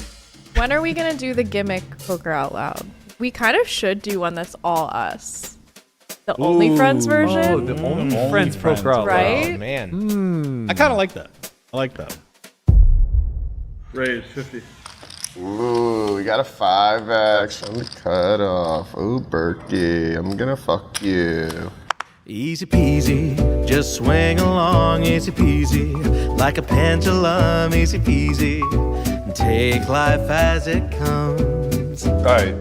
When are we going to do the gimmick Poker Out Loud? We kind of should do one that's all us. The Only Friends version, Oh, the only friends poker out loud. right? Oh, man. I kind of like that. I like that. Raise 50. ooh, we got a 5x on the cutoff. Ooh, Berkey, I'm gonna fuck you. Easy peasy, just swing along, easy peasy, like a pendulum, easy peasy. Take life as it comes. All right.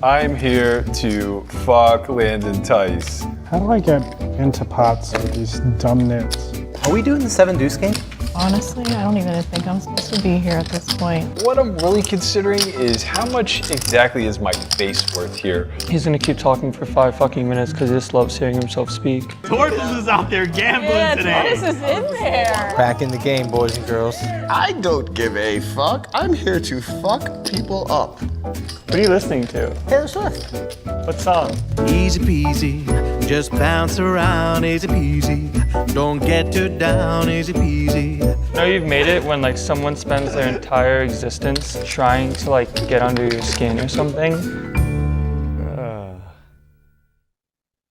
I'm here to fuck Landon Tice. How do I get into pots with these dumb nits? Are we doing the 7 deuce game? Honestly, I don't even think I'm supposed to be here at this point. What I'm really considering is how much exactly is my face worth here. He's gonna keep talking for 5 fucking minutes because he just loves hearing himself speak. Tortoise is out there gambling today. Tortoise is in there. Back in the game, boys and girls. I don't give a fuck. I'm here to fuck people up. What are you listening to? Taylor Swift. What song? Easy peasy, just bounce around, easy peasy. Don't get too down, easy peasy. Know you've made it when like someone spends their entire existence trying to like get under your skin or something.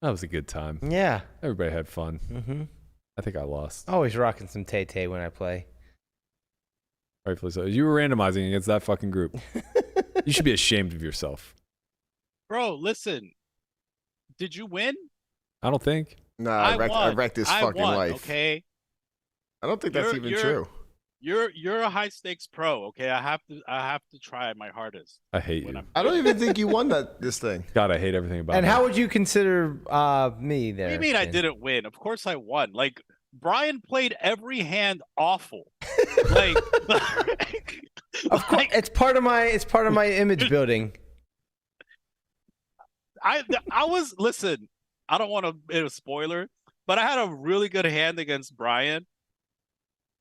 That was a good time. Yeah. Everybody had fun. Mm-hmm. I think I lost. Always rocking some Tay-Tay when I play. Rightfully so. You were randomizing against that fucking group. You should be ashamed of yourself. Bro, listen. Did you win? I don't think. Nah, I won. wrecked his I fucking won, life. Okay. I don't think that's even true. You're a high stakes pro. Okay, I have to try my hardest. I hate when you. I'm- I don't even think you won this thing. God, I hate everything about And it. how would you consider me there? What do you mean I Chin? didn't win? Of course I won. Like Brian played every hand awful. Like, Of course, it's part of my image building. I was listen. I don't want to be a spoiler, but I had a really good hand against Brian,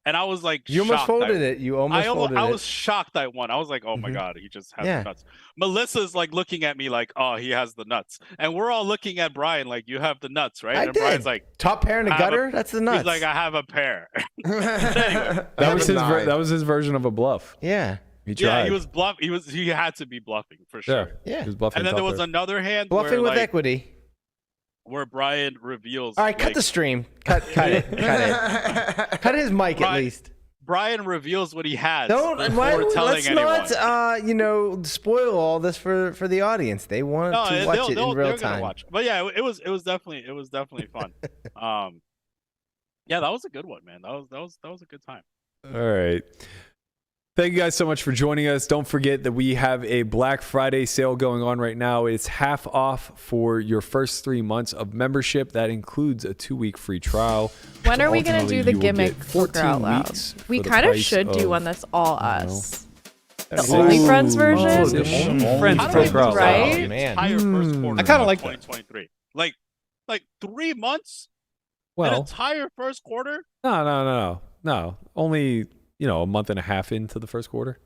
and I was like, You almost shocked folded I- it. You almost folded I it. was shocked I won. I was like, oh my Mhm. god, he just has Yeah. the nuts. Melissa's like looking at me like, oh, he has the nuts, and we're all looking at Brian like, you have the nuts, right? I and did. Brian's like, Top pair in a I have a- gutter. That's the nuts. he's like, I have a pair. That was his version of a bluff. yeah. He tried. Yeah, he was bluff. He had to be bluffing for sure. Yeah. He was bluffing. And then there was tougher. another hand Bluffing where, with like, equity. where Brian reveals. All right, cut like, the stream. Cut it. Cut his mic at Brian- least. Brian reveals what he has. Don't. before telling Let's anyone. not. Spoil all this for the audience. They want No, to watch it in real they're gonna time. watch. But yeah, it was definitely fun. Yeah, that was a good one, man. That was a good time. All right. Thank you guys so much for joining us. Don't forget that we have a Black Friday sale going on right now. It's half off for your first 3 months of membership. That includes a 2-week free trial. When are we going to Ultimately, do the you will gimmick get Poker 14 Out Loud? weeks We for the kind of price should do of, one that's all I don't know, us. The That's Only nice. Friends version? Oh, the Only Friends How do I Poker Out do Loud. Right? the entire first quarter I kinda of like that. 2023. Like 3 months? An Well, entire first quarter? no. Only, a month and a half into the first quarter.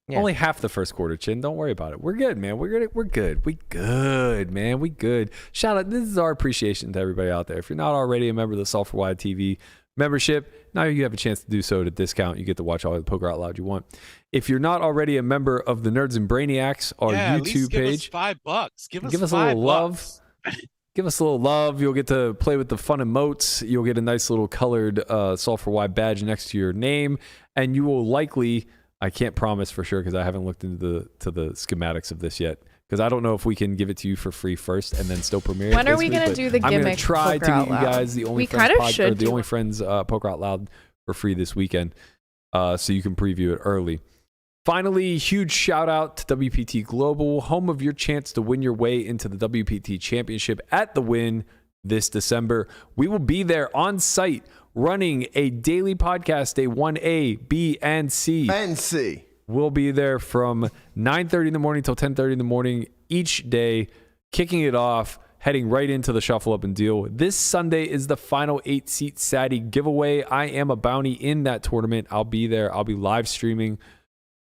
Yeah. Only half the first quarter, Chin. Don't worry about it. We're good, man. We're good. We good, man. We good. Shout out. This is our appreciation to everybody out there. If you're not already a member of the Sulphur Wide TV membership, now you have a chance to do so at a discount. You get to watch all the Poker Out Loud you want. If you're not already a member of the Nerds and Brainiacs, our Yeah, at least YouTube give page, us $5. Give us a little $5. love. Give us a little love. You'll get to play with the fun emotes. You'll get a nice little colored Sulphur Wide badge next to your name, and you will likely, I can't promise for sure because I haven't looked into the schematics of this yet. because I don't know if we can give it to you for free first and then still premiere it. When are this we week, gonna but do the I'm gonna gimmick try to Poker get Out you Loud? guys the Only We Friends kind of should the do Only Friends Poker Out Loud for free this weekend, so you can preview it early. Finally, huge shout out to WPT Global, home of your chance to win your way into the WPT Championship at the Wynn this December. We will be there on site running a daily podcast, day 1A, B, and C. And C. We'll be there from 9:30 in the morning till 10:30 in the morning each day, kicking it off, heading right into the Shuffle Up and Deal. This Sunday is the final 8-seat Sadie giveaway. I am a bounty in that tournament. I'll be there. I'll be live streaming.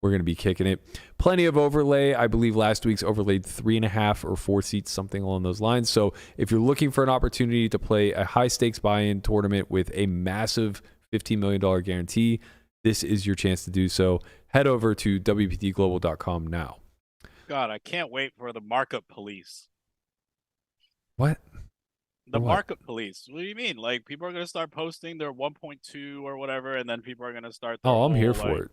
We're going to be kicking it. Plenty of overlay. I believe last week's overlaid 3.5 or 4 seats, something along those lines. So if you're looking for an opportunity to play a high stakes buy-in tournament with a massive $15 million guarantee, this is your chance to do so. Head over to WPTglobal.com now. God, I can't wait for the markup police. What? The What? markup police. What do you mean? Like, people are going to start posting their 1.2 or whatever, and then people are going to start their Oh, I'm here whole, for like, it.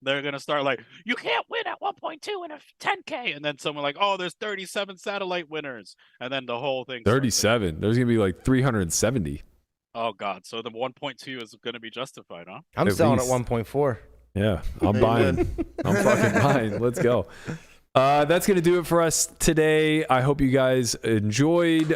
They're going to start like, you can't win at 1.2 in a 10K. And then someone like, oh, there's 37 satellite winners. And then the whole thing. 37. There's going to be like 370. Oh, God. So the 1.2 is going to be justified, huh? I'm At selling least. at 1.4. Yeah, I'm buying. I'm fucking buying. Let's go. That's going to do it for us today. I hope you guys enjoyed.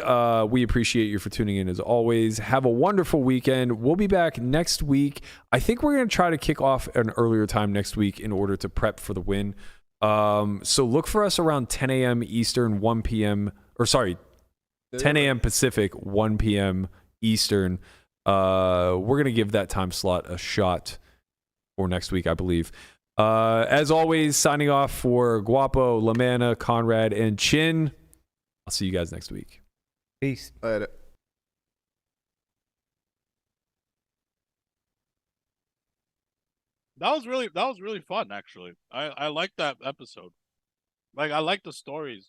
We appreciate you for tuning in as always. Have a wonderful weekend. We'll be back next week. I think we're going to try to kick off an earlier time next week in order to prep for the Win. So look for us around 10 a.m. Eastern, 1 p.m. or sorry, 10 a.m. Pacific, 1 p.m. Eastern. We're going to give that time slot a shot for next week, I believe. As always, signing off for Guapo, Lamana, Conrad, and Chin. I'll see you guys next week. Peace. Later. That was really fun, actually. I like that episode. Like, I like the stories